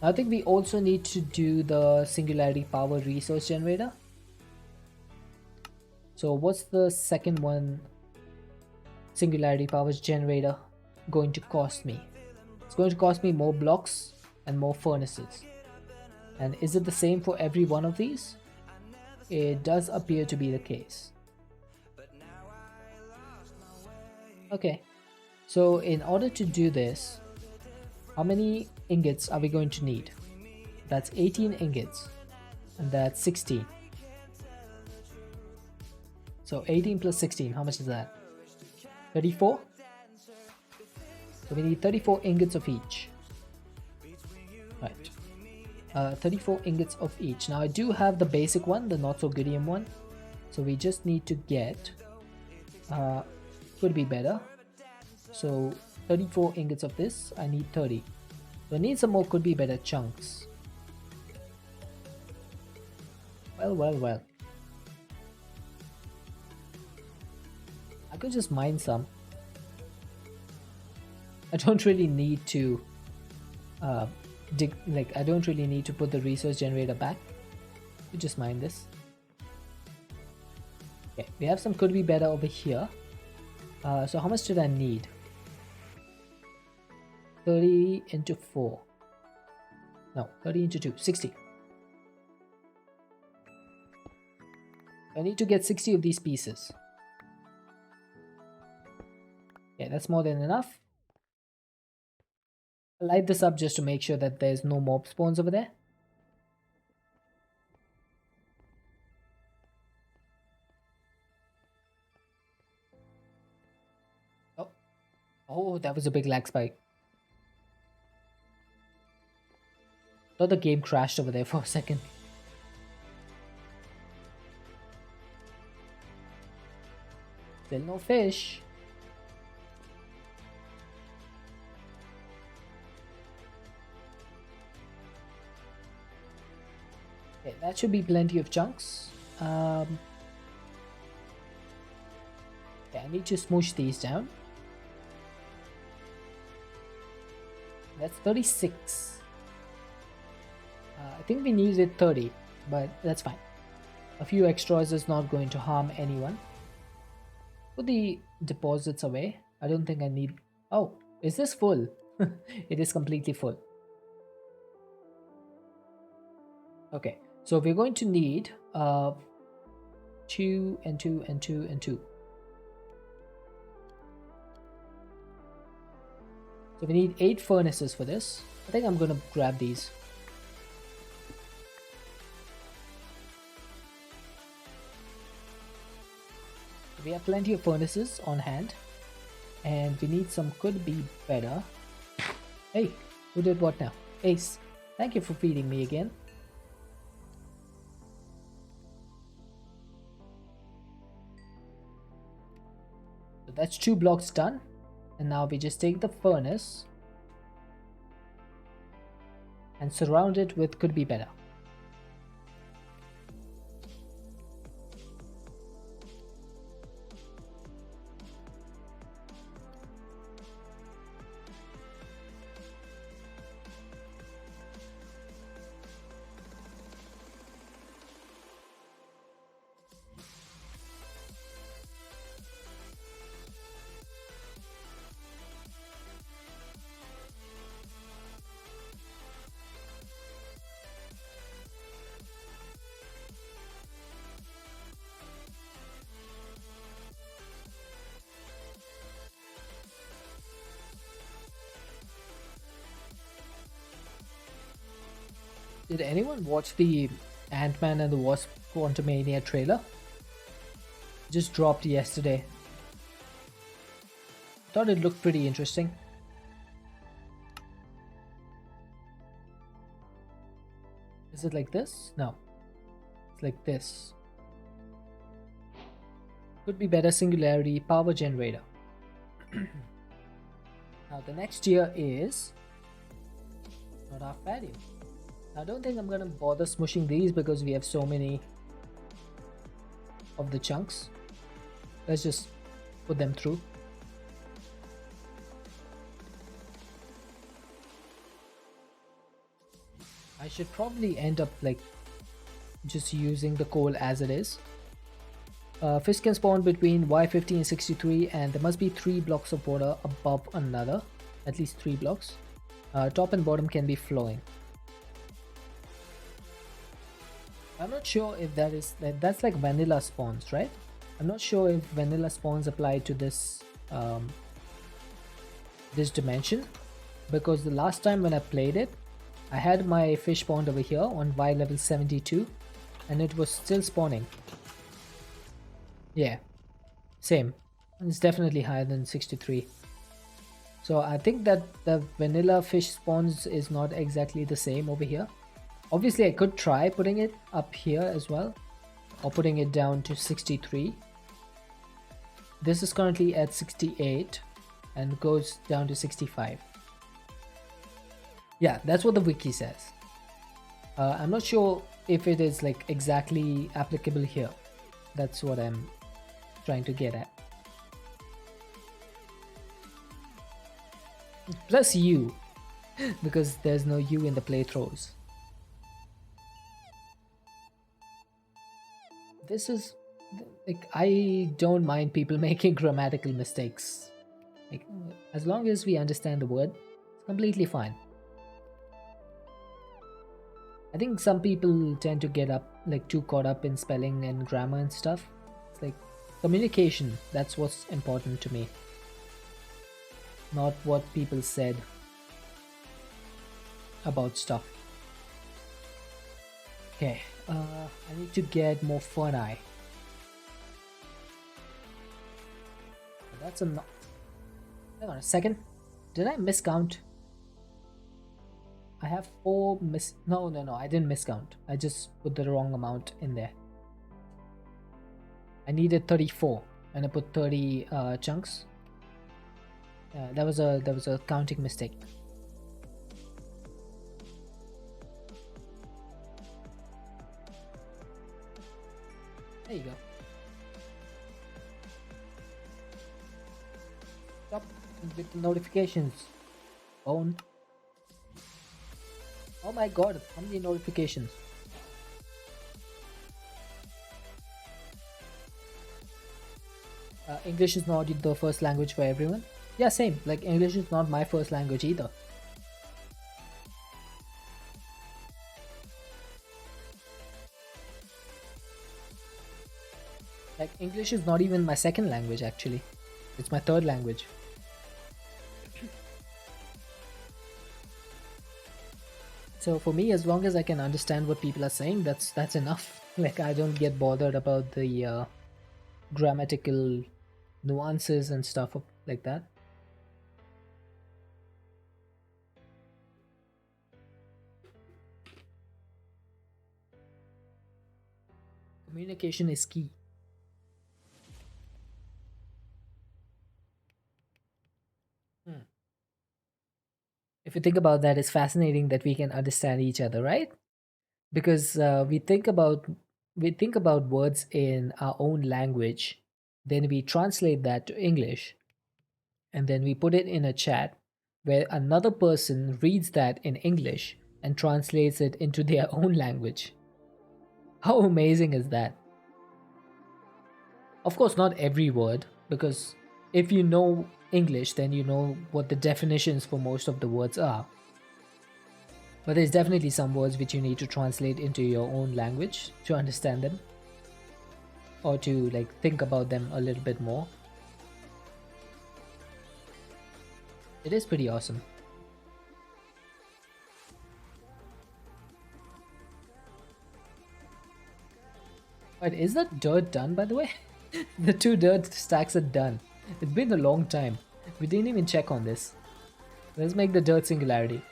I think we also need to do the singularity power resource generator. So what's the second one? Singularity powers generator going to cost me? It's going to cost me more blocks and more furnaces. And is it the same for every one of these? It does appear to be the case. Okay, so in order to do this, how many ingots are we going to need? That's 18 ingots and that's 16. So 18 plus 16, how much is that? 34? So we need 34 ingots of each. Right. 34 ingots of each. Now I do have the basic one, the not so goodium one. So we just need to get could be better. So 34 ingots of this, I need 30. So I need some more could be better chunks. Well. I could just mine some. I don't really need to I don't really need to put the resource generator back. You just mine this. Okay, we have some could be better over here. So how much did I need? 30 into 4. No, 30 into 2, 60. I need to get 60 of these pieces. Okay, that's more than enough. I'll light this up just to make sure that there's no mob spawns over there. Oh, that was a big lag spike. Thought the game crashed over there for a second. Still no fish. That should be plenty of chunks. Yeah, I need to smoosh these down. That's 36. I think we needed 30, but that's fine. A few extras is not going to harm anyone. Put the deposits away. I don't think I need... Oh, is this full? It is completely full. Okay, so we're going to need 2 and 2 and 2 and 2. So we need 8 furnaces for this. I think I'm going to grab these. We have plenty of furnaces on hand. And we need some could be better. Hey, who did what now? Ace, thank you for feeding me again. So that's 2 blocks done. And now we just take the furnace and surround it with could be better. Did anyone watch the Ant-Man and the Wasp Quantumania trailer? Just dropped yesterday. Thought it looked pretty interesting. Is it like this? No. It's like this. Could be better singularity power generator. Now the next tier is not half patio. I don't think I'm gonna bother smushing these because we have so many of the chunks. Let's just put them through. I should probably end up like just using the coal as it is. Fish can spawn between Y50 and 63, and there must be 3 blocks of water above another, at least 3 blocks. Top and bottom can be flowing. I'm not sure if that's like vanilla spawns, right? I'm not sure if vanilla spawns apply to this this dimension, because the last time when I played it, I had my fish pond over here on Y level 72 and it was still spawning. Yeah, same. It's definitely higher than 63. So I think that the vanilla fish spawns is not exactly the same over here. Obviously I could try putting it up here as well, or putting it down to 63. This is currently at 68 and goes down to 65. Yeah, that's what the wiki says. I'm not sure if it is like exactly applicable here. That's what I'm trying to get at. Plus U, because there's no U in the playthroughs. This is like, I don't mind people making grammatical mistakes. Like, as long as we understand the word, it's completely fine. I think some people tend to get too caught up in spelling and grammar and stuff. It's like communication, that's what's important to me, not what people said about stuff. Okay, I need to get more fungi. That's enough. Hang on a second. Did I miscount? I have 4 No, I didn't miscount. I just put the wrong amount in there. I needed 34 and I put 30 chunks. That was a counting mistake. There you go. Stop with the notifications. Phone. Oh my god, how many notifications? English is not the first language for everyone. Yeah, same. Like, English is not my first language either. Like, English is not even my second language actually. It's my third language. So for me, as long as I can understand what people are saying, that's enough. Like, I don't get bothered about the grammatical nuances and stuff like that. Communication is key. If you think about that, it's fascinating that we can understand each other, right? Because we think about words in our own language, then we translate that to English, and then we put it in a chat where another person reads that in English and translates it into their own language. How amazing is that? Of course, not every word, because if you know English, then you know what the definitions for most of the words are. But there's definitely some words which you need to translate into your own language to understand them, or to like think about them a little bit more. It is pretty awesome. But is that dirt done, by the way? The two dirt stacks are done. It's been a long time. We didn't even check on this. Let's make the dirt singularity.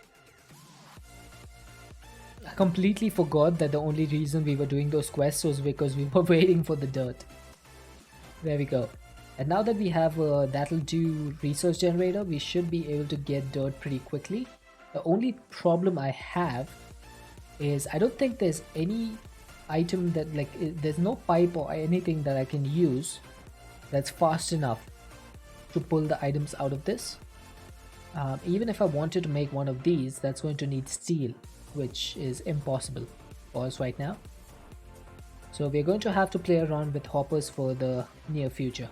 I completely forgot that the only reason we were doing those quests was because we were waiting for the dirt. There we go. And now that we have a that'll do resource generator, we should be able to get dirt pretty quickly. The only problem I have is I don't think there's any item that like there's no pipe or anything that I can use that's fast enough to pull the items out of this. Even if I wanted to make one of these, that's going to need steel, which is impossible for us right now. So we're going to have to play around with hoppers for the near future.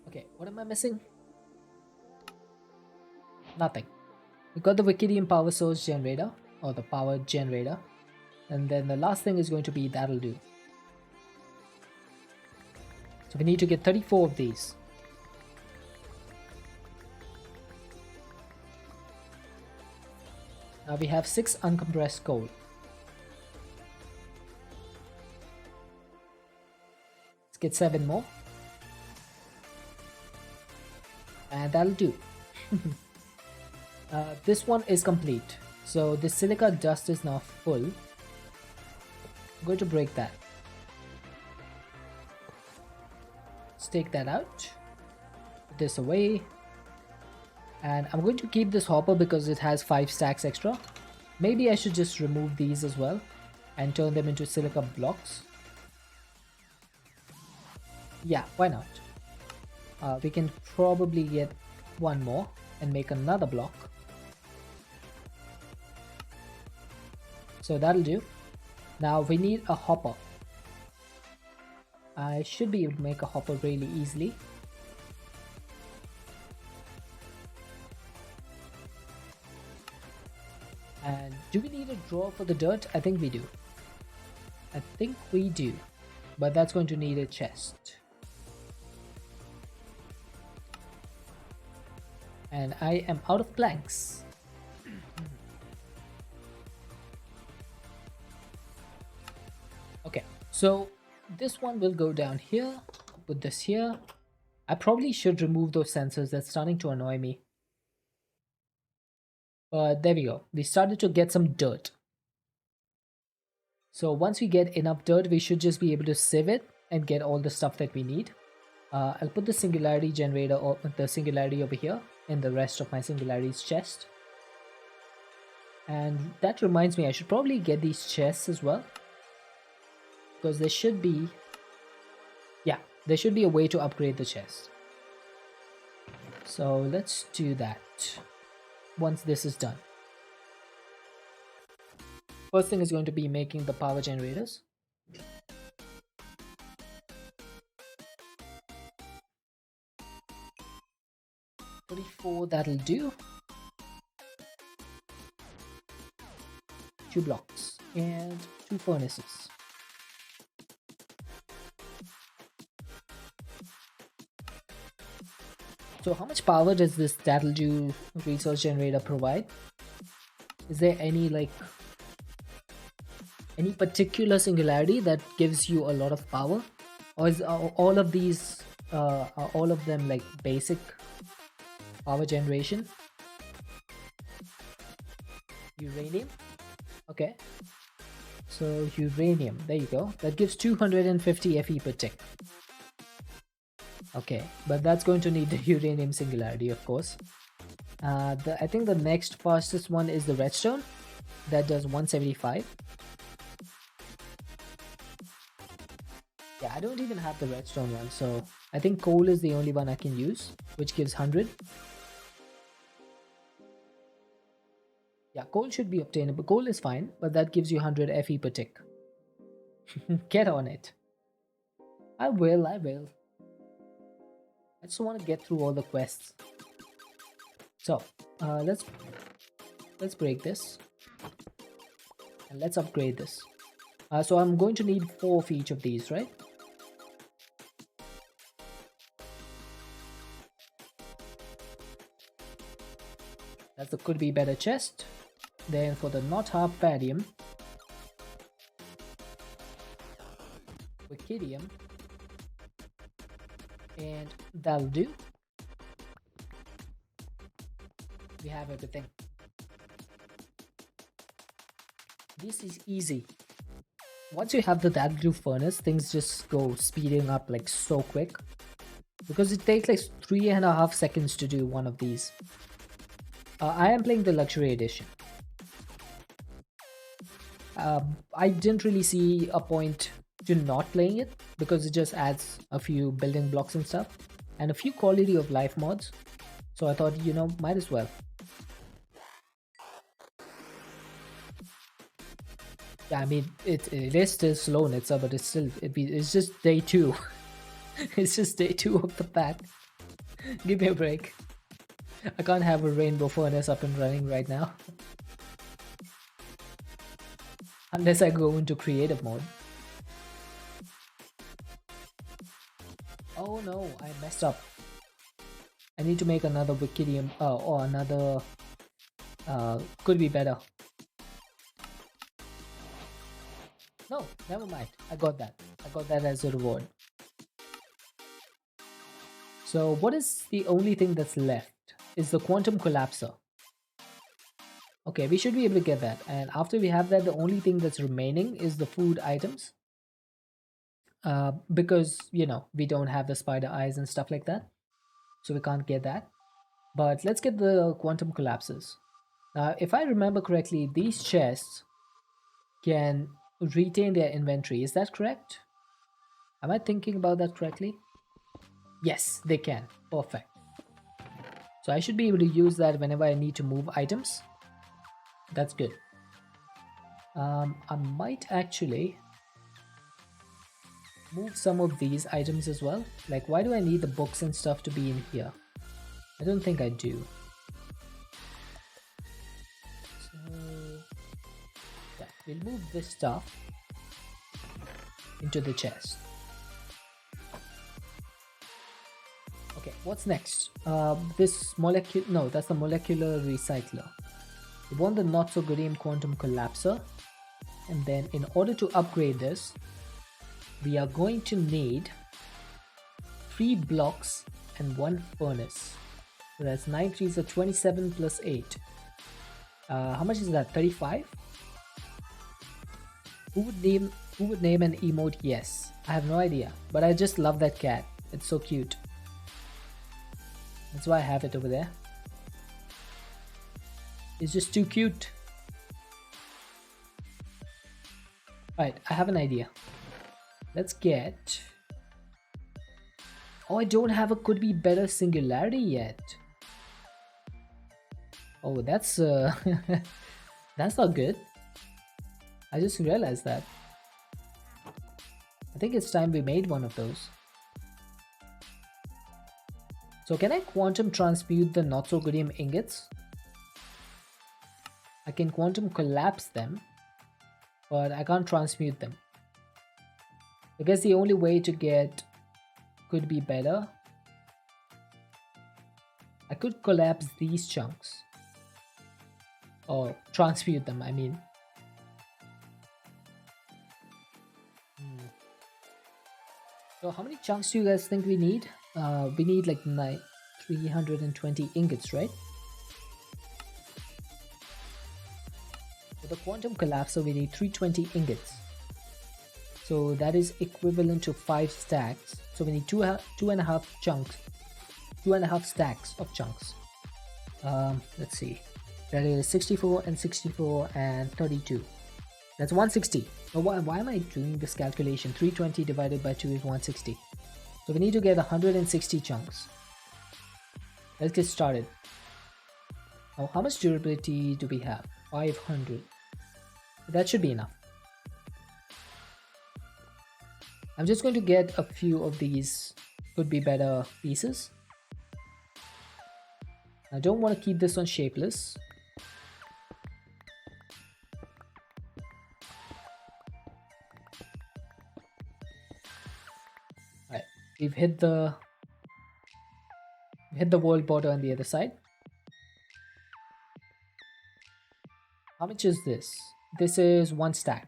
Okay, what am I missing? Nothing. We got the Wikidium power source generator, or the power generator, and then the last thing is going to be that'll do. So we need to get 34 of these. Now we have 6 uncompressed coal. Let's get 7 more. And that'll do. This one is complete. So the silica dust is now full. I'm going to break that. Let's take that out. Put this away. And I'm going to keep this hopper because it has 5 stacks extra. Maybe I should just remove these as well and turn them into silica blocks. Yeah, why not? We can probably get one more and make another block. So that'll do. Now we need a hopper. I should be able to make a hopper really easily. And do we need a drawer for the dirt? I think we do. I think we do. But that's going to need a chest. And I am out of planks. Okay, so this one will go down here. Put this here. I probably should remove those sensors. That's starting to annoy me. But there we go. We started to get some dirt. So once we get enough dirt, we should just be able to sieve it and get all the stuff that we need. I'll put the singularity generator or the singularity over here. in the rest of my singularities chest. And that reminds me, I should probably get these chests as well, because there should be, yeah, there should be a way to upgrade the chest. So let's do that once this is done. First thing is going to be making the power generators. $34, that'll do. 2 blocks and 2 furnaces. So how much power does this that'll do resource generator provide? Is there any any particular singularity that gives you a lot of power, or is all of these are all of them like basic power generation? Uranium, okay, so uranium, there you go, that gives 250 fe per tick. Okay, but that's going to need the uranium singularity, of course. I think the next fastest one is the redstone, that does 175. Yeah, I don't even have the redstone one, so I think coal is the only one I can use, which gives 100. Yeah, coal should be obtainable. Coal is fine, but that gives you 100 fe per tick. Get on it. I will. I just want to get through all the quests. So, let's break this. And let's upgrade this. So I'm going to need 4 of each of these, right? That's the could be better chest. Then for the not harpadium, wikidium, and that'll do. We have everything. This is easy. Once you have the that'll do furnace, things just go speeding up like so quick, because it takes like 3.5 seconds to do one of these. I am playing the luxury edition. I didn't really see a point to not playing it, because it just adds a few building blocks and stuff and a few quality of life mods, so I thought, you know, might as well. Yeah, I mean, it is still slow, Nitsa, but it's just day 2. It's just day 2 of the pack. Give me a break. I can't have a rainbow furnace up and running right now. Unless I go into creative mode. Oh no, I messed up. I need to make another wikidium, or another, could be better. No, never mind. I got that. I got that as a reward. So what is the only thing that's left? Is the quantum collapser. Okay, we should be able to get that. And after we have that, the only thing that's remaining is the food items. Because, you know, we don't have the spider eyes and stuff like that. So we can't get that. But let's get the quantum collapses. Now, if I remember correctly, these chests can retain their inventory. Is that correct? Am I thinking about that correctly? Yes, they can. Perfect. So I should be able to use that whenever I need to move items. That's good. I might actually move some of these items as well. Like, why do I need the books and stuff to be in here? I don't think I do. So yeah, we'll move this stuff into the chest. Okay, what's next? This molecule, no, that's the molecular recycler. We want the not so goodium quantum collapser, and then in order to upgrade this, we are going to need 3 blocks and 1 furnace. So that's 9 3s are 27 plus 8. How much is that? 35? Who would name an emote? Yes, I have no idea, but I just love that cat. It's so cute. That's why I have it over there. It's just too cute. Right, I have an idea. Let's get... Oh, I don't have a could be better singularity yet. Oh, that's that's not good. I just realized that. I think it's time we made one of those. So can I quantum transmute the not so goodium ingots? I can quantum collapse them, but I can't transmute them. I guess the only way to get could be better. I could collapse these chunks. Or transmute them, I mean. So how many chunks do you guys think we need? We need like 320 ingots, right? For the quantum collapser, we need 320 ingots. So that is equivalent to 5 stacks. So we need two and a half chunks, 2.5 stacks of chunks. Let's see. That is 64 and 64 and 32. That's 160. Oh, why am I doing this calculation? 320 divided by 2 is 160. So we need to get 160 chunks. Let's get started. Now, how much durability do we have? 500. That should be enough. I'm just going to get a few of these could be better pieces. I don't want to keep this one shapeless. Alright, we've hit the world border on the other side. How much is this? This is 1 stack.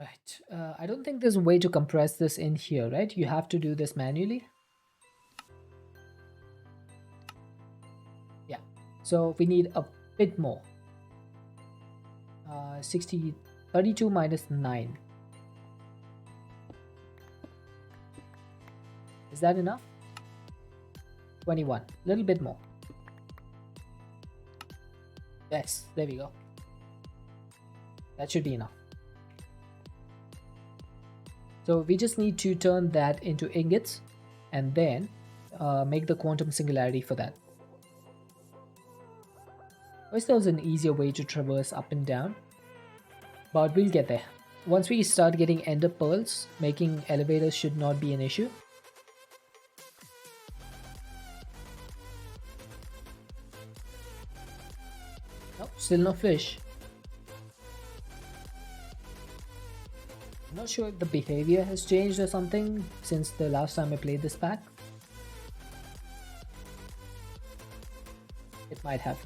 Right, I don't think there's a way to compress this in here, right? You have to do this manually. Yeah, so we need a bit more. 32 minus 9. Is that enough? 21, a little bit more. Yes, there we go. That should be enough. So we just need to turn that into ingots and then make the quantum singularity for that. I wish there was an easier way to traverse up and down, but we'll get there. Once we start getting ender pearls, making elevators should not be an issue. Nope, still no fish. I'm not sure if the behavior has changed or something since the last time I played this pack. It might have.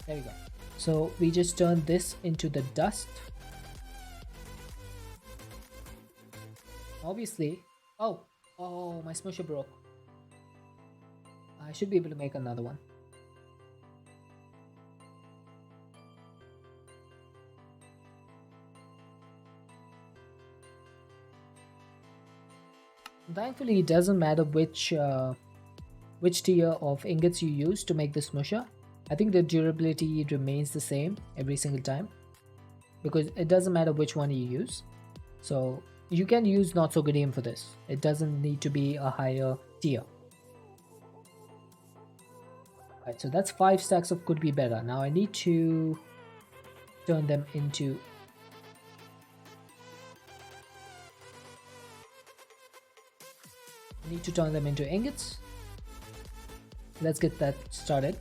There we go. So we just turn this into the dust. Obviously. Oh, my smusher broke. I should be able to make another one. Thankfully, it doesn't matter which tier of ingots you use to make the smusher. I think the durability remains the same every single time because it doesn't matter which one you use. So you can use not so good aim for this. It doesn't need to be a higher tier. Right, so that's 5 stacks of could be better. Now I need to turn them into ingots. Let's get that started.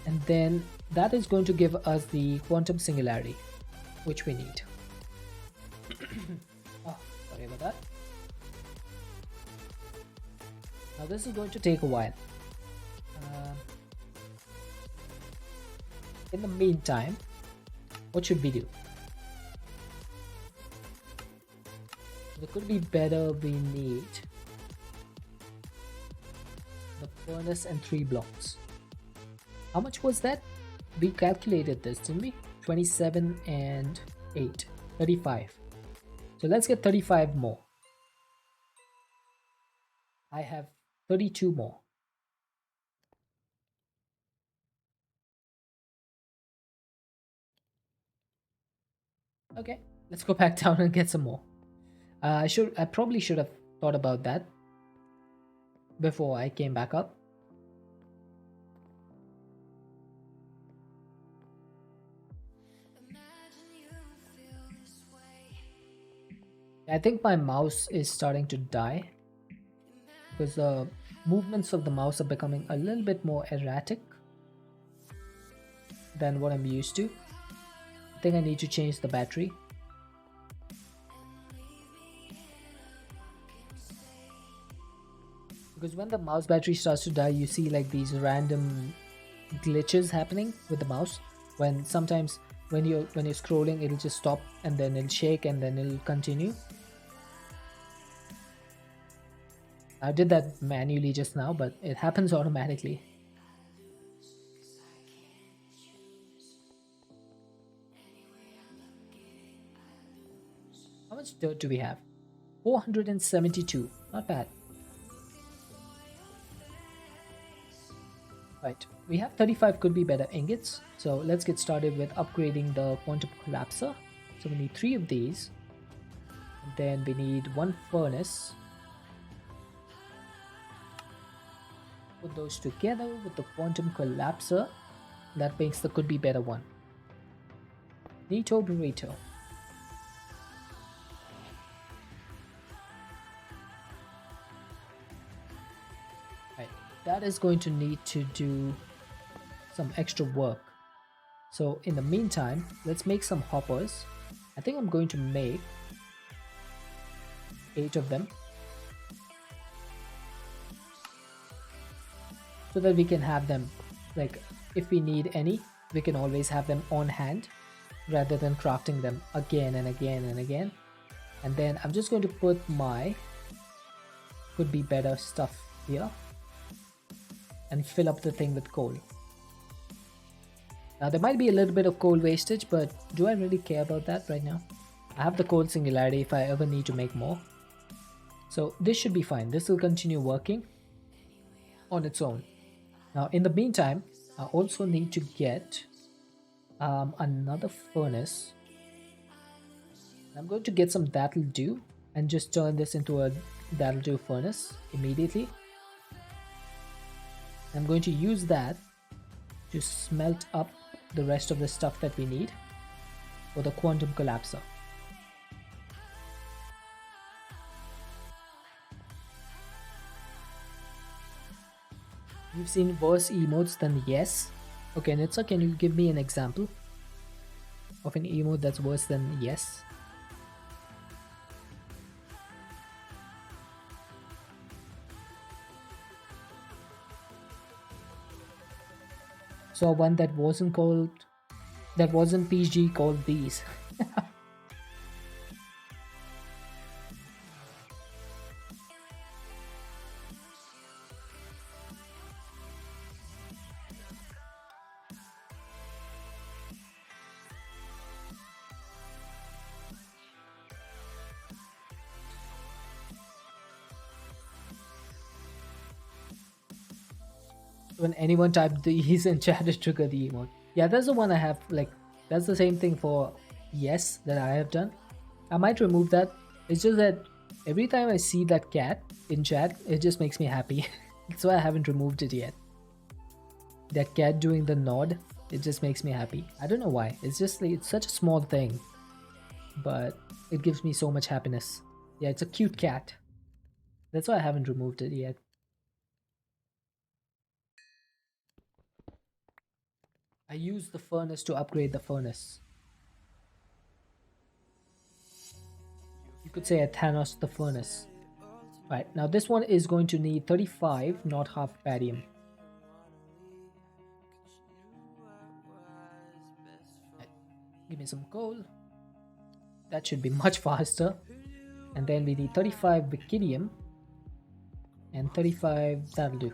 And then that is going to give us the quantum singularity, which we need. Oh, sorry about that. Now this is going to take a while. In the meantime, what should we do? It could be better. We need the furnace and 3 blocks. How much was that? We calculated this, didn't we? 27 and 8, 35. So let's get 35 more. I have 32 more. Okay, let's go back down and get some more. I probably should have thought about that before I came back up. I think my mouse is starting to die because the movements of the mouse are becoming a little bit more erratic than what I'm used to. I think I need to change the battery. Because when the mouse battery starts to die, you see like these random glitches happening with the mouse. When sometimes when you're scrolling, it'll just stop and then it'll shake and then it'll continue. I did that manually just now, but it happens automatically. How much dirt do we have? 472. Not bad. Right, we have 35 could be better ingots. So let's get started with upgrading the quantum collapser. So we need 3 of these. And then we need 1 furnace. Put those together with the quantum collapser. That makes the could be better one. Neato burrito. Right, that is going to need to do some extra work. So in the meantime, let's make some hoppers. I think I'm going to make 8 of them, so that we can have them, like if we need any, we can always have them on hand rather than crafting them again and again and again. And then I'm just going to put my could be better stuff here and fill up the thing with coal. Now there might be a little bit of coal wastage, but do I really care about that right now? I have the coal singularity if I ever need to make more. So this should be fine. This will continue working on its own. Now in the meantime, I also need to get another furnace. I'm going to get some that'll do and just turn this into a that'll do furnace immediately. I'm going to use that to smelt up the rest of the stuff that we need for the quantum collapser. You've seen worse emotes than yes? Okay, Nitsa, can you give me an example of an emote that's worse than yes? Saw one that wasn't PG called these. When anyone typed these in chat, it triggered the emote. Yeah, that's the one I have. Like, that's the same thing for yes that I have done. I might remove that. It's just that every time I see that cat in chat, it just makes me happy. That's why I haven't removed it yet. That cat doing the nod, it just makes me happy. I don't know why. It's just like, it's such a small thing, but it gives me so much happiness. Yeah, it's a cute cat. That's why I haven't removed it yet. I used the furnace to upgrade the furnace. You could say I Thanos the furnace. Right, now this one is going to need 35, not half barium. Right, give me some coal. That should be much faster. And then we need 35 Wickidium. And 35, that'll do.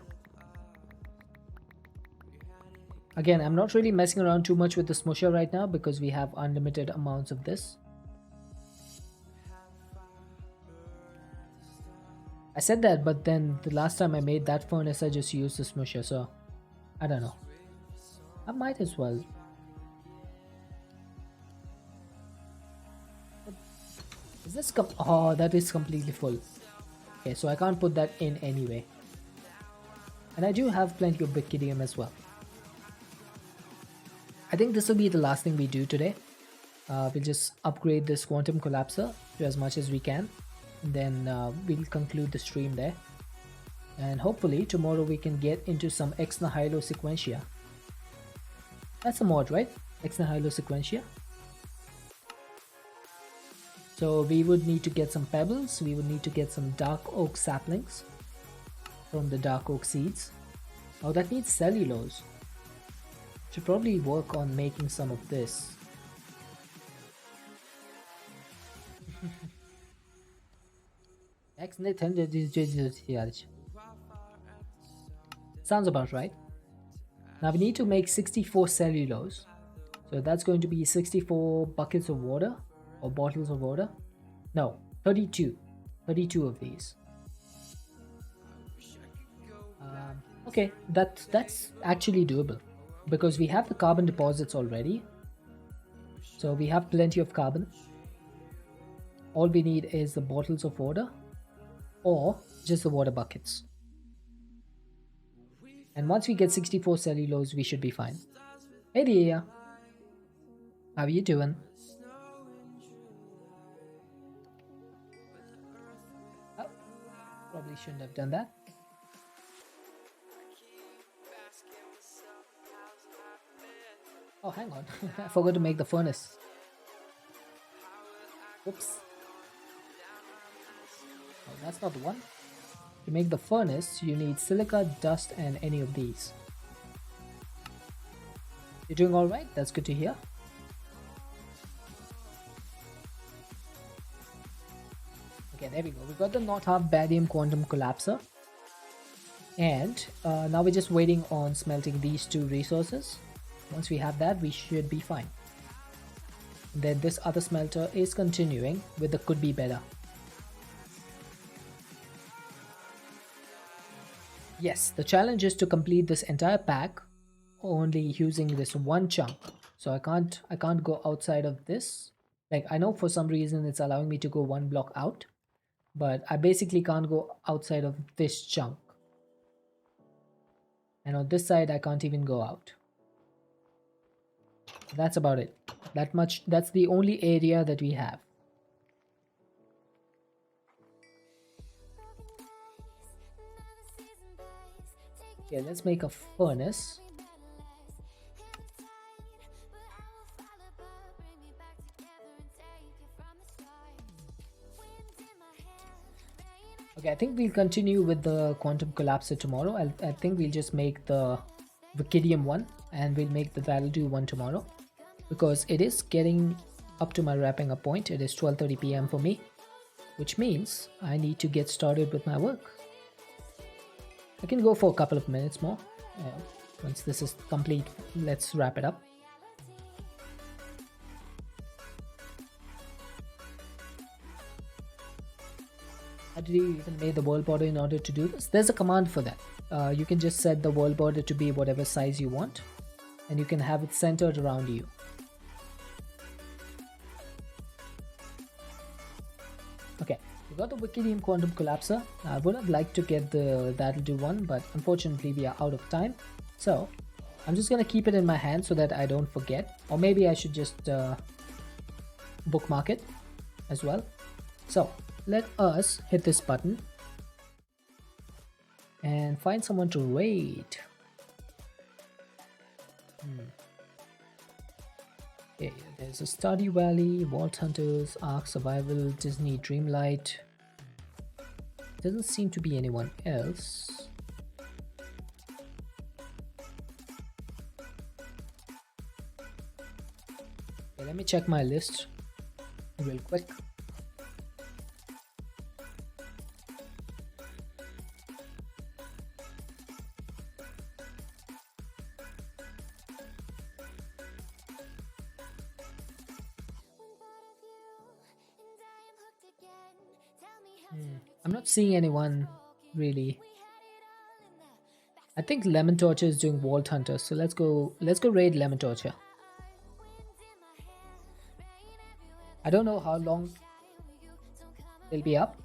Again, I'm not really messing around too much with the smusher right now because we have unlimited amounts of this. I said that, but then the last time I made that furnace, I just used the smusher, so I don't know. I might as well. Is this oh, that is completely full. Okay, so I can't put that in anyway. And I do have plenty of Bikidium as well. I think this will be the last thing we do today. We'll just upgrade this quantum collapser to as much as we can. And then we'll conclude the stream there. And hopefully tomorrow we can get into some Ex Nihilo Sequentia. That's a mod, right? Ex Nihilo Sequentia. So we would need to get some pebbles. We would need to get some dark oak saplings from the dark oak seeds. Oh, that needs cellulose. Should probably work on making some of this. Sounds about right. Now we need to make 64 cellulose. So that's going to be 64 buckets of water or bottles of water. No, 32. 32 of these. Okay, that's actually doable because we have the carbon deposits already. So we have plenty of carbon. All we need is the bottles of water or just the water buckets. And once we get 64 cellulose, we should be fine. Hey dear, how are you doing? Oh, probably shouldn't have done that. Oh, hang on. I forgot to make the furnace. Oops. Oh, that's not the one. To make the furnace, you need silica, dust, and any of these. You're doing alright? That's good to hear. Okay, there we go. We got the not half barium quantum collapser. And now we're just waiting on smelting these two resources. Once we have that, we should be fine. And then this other smelter is continuing with the could be better. Yes, the challenge is to complete this entire pack only using this one chunk. So I can't go outside of this. Like, I know for some reason it's allowing me to go one block out, but I basically can't go outside of this chunk. And on this side I can't even go out. That's about it. That's the only area that we have. Okay, let's make a furnace. Okay, I think we'll continue with the quantum collapser tomorrow. I think we'll just make the Vikidium one and we'll make the Valadu one tomorrow because it is getting up to my wrapping up point. It is 12:30 p.m. for me, which means I need to get started with my work. I can go for a couple of minutes more. Once this is complete, let's wrap it up. How did you even make the world border in order to do this? There's a command for that. You can just set the world border to be whatever size you want, and you can have it centered around you. Okay, we got the Wikidium Quantum Collapser. I would have liked to get the That'll Do one, but unfortunately we are out of time. So I'm just gonna keep it in my hand so that I don't forget, or maybe I should just bookmark it as well. So let us hit this button and find someone to raid. Okay, there's a Stardew Valley, Vault Hunters, Ark Survival, Disney Dreamlight. Doesn't seem to be anyone else. Okay, let me check my list real quick. I'm not seeing anyone really. I think Lemon Torture is doing Vault Hunter, so let's go raid Lemon Torture. I don't know how long they'll be up,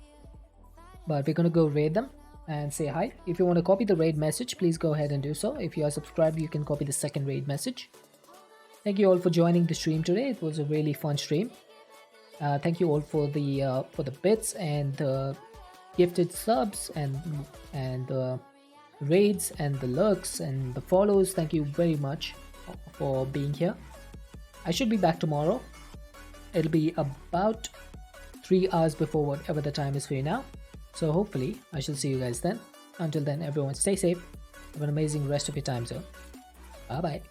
but we're gonna go raid them and say hi. If you want to copy the raid message, please go ahead and do so. If you are subscribed, you can copy the second raid message. Thank you all for joining the stream today. It was a really fun stream. Thank you all for the bits and the gifted subs and the raids and the lurks and the follows. Thank you very much for being here. I should be back tomorrow. It'll be about 3 hours before whatever the time is for you now. So hopefully I shall see you guys then. Until then, everyone stay safe. Have an amazing rest of your time zone. Bye bye.